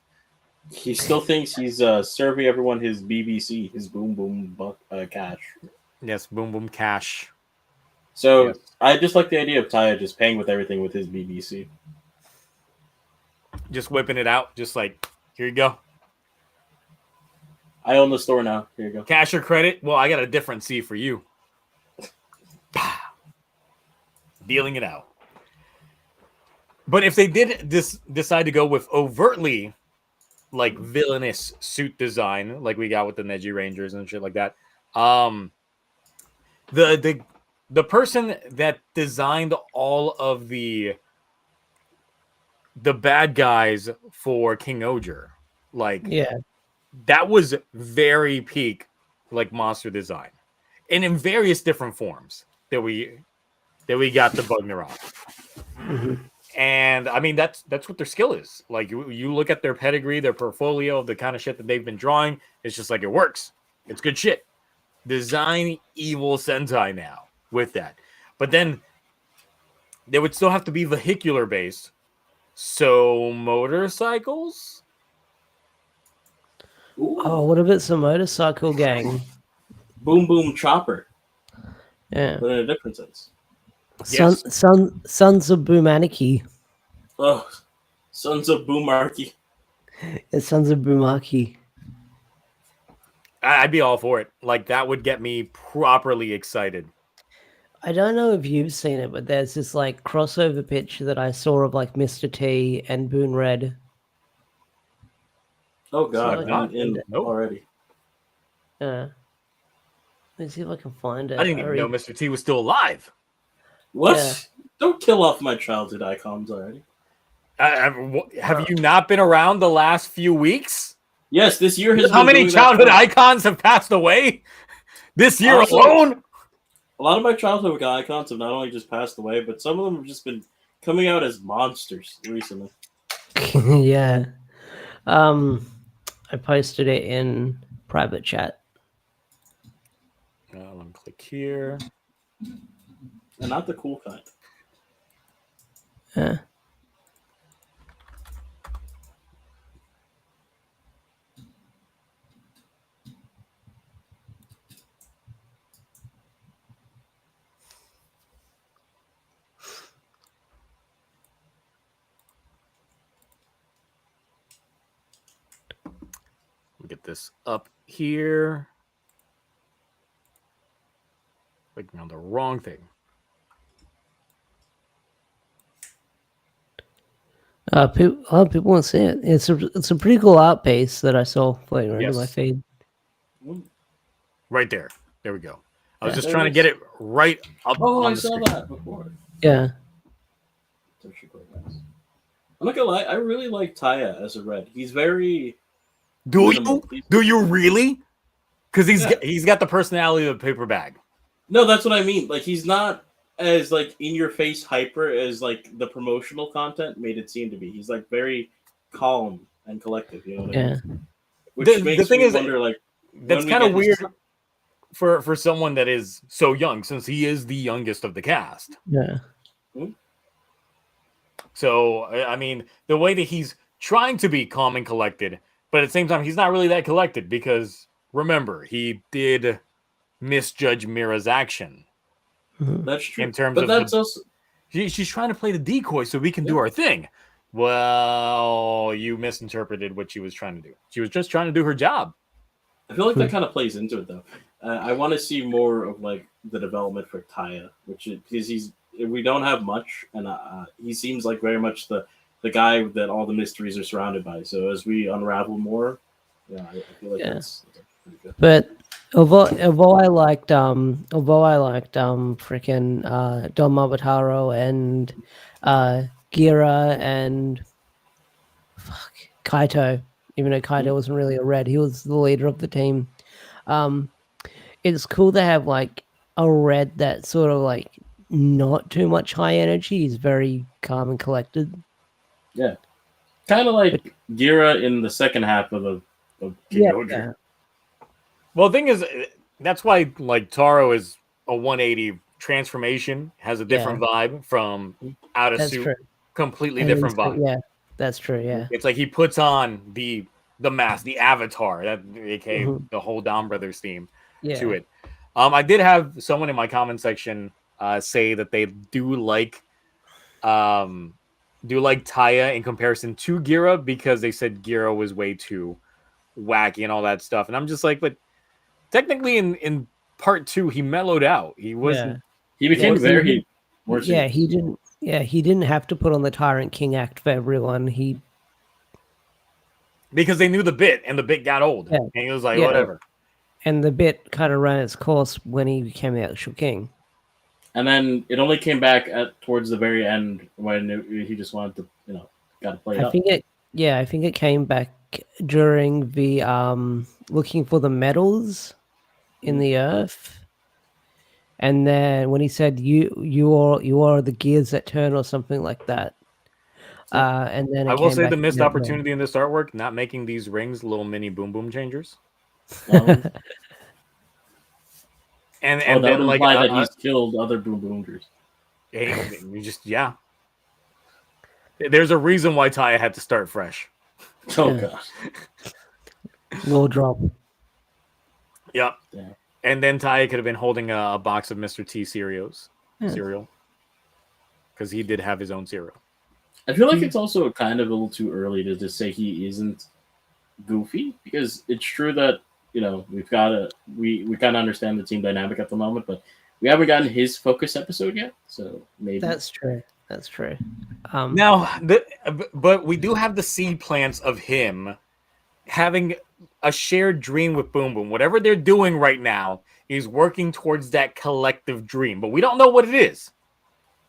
He still thinks he's serving everyone his BBC, his Boom Boom cash. Yes, Boom Boom cash. So yes. I just like the idea of Taya just paying with everything with his BBC. Just whipping it out, just like, here you go. I own the store now. Here you go. Cash or credit? Well, I got a different C for you. Dealing it out. But if they did decide to go with overtly like villainous suit design, like we got with the Neji Rangers and shit like that, the person that designed all of the bad guys for King-Ohger, that was very peak like monster design, and in various different forms that we got the Bugner off. And I mean that's what their skill is. Like you look at their pedigree, their portfolio, the kind of shit that they've been drawing, it's just like it works. It's good shit. Design evil Sentai now with that. But then they would still have to be vehicular based. So motorcycles? Ooh. Oh, what about some motorcycle gang? Boom Boom Chopper. Yeah. But in a different sense. Sons of Boomaniki. Oh, Sons of Boomarchy. Sons of Boomarchy. I'd be all for it. Like, that would get me properly excited. I don't know if you've seen it, but there's this, like, crossover picture that I saw of, like, Mr. T and Boon Red. Oh, God. Not in already. Yeah. Let me see if I can find it. I didn't even know Mr. T was still alive. What? Yeah. Don't kill off my childhood icons already. Have you not been around the last few weeks? Yes, this year has. How many childhood icons have passed away this year alone? A lot of my childhood icons have not only just passed away, but some of them have just been coming out as monsters recently. Yeah. I posted it in private chat. Let me click here. And not the cool kind. Yeah. get this up here. Clicking on the wrong thing. People want to see it. It's a pretty cool art piece that I saw floating around in my feed. Right there. There we go. I was just trying to get it right up. Oh, on I the saw screen. that before. Yeah. I'm not gonna lie, I really like Taya as a red. He's very minimal. Do you really? Because he's got the personality of a paper bag. No, that's what I mean. Like, he's not as like in your face hyper as like the promotional content made it seem to be. He's like very calm and collective. You know what I mean? Which makes me wonder, like, that's kind of weird for someone that is so young, since he is the youngest of the cast. Yeah. So, I mean, the way that he's trying to be calm and collected, but at the same time, he's not really that collected because, remember, he did misjudge Mira's action. That's true. In terms but of that's also... she's trying to play the decoy so we can do our thing. Well, you misinterpreted what she was trying to do. She was just trying to do her job. I feel like that kind of plays into it, though. I want to see more of like the development for Taya, which is because we don't have much, and he seems like very much the guy that all the mysteries are surrounded by. So as we unravel more, I feel like that's pretty good. But although I liked freaking Don Mabataro and Gira and Kaito, even though Kaito wasn't really a red, he was the leader of the team. It's cool to have like a red that's sort of like not too much high energy. He's very calm and collected. Yeah, kind of like Gira in the second half of King-Ohger. Yeah. Well, the thing is, that's why like Taro is a 180 transformation, has a different vibe from out of suit, completely different vibe. Yeah, that's true. Yeah, it's like he puts on the mask, the avatar, that aka the whole Dom Brothers theme to it. I did have someone in my comment section say that they do like Taya in comparison to Gira because they said Gira was way too wacky and all that stuff, and I'm just like, but technically in part 2 he mellowed out. He wasn't. He became very more. He didn't. Yeah, he didn't have to put on the Tyrant King act for everyone. Because they knew the bit, and the bit got old, and he was like, whatever. And the bit kind of ran its course when he became the actual king. And then it only came back towards the very end when he just wanted to, got to play it up. I think it came back during the looking for the medals in the earth, and then when he said you are the gears that turn or something like that. And then I will say the missed opportunity in this artwork, not making these rings little mini boom boom changers. And that then would imply that he's killed other Boomboomgers. There's a reason why Taya had to start fresh. Oh gosh. Low drop. Yep. Yeah. And then Taya could have been holding a box of Mr. T cereal, because he did have his own cereal. I feel like it's also kind of a little too early to just say he isn't goofy, because it's true that we kind of understand the team dynamic at the moment, but we haven't gotten his focus episode yet, so maybe that's true. But we do have the seed plants of him having a shared dream with Boom Boom. Whatever they're doing right now is working towards that collective dream, but we don't know what it is.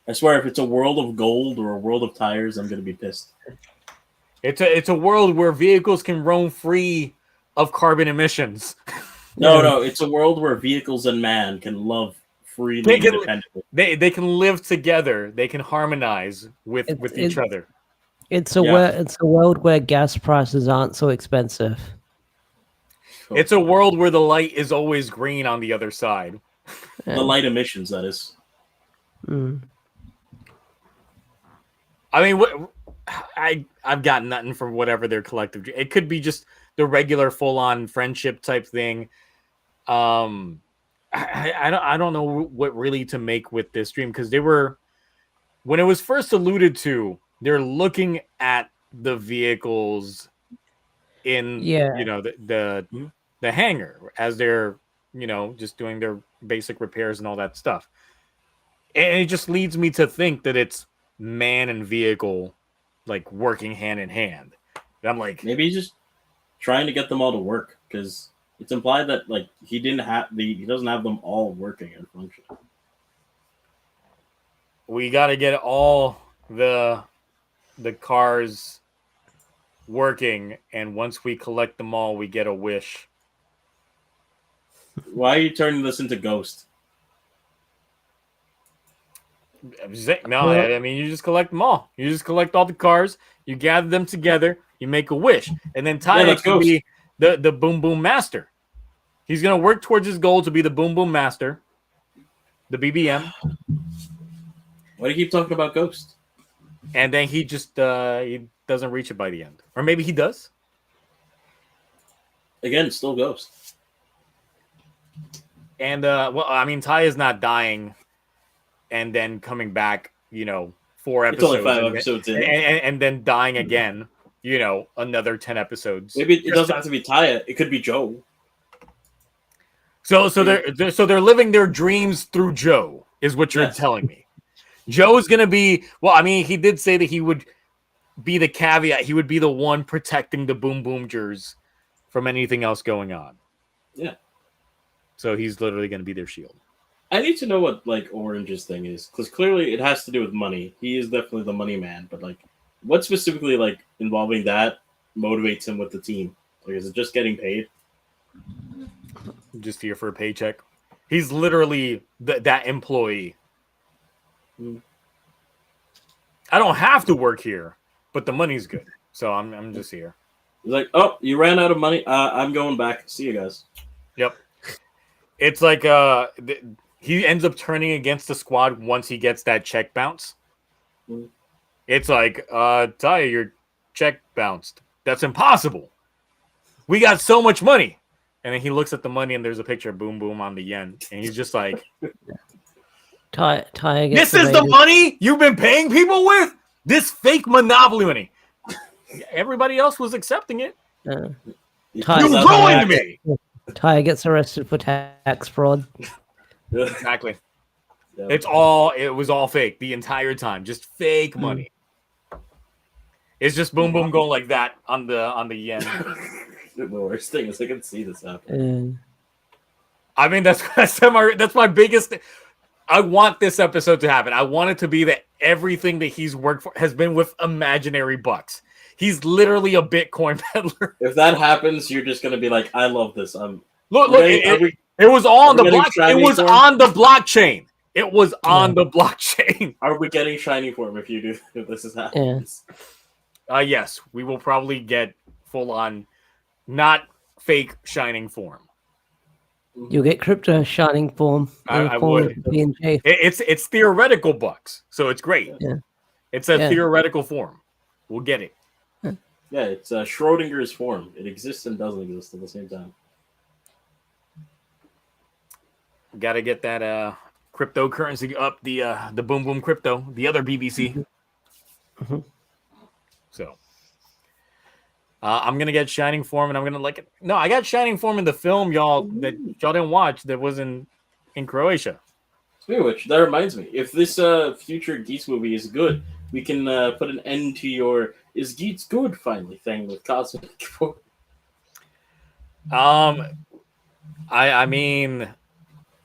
I swear, if it's a world of gold or a world of tires, I'm going to be pissed. It's a world where vehicles can roam free of carbon emissions. No, it's a world where vehicles and man can love freely and independently. They can live together. They can harmonize with each other. It's a world where gas prices aren't so expensive. It's a world where the light is always green on the other side. The light emissions, that is. I mean, I've got nothing for whatever their collective. It could be just the regular full-on friendship type thing. I don't know what really to make with this dream, because when it was first alluded to, they're looking at the vehicles in the hangar as they're just doing their basic repairs and all that stuff. And it just leads me to think that it's man and vehicle like working hand in hand. And I'm like, maybe he's just trying to get them all to work, because it's implied that like he doesn't have them all working and functioning. We got to get all the cars working, and once we collect them all, we get a wish. Why are you turning this into Ghost? No, I mean, you just collect them all. You just collect all the cars, you gather them together, you make a wish, and then Taya can be the Boom Boom Master. He's gonna work towards his goal to be the Boom Boom Master, the BBM. Why do you keep talking about Ghost? And then he just he doesn't reach it by the end, or maybe he does. Again, still Ghost. And well, I mean, Taya's not dying and then coming back, 4 episodes. It's only 5 episodes in. And then dying again, another 10 episodes. Maybe it doesn't have to be Taya. It could be Joe. So they're living their dreams through Joe, is what you're telling me. Joe is going to be, well, I mean, he did say that he would be the caveat. He would be the one protecting the Boomboomgers from anything else going on. Yeah. So he's literally going to be their shield. I need to know what like Orange's thing is, because clearly it has to do with money. He is definitely the money man, but like, what specifically like involving that motivates him with the team? Like, is it just getting paid? Just here for a paycheck. He's literally that employee. I don't have to work here, but the money's good, so I'm just here. He's like, oh, you ran out of money. I'm going back. See you guys. Yep. It's like he ends up turning against the squad once he gets that check bounce. It's like, Taya, your check bounced. That's impossible. We got so much money. And then he looks at the money and there's a picture of Boom Boom on the yen. And he's just like, Taya this is the money you've been paying people with? This fake monopoly money. Everybody else was accepting it. You ruined me. Taya gets arrested for tax fraud. Exactly. It was all fake the entire time. Just fake money. It's just Boom Boom going like that on the yen. The worst thing is I can see this happen. I mean, that's my biggest. I want this episode to happen. I want it to be that everything that he's worked for has been with imaginary bucks. He's literally a Bitcoin peddler. If that happens, you're just gonna be like, "I love this." Look! It was on the blockchain. It was on the blockchain. It was on the blockchain. Are we getting shiny form if you do? If this is happens? Yes, we will probably get full on, not fake shining form. You'll get crypto shining form. I would. It's theoretical bucks, so it's great. Yeah. It's a theoretical form. We'll get it. Yeah, it's Schrodinger's form. It exists and doesn't exist at the same time. Got to get that cryptocurrency up, the Boom Boom crypto, the other BBC. So I'm gonna get Shining Form, and I'm gonna like it. No, I got Shining Form in the film, y'all didn't watch. That was in Croatia. Speaking of which, that reminds me, if this future Geats movie is good, we can put an end to your "Is Geats good?" finally thing with Cosmic. I mean,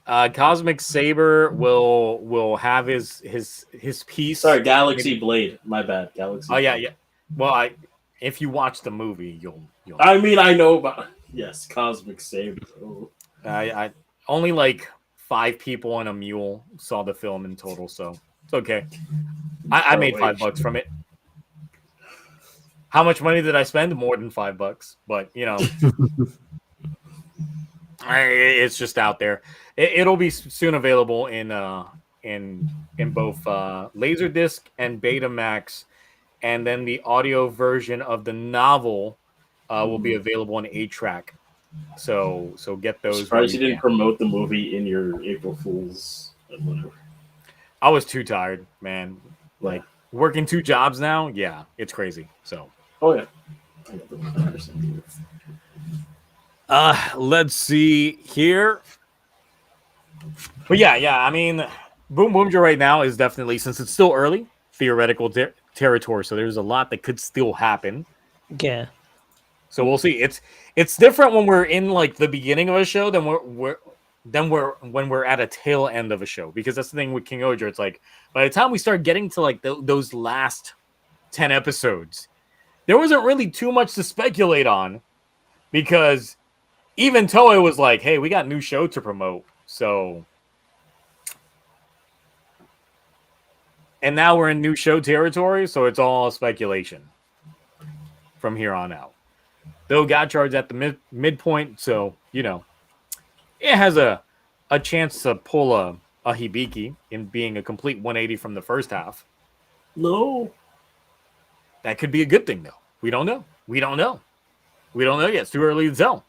Cosmic Saber will have his piece. Sorry, Galaxy Blade. My bad, Galaxy. Oh yeah. Well, if you watch the movie, you'll. I mean, I know about Cosmic Saber. Oh. I only like 5 people and a mule saw the film in total, so it's okay. I made $5 from it. How much money did I spend? More than $5, but it's just out there. It'll be soon available in both Laserdisc and Betamax, and then the audio version of the novel will be available on 8-track. So get those. Surprised you didn't promote the movie in your April Fools and whatever. I was too tired, man. Like working 2 jobs now, yeah, it's crazy. So. Oh yeah. Let's see here. But yeah. I mean, Boomboomger right now is definitely, since it's still early, theoretical territory. So there's a lot that could still happen. Yeah. So we'll see. It's different when we're in like the beginning of a show than when we're at a tail end of a show, because that's the thing with King-Ohger. It's like by the time we start getting to like those last 10 episodes, there wasn't really too much to speculate on, because even Toei was like, "Hey, we got a new show to promote." So, and now we're in new show territory, so it's all speculation from here on out. Though Gotchard's at the midpoint, so it has a chance to pull a Hibiki in being a complete 180 from the first half. No, that could be a good thing, though. We don't know. We don't know yet. It's too early to tell.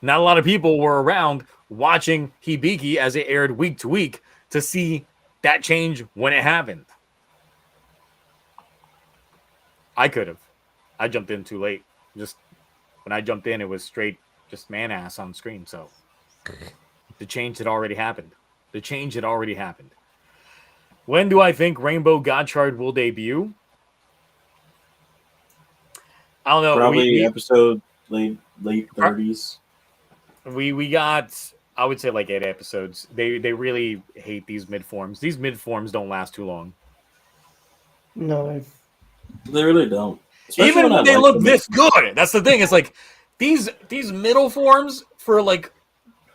Not a lot of people were around watching Hibiki as it aired week to week to see that change when it happened. I could have. I jumped in too late. Just when I jumped in, it was straight just man ass on screen. So the change had already happened. When do I think Rainbow Gotchard will debut? I don't know. Probably episode late 30s. We got, I would say, like 8 episodes. They really hate these mid-forms. These mid-forms don't last too long. No. They really don't. Especially even when they look this good. That's the thing. It's like these middle forms for like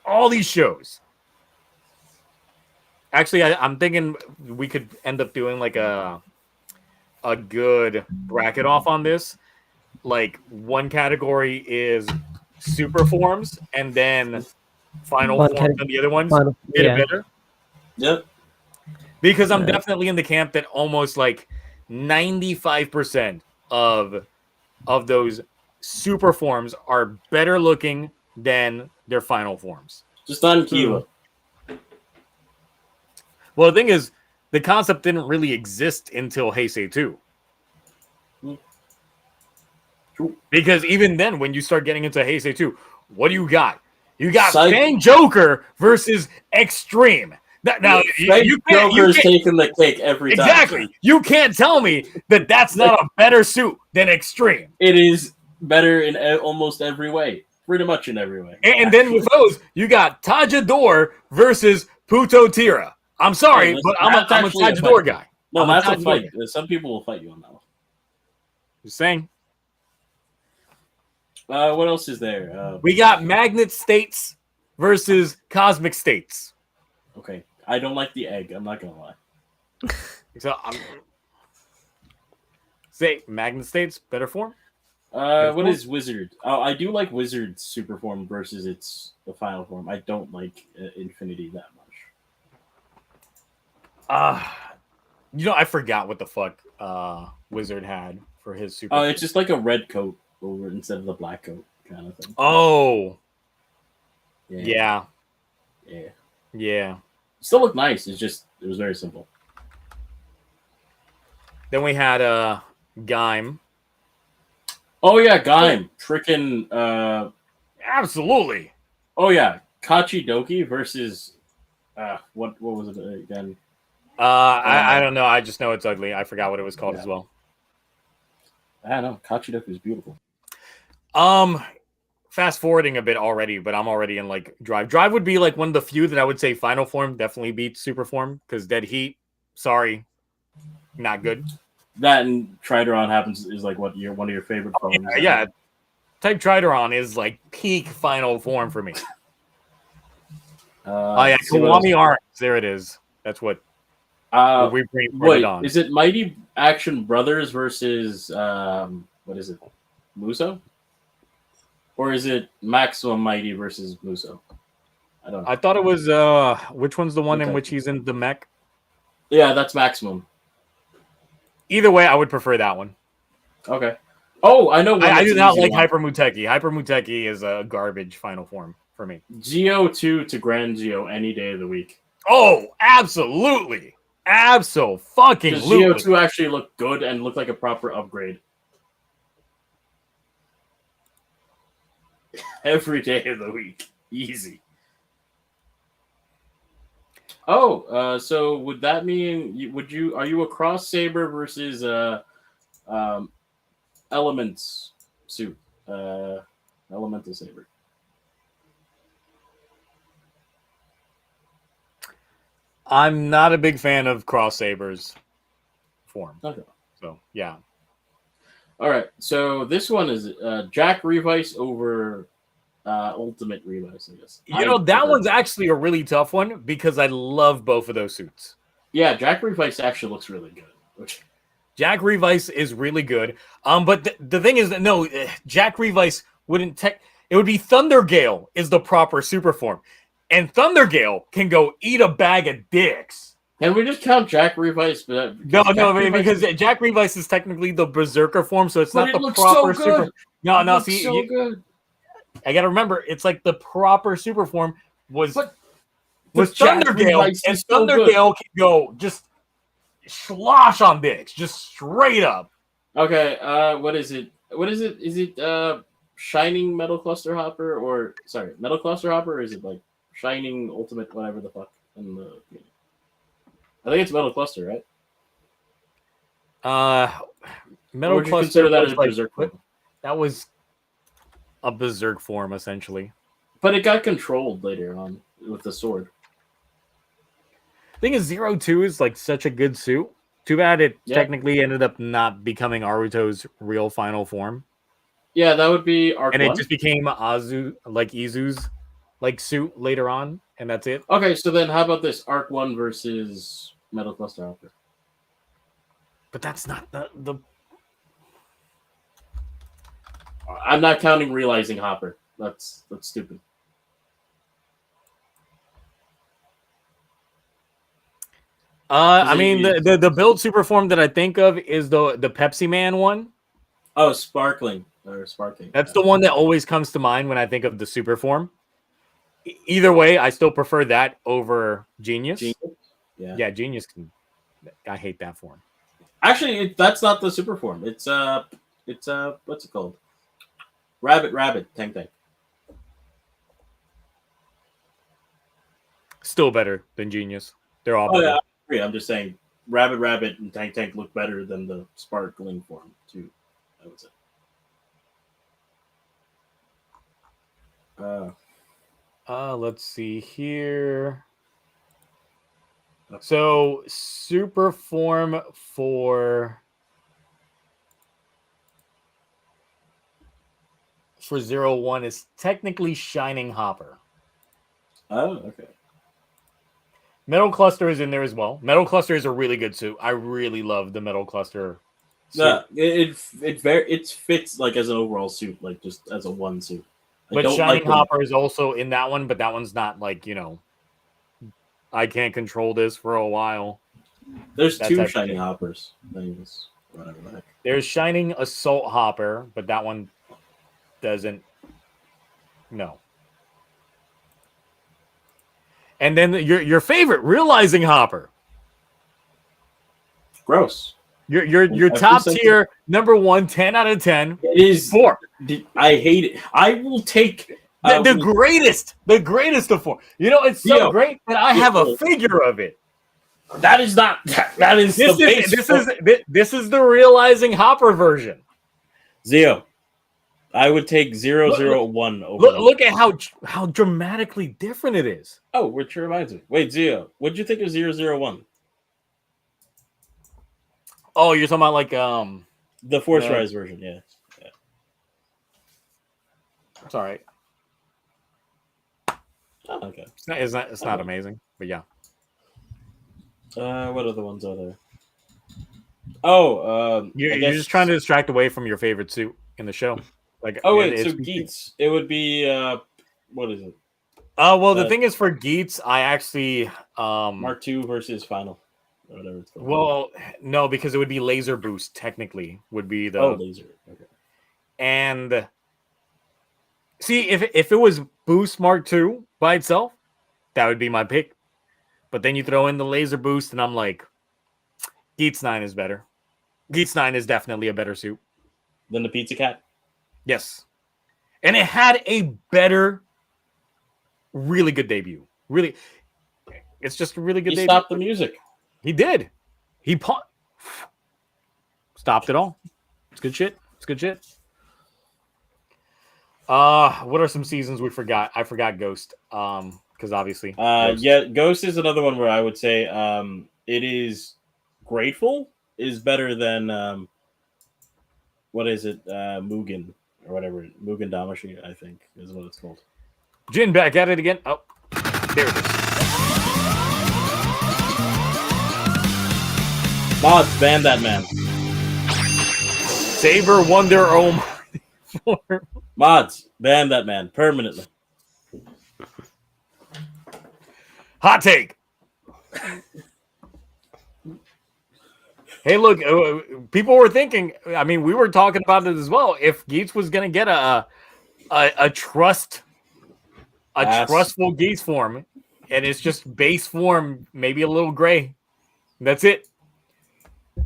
all these shows. Actually, I'm thinking we could end up doing like a good bracket off on this. Like one category is super forms, and then final forms, and the other ones get it better. Yep. Because I'm definitely in the camp that almost like 95% of those super forms are better looking than their final forms. Just on Kiva. Well, the thing is, the concept didn't really exist until Heisei 2. Because even then, when you start getting into Heisei 2, what do you got? You got Fang Joker versus Extreme. Now, Joker's taking the cake every time. Exactly. You can't tell me that that's not a better suit than Extreme. It is better in almost every way. Pretty much in every way. And then with those, you got Tajador versus Puto Tira. I'm sorry, but I'm a Tajador guy. No, that's a fight. Some people will fight you on that one. Just saying. What else is there? We got Magnet States versus Cosmic States. Okay. I don't like the egg. I'm not going to lie. So, say Magnet States, better form? What is Wizard? Oh, I do like Wizard's super form versus the final form. I don't like Infinity that much. I forgot what the fuck Wizard had for his super. Oh, it's just like a red coat over instead of the black coat kind of thing. Oh. Yeah. Still look nice. It was very simple. Then we had Gaim. Oh yeah, Gaim. Freaking absolutely. Oh yeah. Kachidoki versus what was it again? I don't know. I just know it's ugly. I forgot what it was called as well. I don't know. Kachidoki is beautiful. Fast forwarding a bit already, but I'm already in like Drive. Drive would be like one of the few that I would say final form definitely beats super form, because Dead Heat, sorry, not good. That and Trideron happens is like one of your favorite forms. Yeah. Type Trideron is like peak final form for me. Kiwami Arc. There it is. That's what we put it on. Is it Mighty Action Brothers versus what is it? Muso? Or is it Maximum Mighty versus Muso? I don't know. I thought it was which one's the one in which he's in the mech? Yeah, that's Maximum. Either way, I would prefer that one. Okay. Oh, I know. I do not like Hyper Muteki. Hyper Muteki is a garbage final form for me. Geo 2 to Grand Geo any day of the week. Oh, absolutely. Absolutely. Does Zeo 2 actually look good and look like a proper upgrade? Every day of the week. Easy. Oh, so would that mean are you a cross saber versus elements suit? Elemental saber. I'm not a big fan of cross sabers form. Okay. So yeah. All right. So this one is Jack Revice over Ultimate Revice, I guess. That one's actually a really tough one because I love both of those suits. Yeah, Jack Revice actually looks really good. Jack Revice is really good. But the thing is that no, Jack Revice wouldn't it would be Thundergale is the proper super form. And Thundergale can go eat a bag of dicks. Can we just count Jack Revice? Because Jack Revice is technically the Berserker form, so it's not the proper super. No, see, so good. I gotta remember, it's like the proper super form was Thundergale, and Thundergale can go just slosh on dicks, just straight up. Okay, what is it? Is it Shining Metal Cluster Hopper Metal Cluster Hopper, or is it like Shining Ultimate whatever the fuck? I think it's Metal Cluster, right? Metal Cluster. Consider that as Berserk form? That was a Berserk form, essentially. But it got controlled later on with the sword. Thing is, 02 is like such a good suit. Too bad it technically ended up not becoming Aruto's real final form. Yeah, that would be Arc 1. And it just became Izu's suit later on, and that's it. Okay, so then how about this Arc 1 versus Metal Cluster Hopper? But that's not the I'm not counting Realizing Hopper. That's stupid. I mean, the build super form that I think of is the Pepsi Man one. Oh, Sparkling or Sparking. That's the one that always comes to mind when I think of the super form. Either way, I still prefer that over Genius. Yeah, Genius can. I hate that form. Actually, that's not the super form. It's what's it called? Rabbit, Tank. Still better than Genius. They're all better. Yeah, I agree. I'm just saying Rabbit and Tank look better than the Sparkling form too, I would say. Let's see here. So super form for 01 is technically Shining Hopper. Oh, okay. Metal Cluster is in there as well. Metal Cluster is a really good suit. I really love the Metal Cluster suit. Yeah, it fits like as an overall suit, like just as a one suit. But Shining Hopper is also in that one, but that one's not like, I can't control this for a while. There's two Shining Hoppers. Whatever the heck. There's Shining Assault Hopper, but that one doesn't. No. And then your favorite, Realizing Hopper. Gross. Your top tier, number 1, 10 out of 10. It is 4. I hate it. I will take the greatest of 4. It's so great that I have a figure of it. That is not. That is this is the Realizing Hopper version. Zeo. I would take 001 over. Look at how dramatically different it is. Oh, which reminds me. Wait, Zeo, what'd you think of 001? Oh, you're talking about like the Force Rise version, yeah. It's all right. Oh, okay. It's not amazing, but yeah. What other ones are there? Oh, you're just trying to distract away from your favorite suit in the show. Like, Geets. It would be what is it? Well, the thing is for Geets, I actually Mark II versus Final. Or whatever it's called. Well, no, because it would be Laser Boost. Technically, would be the laser. Okay. And see, if it was Boost Mark II by itself, that would be my pick. But then you throw in the Laser Boost, and I'm like, Geats 9 is better. Geats 9 is definitely a better suit. Than the Pizza Cat? Yes. And it had a better, really good debut. Really, it's just a really good debut. He stopped the music. He did. He stopped it all. It's good shit. It's good shit. What are some seasons we forgot? I forgot Ghost. Because obviously. Ghost. Yeah, Ghost is another one where I would say it is Grateful is better than what is it? Mugen or whatever. Mugen Damashi, I think, is what it's called. Jin back at it again. Oh, there it is. Mods, ban that man. Saber Wonder Form. Mods, ban that man permanently. Hot take. Hey, look, people were thinking. I mean, we were talking about it as well. If Geats was going to get a trustful Geats form, and it's just base form, maybe a little gray. That's it.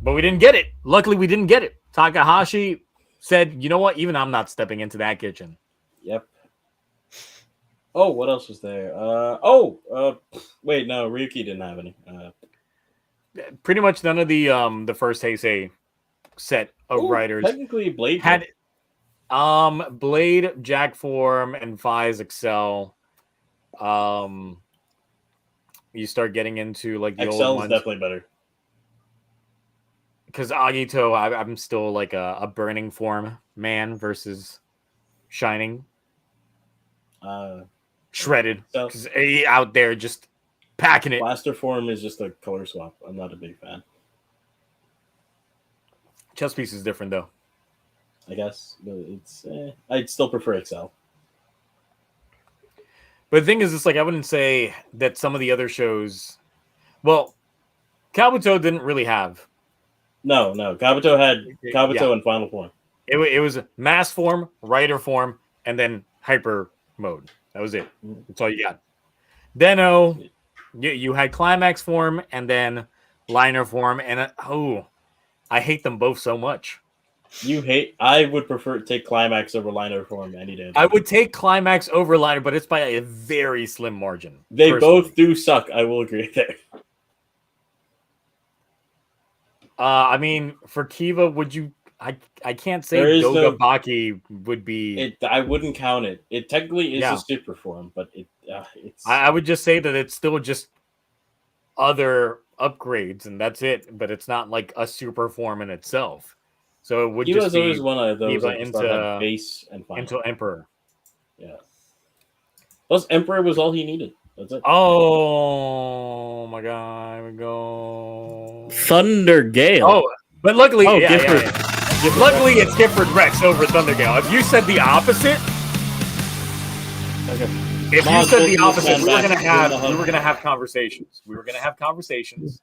But we didn't get it. Luckily, we didn't get it. Takahashi said, "You know what? Even I'm not stepping into that kitchen." Yep. Oh, what else was there? Wait, no, Ryuki didn't have any. Pretty much none of the first Heisei set of writers. Technically, Blade had Blade, Jack Form, and Fi's Excel. You start getting into like the Excel old is ones. definitely better. Because Agito, I'm still like a burning form man versus shining. Shredded. Because out there just packing it. Blaster form is just a color swap. I'm not a big fan. Chess piece is different though. I guess, but it's I'd still prefer Excel. But the thing is, it's like I wouldn't say that some of the other shows. Well, Kabuto didn't really have. No. Kabuto had Kabuto in final form. It was mass form, rider form, and then hyper mode. That was it. That's all you got. Then you had climax form and then liner form, and I hate them both so much. I would prefer to take climax over liner form any day. I would take climax over liner, but it's by a very slim margin. They both do suck. I will agree there. I mean, for Kiva, would you? I can't say Dogabaki would be. I wouldn't count it. It technically is a super form, but it's. I would just say that it's still just other upgrades, and that's it. But it's not like a super form in itself. So it would just be always one of those Kiva into base and final. Into Emperor. Yeah. Plus, Emperor was all he needed. That's it. Oh my god! Here we go. Thunder Gale. Oh, but luckily, Gifford. Luckily, it's Gifford Rex over Thunder Gale. If you said the opposite, we were gonna have conversations. We were gonna have conversations,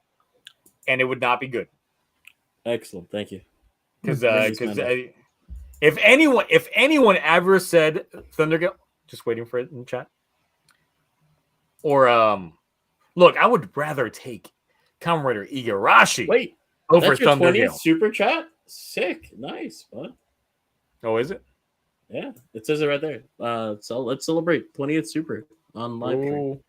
and it would not be good. Excellent, thank you. Because if anyone ever said Thunder Gale, just waiting for it in the chat. Or look, I would rather take Kamen Rider Igarashi over Thunder Gale. Super chat? Sick. Nice, bud. Oh, is it? Yeah, it says it right there. So let's celebrate 20th Super on live stream.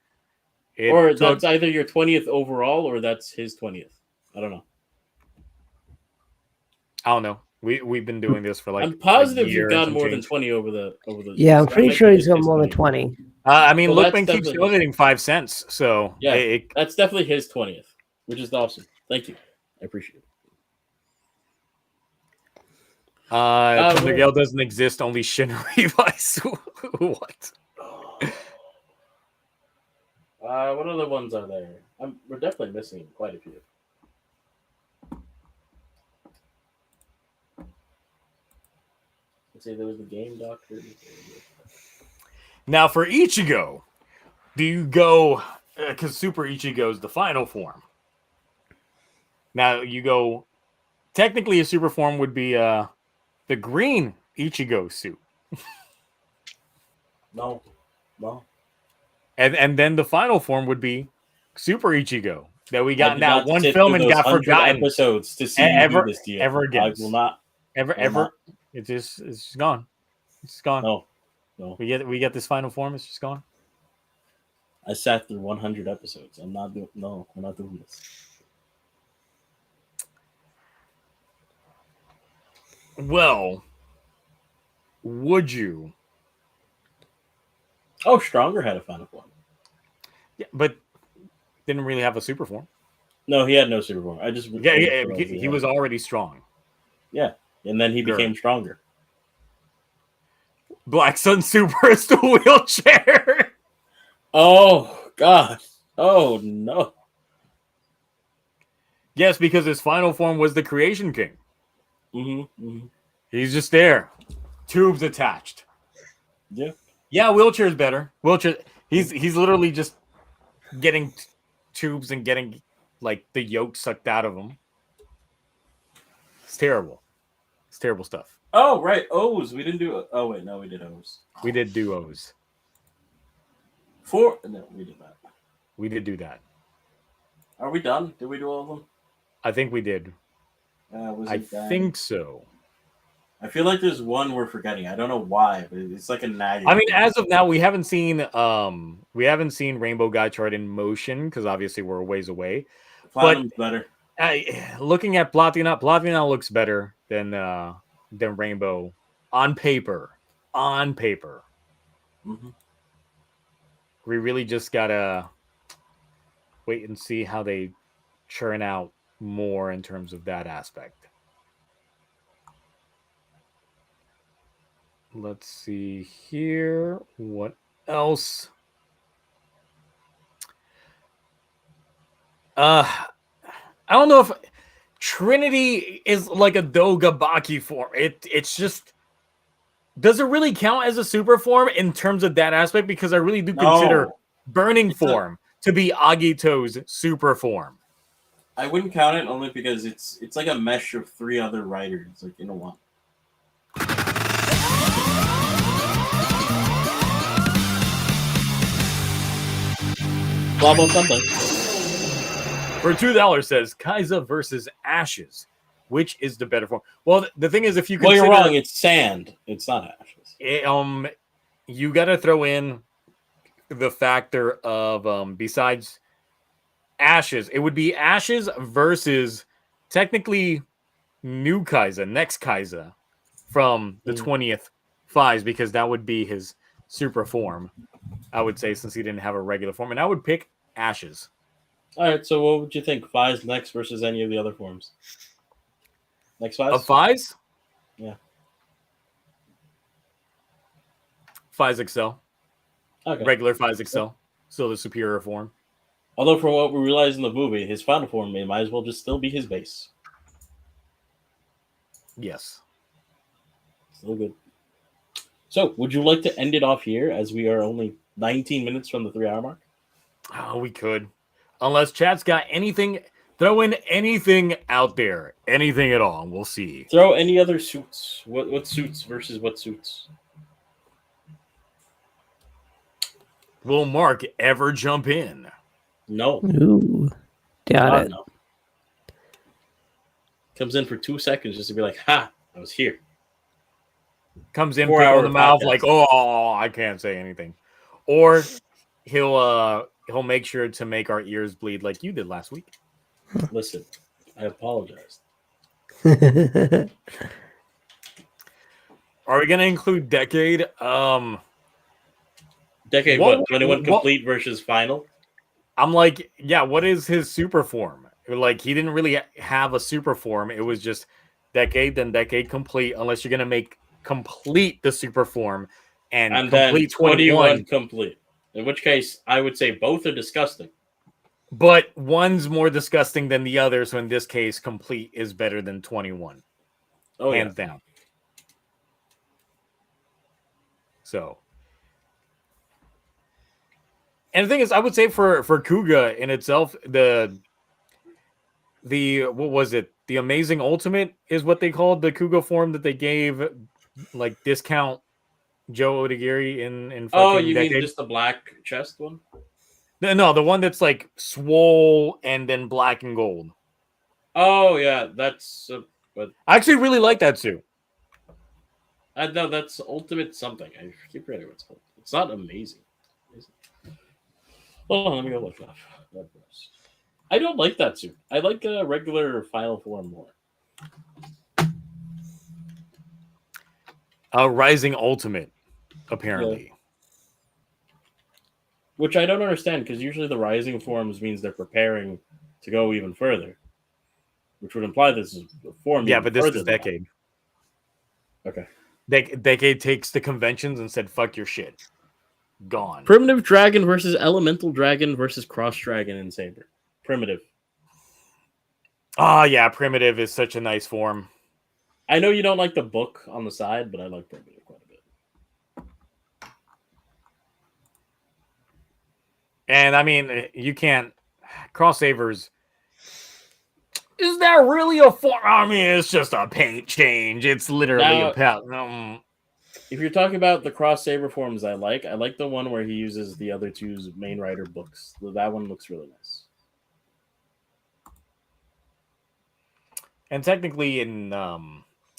Or that's either your 20th overall or that's his 20th. I don't know. I don't know. We've been doing this for like. I'm positive you've got more than 20 over the. Yeah, I'm pretty sure he's got more than 20. I mean, Lookman keeps donating 5 cents, so yeah, that's definitely his 20th, which is awesome. Thank you, I appreciate it. Thunder Gale doesn't exist. Only Shin Revice. What? What other ones are there? We're definitely missing quite a few. Let's see, there was the Game Doctor. Now for Ichigo, do you go because Super Ichigo is the final form? Now you go. Technically, a super form would be the green Ichigo suit. No. And then the final form would be Super Ichigo. that we got I did now not one sit film through and those got 100 forgotten episodes to see you do this to you. ever again. I will not. Ever. It's just gone. It's just gone. No. We get this final form. It's just gone. I sat through 100 episodes. I'm not doing. No, we're not doing this. Well, would you? Oh, Stronger had a final form. Yeah, but didn't really have a super form. No, he had no super form. He was already strong. Yeah, and then he became stronger. Black Sun Super is the wheelchair. Oh God! Oh no! Yes, because his final form was the Creation King. Mm-hmm. He's just there, tubes attached. Yeah. Wheelchair's better. Wheelchair. He's literally just getting tubes and getting like the yolk sucked out of him. It's terrible. It's terrible stuff. Oh right, O's. We didn't do. Oh wait, no, we did O's. We did do O's. No, we did that. We did do that. Are we done? Did we do all of them? I think we did. I think so. I feel like there's one we're forgetting. I don't know why, but it's like a nagging. I mean, as of now, we haven't seen Rainbow Gotchard in motion because obviously we're a ways away. Platinum's better. Looking at Platina looks better than Rainbow on paper. Mm-hmm. We really just gotta wait and see how they churn out more in terms of that aspect. Let's see here. What else? I don't know if Trinity is like a Dogabaki form. It's just, does it really count as a super form in terms of that aspect? Because I really do consider Burning Form to be Agito's super form. I wouldn't count it only because it's like a mesh of 3 other writers, like in a one. Blah blah something. For $2 says Kaiza versus Ashes. Which is the better form? Well, the thing is, if you consider, you're wrong. It's sand. It's not ashes. You got to throw in the factor of besides Ashes, it would be Ashes versus technically new Kaiza, next Kaiza from the 20th Fives, because that would be his super form. I would say, since he didn't have a regular form, and I would pick Ashes. All right. So, what would you think? Fives next versus any of the other forms? Next Fives? Of Fives? Yeah. Fives Excel. Okay. Regular Fives Excel. Still the superior form. Although, from what we realized in the movie, his final form might as well just still be his base. Yes. Still good. So, would you like to end it off here, as we are only 19 minutes from the 3-hour mark? Oh, we could. Unless chat's got anything, throw in anything out there. Anything at all, and we'll see. Throw any other suits. What suits versus what suits? Will Mark ever jump in? No. Ooh, doubt it. No. Comes in for 2 seconds just to be like, ha, I was here. Comes in, pick on the mouth, like, oh, I can't say anything. Or he'll make sure to make our ears bleed like you did last week. Listen, I apologize. Are we gonna include Decade? Decade what? 21 complete versus final? I'm like, yeah, what is his super form? Like, he didn't really have a super form. It was just Decade, then Decade complete, unless you're gonna make complete the super form and complete then 21 complete. In which case, I would say both are disgusting. But one's more disgusting than the other, so in this case, complete is better than 21. Hands down. So. And the thing is, I would say for Kuga in itself, the what was it? The Amazing Ultimate is what they called the Kuga form that they gave, like, discount Joe Odagiri in Oh, fucking you Decade. mean just the black chest one? No, the one that's like swole and then black and gold. Oh yeah, that's. But I actually really like that suit. No, that's Ultimate something. I keep forgetting what's called. It's not amazing. Hold on, let me go look it up. I don't like that suit. I like a regular final form more. Rising Ultimate, apparently. Yeah. Which I don't understand, because usually the rising forms means they're preparing to go even further. Which would imply this is a form. Yeah, but this is Decade. Okay. Decade takes the conventions and said, fuck your shit. Gone. Primitive Dragon versus Elemental Dragon versus Cross Dragon and Saber. Primitive. Oh, yeah, Primitive is such a nice form. I know you don't like the book on the side, but I like Primitive quite a bit. And, I mean, you can't... Cross Sabers... Is that really a form? I mean, it's just a paint change. It's literally a palette. If you're talking about the Cross Saber forms I like the one where he uses the other two's main Rider books. That one looks really nice. And technically, in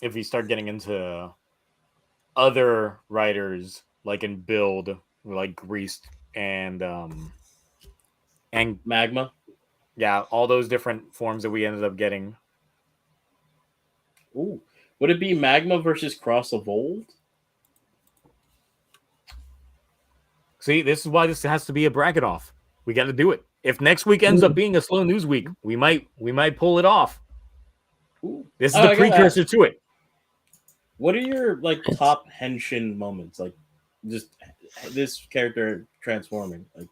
if you start getting into other writers, like in Build, like Greased and Magma, yeah, all those different forms that we ended up getting. Ooh, would it be Magma versus Cross Evolved? See, this is why this has to be a bracket off. We got to do it. If next week ends up being a slow news week, we might pull it off. Ooh. This is the precursor to it. What are your top henshin moments? Like, just this character transforming, like,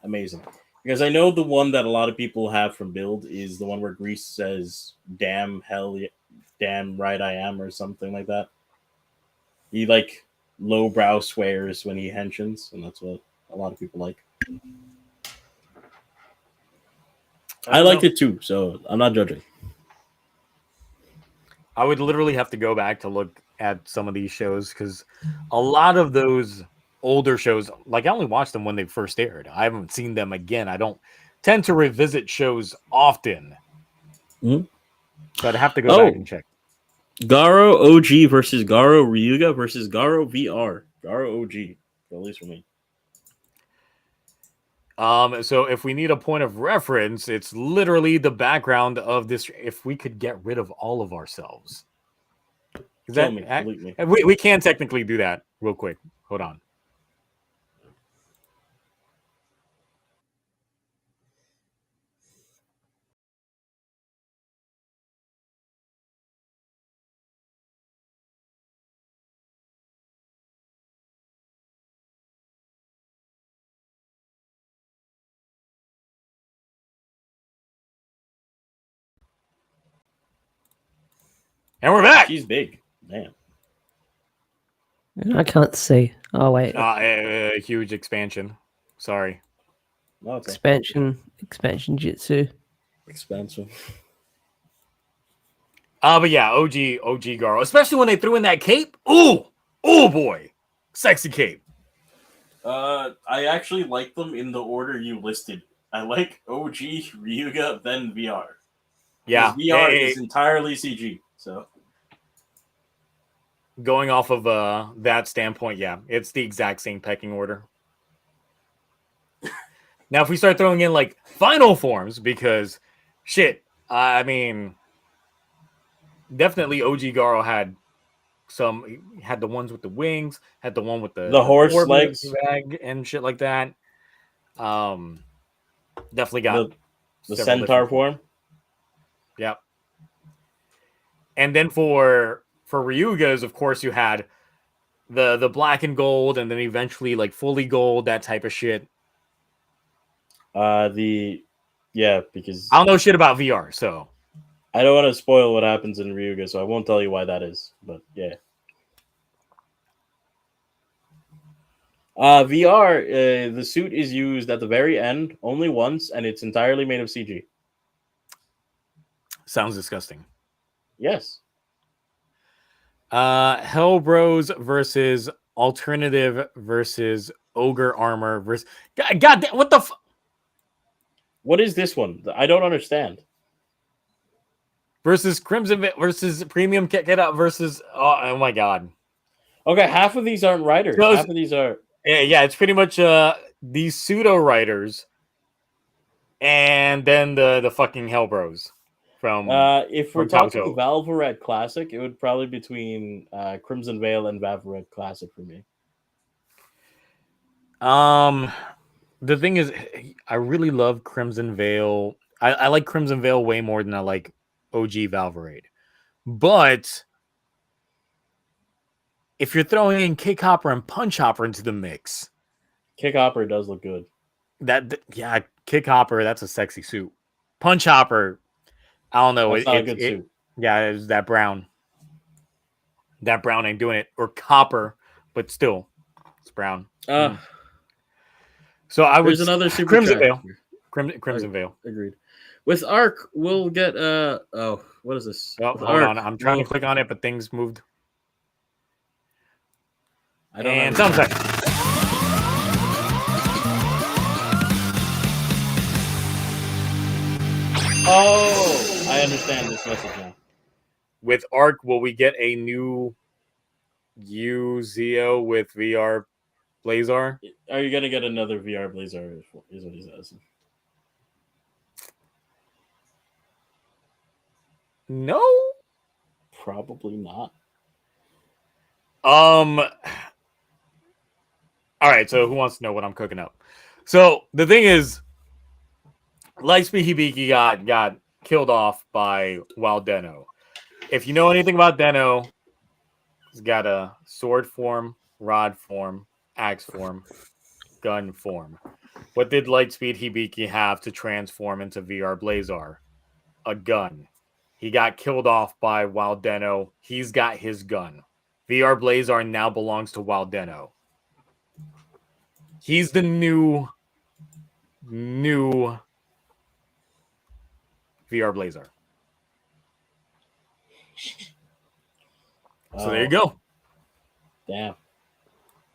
amazing. Because I know the one that a lot of people have from Build is the one where Grease says, "Damn hell, damn right I am," or something like that. He lowbrow swears when he henshins, and that's what a lot of people like. I liked it too, so I'm not judging. I would literally have to go back to look at some of these shows because a lot of those older shows, I only watched them when they first aired. I haven't seen them again. I don't tend to revisit shows often. Mm-hmm. So I'd have to go back and check. Garo OG versus Garo Ryuga versus Garo VR. Garo OG, at least for me. So if we need a point of reference, it's literally the background of this. If we could get rid of all of ourselves, we can technically do that real quick. Hold on. And we're back. She's big. Damn. I can't see. Oh, wait. A huge expansion. Sorry. No, it's expansion jutsu. Expansion. But yeah, OG Garo. Especially when they threw in that cape. Ooh boy. Sexy cape. I actually like them in the order you listed. I like OG, Ryuga, then VR. Yeah. VR is entirely CG, so. Going off of that standpoint, yeah, it's the exact same pecking order. Now, if we start throwing in final forms, because shit, I mean, definitely OG Garo had the ones with the wings, had the one with the horse legs and shit like that. Definitely got the centaur form. Yep. And then for Ryuga's, of course, you had the black and gold, and then eventually fully gold, that type of shit. Because I don't know shit about VR, so I don't want to spoil what happens in Ryuga, so I won't tell you why that is. But yeah, VR, the suit is used at the very end only once, and it's entirely made of CG. Sounds disgusting. Yes. Hell Bros versus Alternative versus Ogre Armor versus God damn, what the What is this one? I don't understand. Versus Crimson versus Premium Get Up versus oh my god. Okay, half of these aren't writers. So half of these are yeah, it's pretty much these pseudo writers, and then the fucking Hell Bros from. If we're talking Valvoret Classic, it would probably be between Crimson Veil and Valvoret Classic for me. The thing is, I really love Crimson Veil. I like Crimson Veil way more than I like OG Valvoret. But if you're throwing in Kick Hopper and Punch Hopper into the mix, Kick Hopper does look good. Yeah, Kick Hopper, that's a sexy suit. Punch Hopper, I don't know. That's not a good suit. Yeah, it's that brown. That brown ain't doing it. Or copper, but still, it's brown. So I would. There's another super Crimson Veil. Crimson Veil. Agreed. With Arc, we'll get what is this? Oh, hold on. I'm trying to click on it, but things moved. I don't know. And some second. Oh, I understand this message now. With Arc, will we get a new Zeo with VR Blazar? Are you gonna get another VR Blazar? Is what he says. No, probably not. All right. So who wants to know what I'm cooking up? So the thing is, Lightspeed Hibiki got killed off by Wild Deno. If you know anything about Deno, he's got a sword form, rod form, axe form, gun form. What did Lightspeed Hibiki have to transform into VR Blazar? A gun. He got killed off by Wild Deno. He's got his gun. VR Blazar now belongs to Wild Deno. He's the new VR Blazar. So there you go. Damn.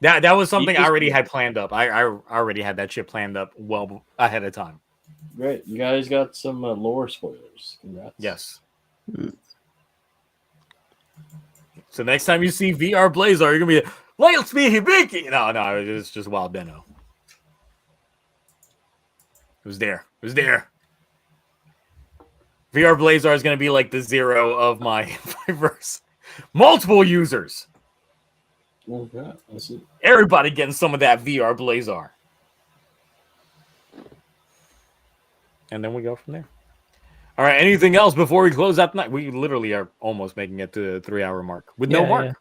That was something I already had planned up. I already had that shit planned up well ahead of time. Great. You guys got some lore spoilers. Congrats. Yes. So next time you see VR Blazar, you're going to be Lightspeed Hibiki. No, it's just Wild Deno. It was there. VR Blazar is going to be like the Zero of my verse. Multiple users. Okay, I see. Everybody getting some of that VR Blazar. And then we go from there. All right, anything else before we close out tonight? We literally are almost making it to the 3-hour mark with no mark.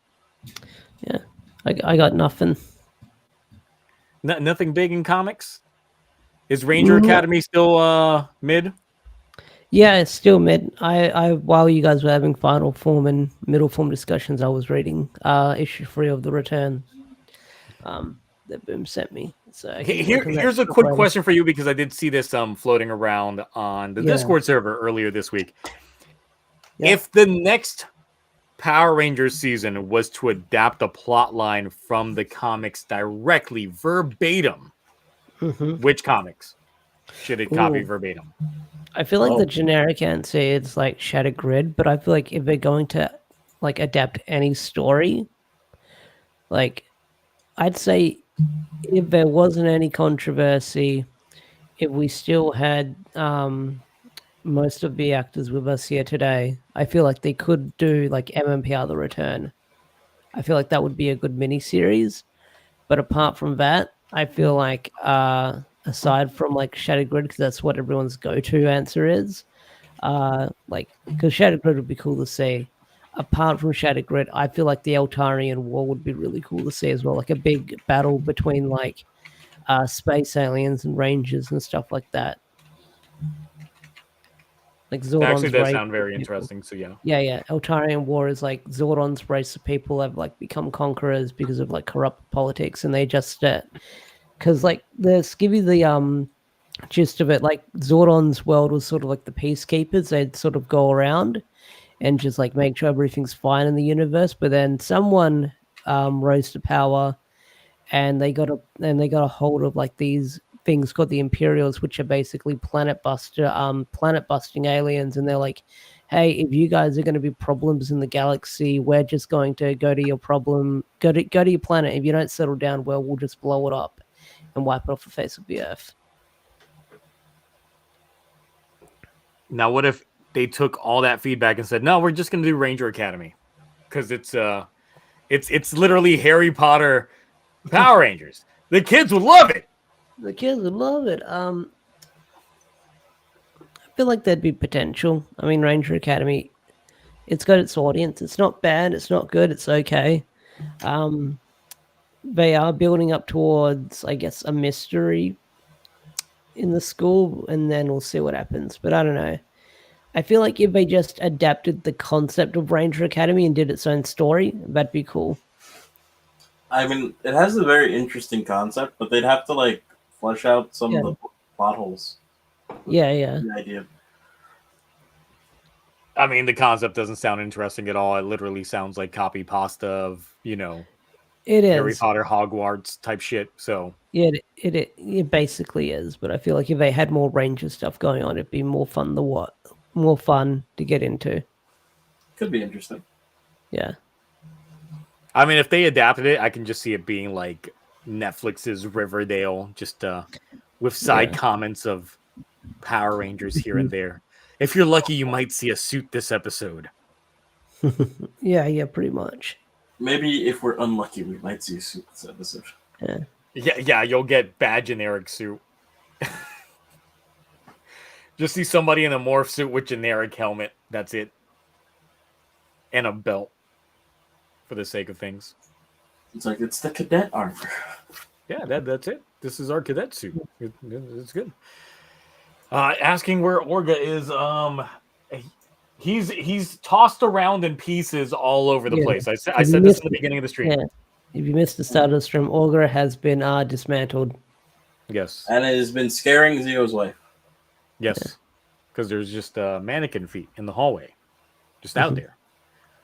Yeah. I got nothing. Nothing big in comics? Is Ranger Academy still mid? Yeah, it's still mid. I while you guys were having final form and middle form discussions, I was reading issue 3 of The Return that Boom sent me. So here's a quick question for you, because I did see this floating around on the Discord server earlier this week. Yeah. If the next Power Rangers season was to adapt a plot line from the comics directly, verbatim, which comics should it copy verbatim? I feel like the generic answer is like Shattered Grid, but I feel like if they're going to like adapt any story, like I'd say if there wasn't any controversy, if we still had most of the actors with us here today, I feel like they could do like MMPR The Return. I feel like that would be a good miniseries. But apart from that, I feel like aside from like Shattered Grid, because that's what everyone's go-to answer is, like because Shattered Grid would be cool to see. Apart from Shattered Grid, I feel like the Eltarian War would be really cool to see as well, like a big battle between like space aliens and rangers and stuff like that. Like Zordon's actually does sound very interesting. So yeah. Eltarian War is like Zordon's race of people have like become conquerors because of like corrupt politics, and they just because like let's give you the gist of it. Like Zordon's world was sort of like the peacekeepers. They'd sort of go around and just like make sure everything's fine in the universe. But then someone rose to power, and they got a hold of like these things called the Imperials, which are basically planet busting aliens, and they're like, hey, if you guys are going to be problems in the galaxy, we're just going to go to your problem, go to your planet. If you don't settle down, well, we'll just blow it up and wipe it off the face of the earth. Now, what if they took all that feedback and said, no, we're just going to do Ranger Academy? Because it's literally Harry Potter Power Rangers. The kids would love it. The kids would love it. I feel like there'd be potential. I mean, Ranger Academy, it's got its audience. It's not bad. It's not good. It's okay. They are building up towards, I guess, a mystery in the school, and then we'll see what happens. But I don't know. I feel like if they just adapted the concept of Ranger Academy and did its own story, that'd be cool. I mean, it has a very interesting concept, but they'd have to like flesh out some of the plot holes. Yeah. The idea. I mean, the concept doesn't sound interesting at all. It literally sounds like copy pasta of, it is Harry Potter Hogwarts type shit. So yeah, it basically is. But I feel like if they had more Ranger stuff going on, it'd be more fun to get into. Could be interesting. Yeah. I mean, if they adapted it, I can just see it being like Netflix's Riverdale, just with side comments of Power Rangers here and there. If you're lucky, you might see a suit this episode. Yeah, pretty much. Maybe if we're unlucky, we might see a suit this episode. Yeah, you'll get bad generic suit. Just see somebody in a morph suit with generic helmet. That's it. And a belt. For the sake of things. It's like, it's the cadet armor. Yeah, that's it. This is our cadet suit. It's good. Asking where Orga is, he's tossed around in pieces all over the place. I said this in the beginning of the stream. Yeah. If you missed the start of the stream, Orga has been dismantled. Yes. And it has been scaring Zio's wife. Yes. Because there's just mannequin feet in the hallway. Just out there.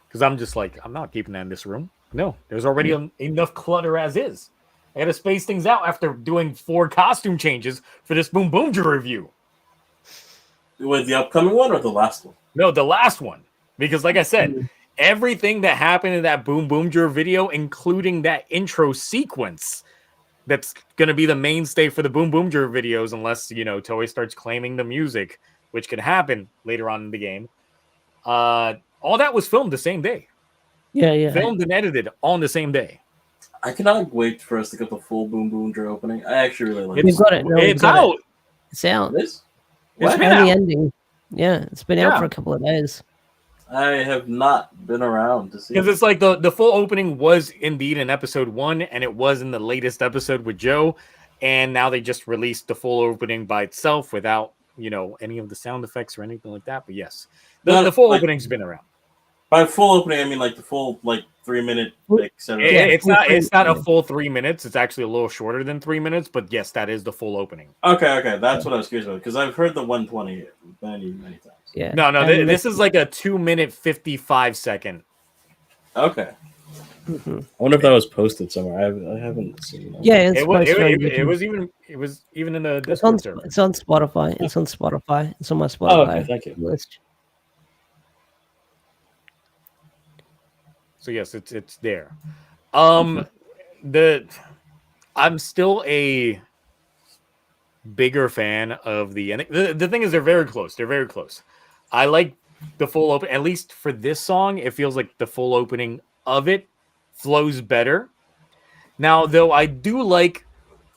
Because I'm just like, I'm not keeping that in this room. No, there's already enough clutter as is. I got to space things out after doing 4 costume changes for this Boomboomger review. With the upcoming one or the last one? No, the last one. Because like I said, everything that happened in that Boomboomger video, including that intro sequence, that's going to be the mainstay for the Boomboomger videos, unless, Toei starts claiming the music, which could happen later on in the game. All that was filmed the same day. Yeah. Filmed and edited on the same day. I cannot wait for us to get the full Boomboomger opening. I actually really like it. We've got it. It's out. It's out. It is? It's What? been out. The ending. Yeah, it's been out for a couple of days. I have not been around to see Because it's like the full opening was indeed in episode 1, and it was in the latest episode with Joe, and now they just released the full opening by itself without, any of the sound effects or anything like that. But yes, the full opening's been around. By full opening, I mean like the full 3-minute set. It's not a full 3 minutes. It's actually a little shorter than 3 minutes. But yes, that is the full opening. Okay, that's what I was curious about because I've heard the 120 many times. Yeah. No, this is like a 2-minute 55-second. Okay. I wonder if that was posted somewhere. I haven't seen it. Yeah, it was even in the Discord server. It's on Spotify. It's on Spotify. It's on my Spotify Oh, okay, thank you. list. So yes, it's there. I'm still a bigger fan of the ending. The thing is, they're very close. They're very close. I like the full open. At least for this song, it feels like the full opening of it flows better. Now, though, I do like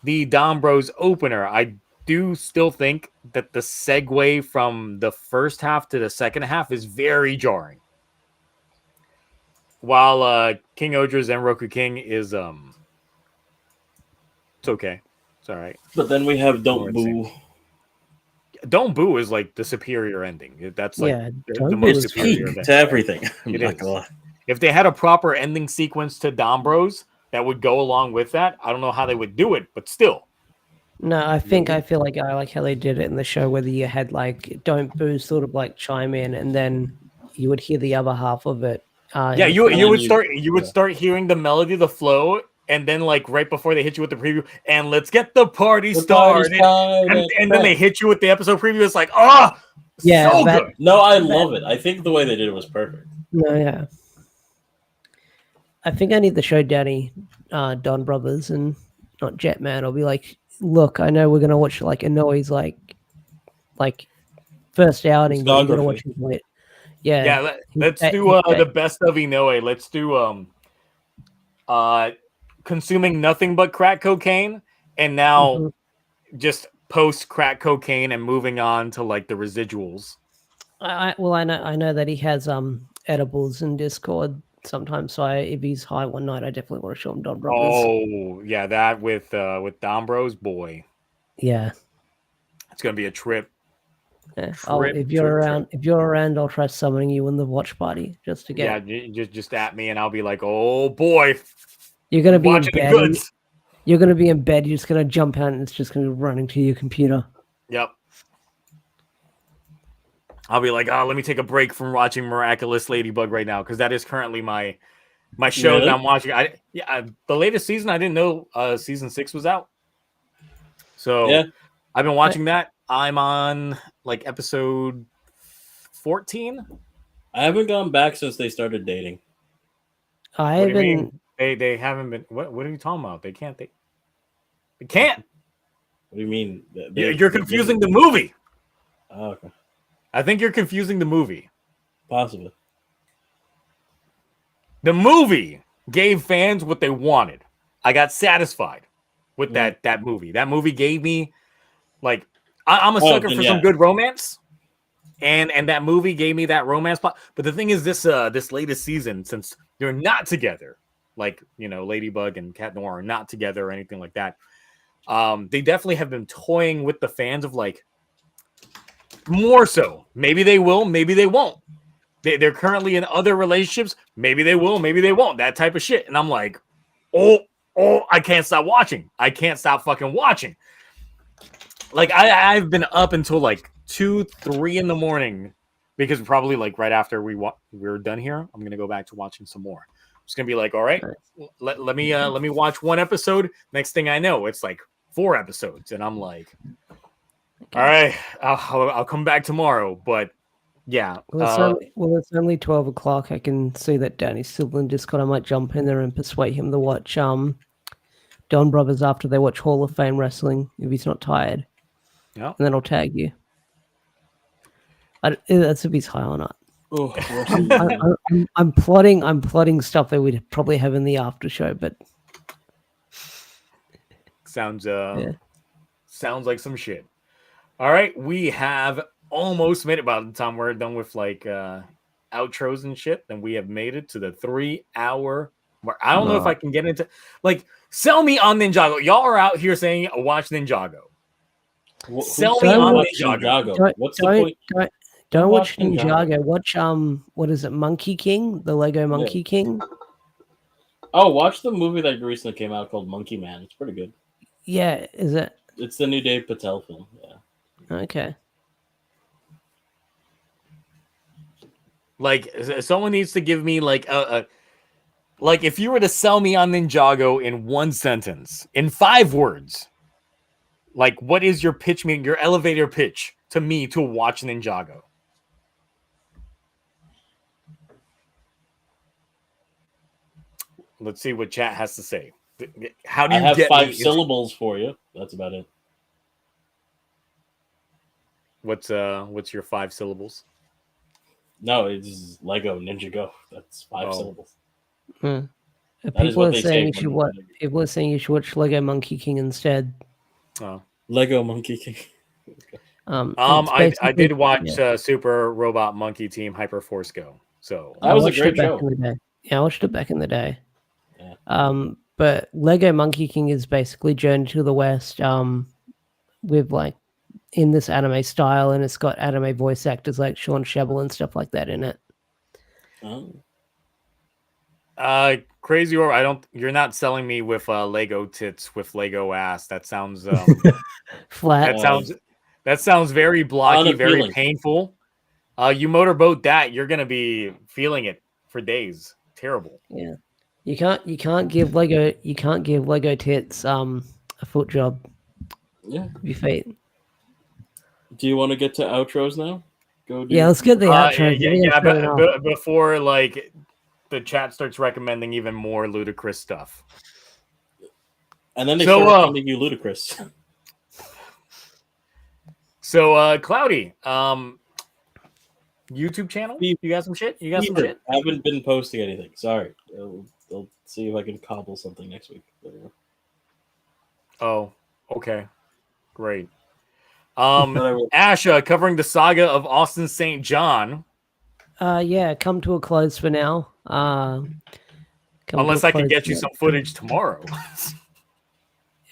the Don Bros opener. I do still think that the segue from the first half to the second half is very jarring. While King-Ohger's Zenroku King is it's okay. It's all right. But then we have Don't Boo. Don't Boo is like the superior ending. That's like the Boo most is superior Peak ending. to everything. It is. If they had a proper ending sequence to Don Bros that would go along with that, I don't know how they would do it, but still. No, I feel like I like how they did it in the show, whether you had like Don't Boo sort of like chime in, and then you would hear the other half of it. You would start hearing the melody, the flow, and then like right before they hit you with the preview, and let's get the party started, and then they hit you with the episode preview. It's like, oh, yeah, so good. No, I love it. I think the way they did it was perfect. No, yeah. I think I need to show Danny Don Brothers and not Jetman. I'll be like, look, I know we're gonna watch like Inoi's like first outing, but you're gonna watch his late. Yeah. Let's do the best of Inoue. Let's do consuming nothing but crack cocaine, and now just post crack cocaine and moving on to like the residuals. I know that he has edibles in Discord sometimes. So if he's high one night, I definitely want to show him Don Brothers. Oh yeah, that with Dombros, boy. Yeah, it's gonna be a trip. Yeah. If you're around, I'll try summoning you in the watch party just to get. Yeah, just at me, and I'll be like, oh boy, you're gonna be in bed. You're gonna be in bed. You're just gonna jump out, and it's just gonna be running to your computer. Yep. I'll be like, let me take a break from watching Miraculous Ladybug right now, because that is currently my show that I'm watching. The latest season, I didn't know season 6 was out. So I've been watching that. I'm on like episode 14. I haven't gone back since they started dating. I haven't. They haven't been. What are you talking about? They can't. They can't. What do you mean? You're confusing the movie. Oh, okay. I think you're confusing the movie. Possibly. The movie gave fans what they wanted. I got satisfied with that movie. That movie gave me, like, I'm a sucker for some good romance, and that movie gave me that romance plot. But the thing is, this latest season, since they're not together, like, you know, Ladybug and Cat Noir are not together or anything like that, they definitely have been toying with the fans of like, more so. Maybe they will, maybe they won't. They're currently in other relationships. Maybe they will, maybe they won't. That type of shit. And I'm like, oh, I can't stop watching. I can't stop fucking watching. Like, I've been up until like 2, 3 in the morning, because probably like right after we're done here, I'm gonna go back to watching some more. I'm just gonna be like, all right, let me watch one episode. Next thing I know, it's like 4 episodes, and I'm like, all right, I'll come back tomorrow. But yeah, it's only 12 o'clock. I can see that Danny's still in Discord. I might jump in there and persuade him to watch Don Brothers after they watch Hall of Fame wrestling, if he's not tired. Yeah, and then I'll tag you. That's if he's high or not. Oh, I'm plotting stuff that we'd probably have in the after show, but sounds like some shit. All right, we have almost made it. By the time we're done with like outros and shit, then we have made it to the 3-hour mark. I don't know if I can get into, like, sell me on Ninjago. Y'all are out here saying watch Ninjago. Sell me on Ninjago. What's the point? Don't watch Ninjago. Watch what is it? Monkey King, the Lego Monkey King. Oh, watch the movie that recently came out called Monkey Man. It's pretty good. Yeah, is it? It's the new Dave Patel film. Yeah. Okay. Like, someone needs to give me like like, if you were to sell me on Ninjago in one sentence, in 5 words, like, what is your pitch, your elevator pitch to me to watch Ninjago? Let's see what chat has to say. How do you have get 5 syllables for you? That's about it. What's your 5 syllables? No, it's Lego Ninjago. That's 5 syllables. People are saying you should watch Lego Monkey King instead. Oh, Lego Monkey King. I did watch Super Robot Monkey Team Hyper Force Go. So that was a great show. Yeah, I watched it back in the day. Yeah. But Lego Monkey King is basically Journey to the West, with like in this anime style, and it's got anime voice actors like Sean Shebel and stuff like that in it. Crazy Orb, you're not selling me with Lego tits with Lego ass. That sounds flat. That sounds very blocky, very painful. You motorboat that, you're gonna be feeling it for days. Terrible. Yeah. You can't give Lego tits a foot job. Yeah. Your feet. Do you want to get to outros now? Yeah, let's get the outro. Before like the chat starts recommending even more ludicrous stuff. And then they start recommending you ludicrous. So Cloudy, YouTube channel? You got some shit? I haven't been posting anything. Sorry. I'll see if I can cobble something next week. There you go. Oh, okay. Great. Asha covering the saga of Austin St. John. Yeah, come to a close for now. Unless I can get you some footage tomorrow.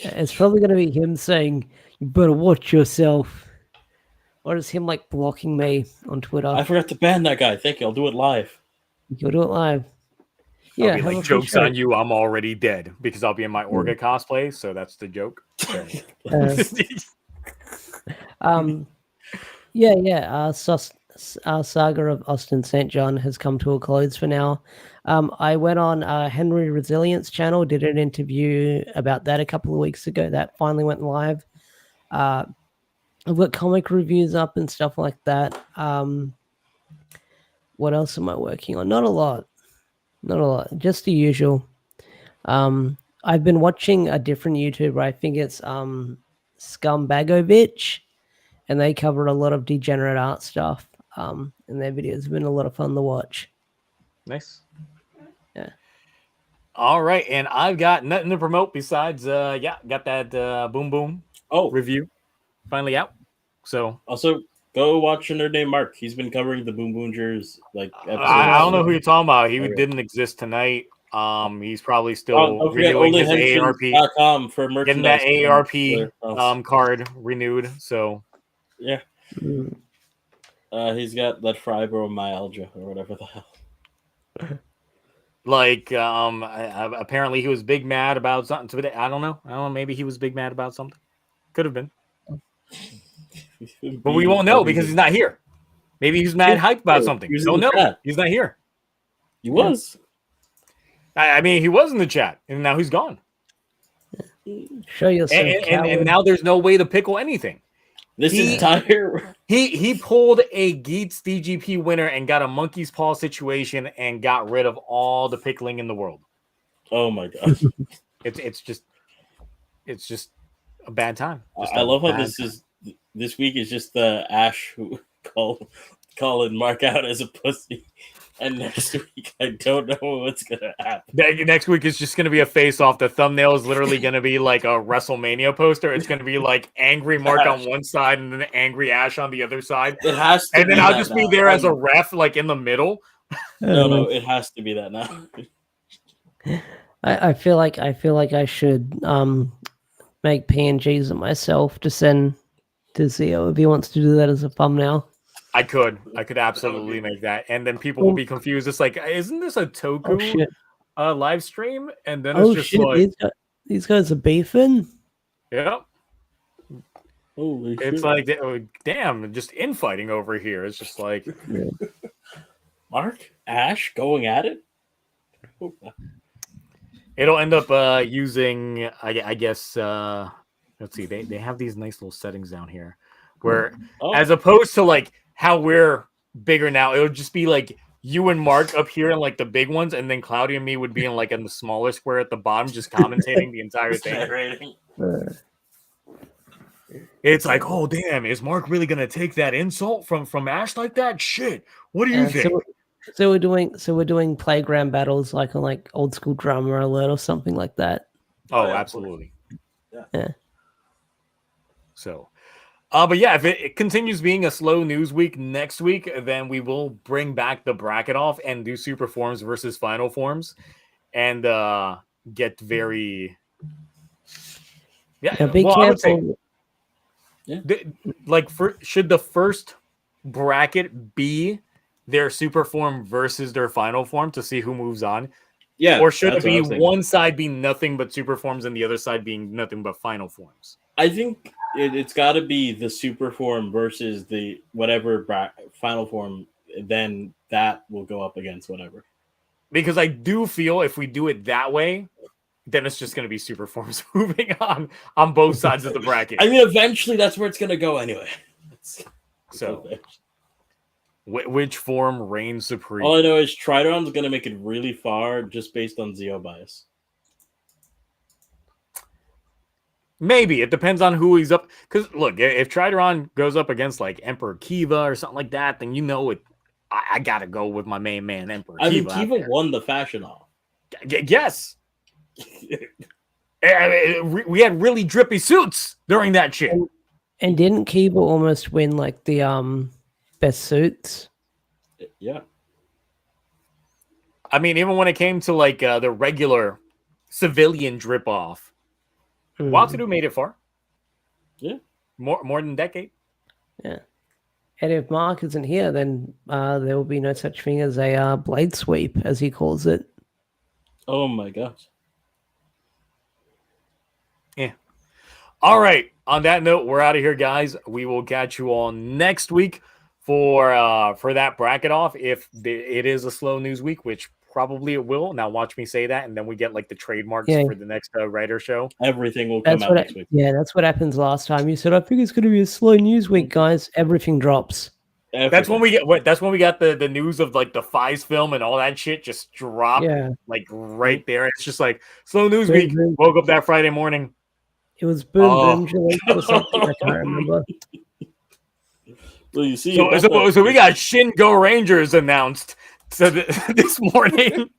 It's probably going to be him saying, "You better watch yourself," or is him like blocking me on Twitter. I forgot to ban that guy. Thank you. I'll do it live. You'll do it live. Yeah, I'll be like, joke's on you. I'm already dead because I'll be in my Orga cosplay. So that's the joke. Our saga of Austin St. John has come to a close for now. I went on Henry Resilience channel, did an interview about that a couple of weeks ago. That finally went live. I've got comic reviews up and stuff like that. What else am I working on? Not a lot. Just the usual. I've been watching a different YouTuber. I think it's Scumbagovich, and they cover a lot of degenerate art stuff. And their videos have been a lot of fun to watch. Nice. Yeah. All right, and I've got nothing to promote besides got that Boom Boom review finally out. So also go watch Nerd Named Mark. He's been covering the Boomboomgers like episodes. I don't know who you're talking about. He didn't exist tonight. He's probably still renewing his AARP. For getting that AARP card renewed. So yeah. He's got that fibromyalgia or whatever the hell. Like, apparently he was big mad about something today. I don't know. Maybe he was big mad about something. Could have been. But we won't know because he's not here. Maybe he's mad hyped about something. Don't know. He's not here. He was. I mean, he was in the chat, and now he's gone. Show yourself. And now there's no way to pickle anything. He pulled a Geats DGP winner and got a monkey's paw situation and got rid of all the pickling in the world. Oh my god! it's just a bad time. I love how this week is just the Ash who calling Mark out as a pussy. And next week, I don't know what's going to happen. Next week is just going to be a face-off. The thumbnail is literally going to be like a WrestleMania poster. It's going to be like angry Mark on one side and then angry Ash on the other side. It has to. And then I'll just be there as a ref, like in the middle. No, it has to be that now. I feel like I should make PNGs of myself to send to Zio if he wants to do that as a thumbnail. I could absolutely make that, and then people will be confused. It's like, isn't this a Toku live stream? And then it's just like these guys are beefing. Yep. Holy it's like, damn, just infighting over here. It's just like Mark, Ash going at it. It'll end up using, I guess. Let's see. They have these nice little settings down here, where as opposed to like how we're bigger now, it would just be like you and Mark up here in like the big ones, and then Cloudy and me would be in like in the smaller square at the bottom, just commentating the entire thing. It's like, oh damn, is Mark really gonna take that insult from Ash like that? Shit, what do you think? So we're doing playground battles like on like old school Drama Alert or something like that. Oh, absolutely. Yeah. So. But yeah, if it continues being a slow news week next week, then we will bring back the bracket off and do super forms versus final forms, and get very be careful. Should the first bracket be their super form versus their final form to see who moves on? Yeah, or should it be one side being nothing but super forms and the other side being nothing but final forms? I think it's got to be the super form versus the whatever final form. Then that will go up against whatever. Because I do feel if we do it that way, then it's just going to be super forms moving on both sides of the bracket. I mean, eventually that's where it's going to go anyway. So, which form reigns supreme? All I know is Triton's going to make it really far just based on Zeo bias. Maybe. It depends on who he's up. Because, look, if Triton goes up against, like, Emperor Kiva or something like that, then you know it. I got to go with my main man, Emperor Kiva. I mean, Kiva won the fashion off. Yes. We had really drippy suits during that shit. And didn't Kiva almost win, like, the best suits? Yeah. I mean, even when it came to, like, the regular civilian drip-off, Wataru made it far. Yeah. More than a decade. Yeah. And if Mark isn't here, then there will be no such thing as a blade sweep, as he calls it. Oh my gosh. Yeah. All right. On that note, we're out of here, guys. We will catch you all next week for that bracket off. If it is a slow news week, which probably it will. Now watch me say that, and then we get like the trademarks for the next writer show. Everything will come out next week. Yeah, that's what happens last time. You said, I think it's going to be a slow news week, guys. Everything drops. Everything. That's when we get that's when we got the news of like the Fies film and all that shit just drop like right there. It's just like slow news week. Woke up that Friday morning. It was Boomboomger or something. I can't remember. Well, you see, so we got Shin Go Rangers announced this morning,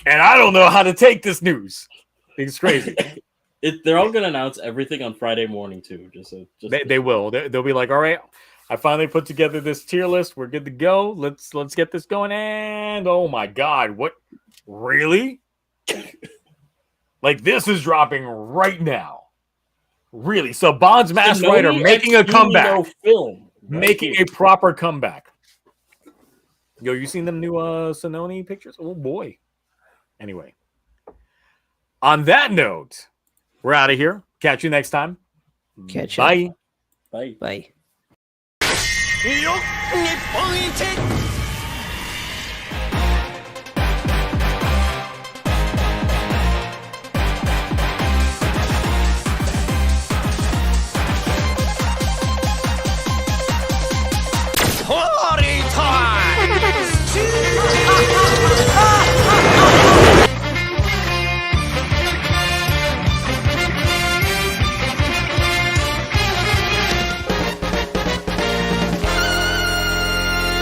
and I don't know how to take this news. It's crazy. They're all gonna announce everything on Friday morning too. They will. They'll be like, all right, I finally put together this tier list. We're good to go. Let's get this going. And oh my god, what? Really? Like this is dropping right now. Really? So Bond's Mask Rider making a comeback. Making a proper comeback. Yo, you seen them new Sononi pictures? Oh boy. Anyway. On that note, we're out of here. Catch you next time. Catch you. Bye. Bye. Bye.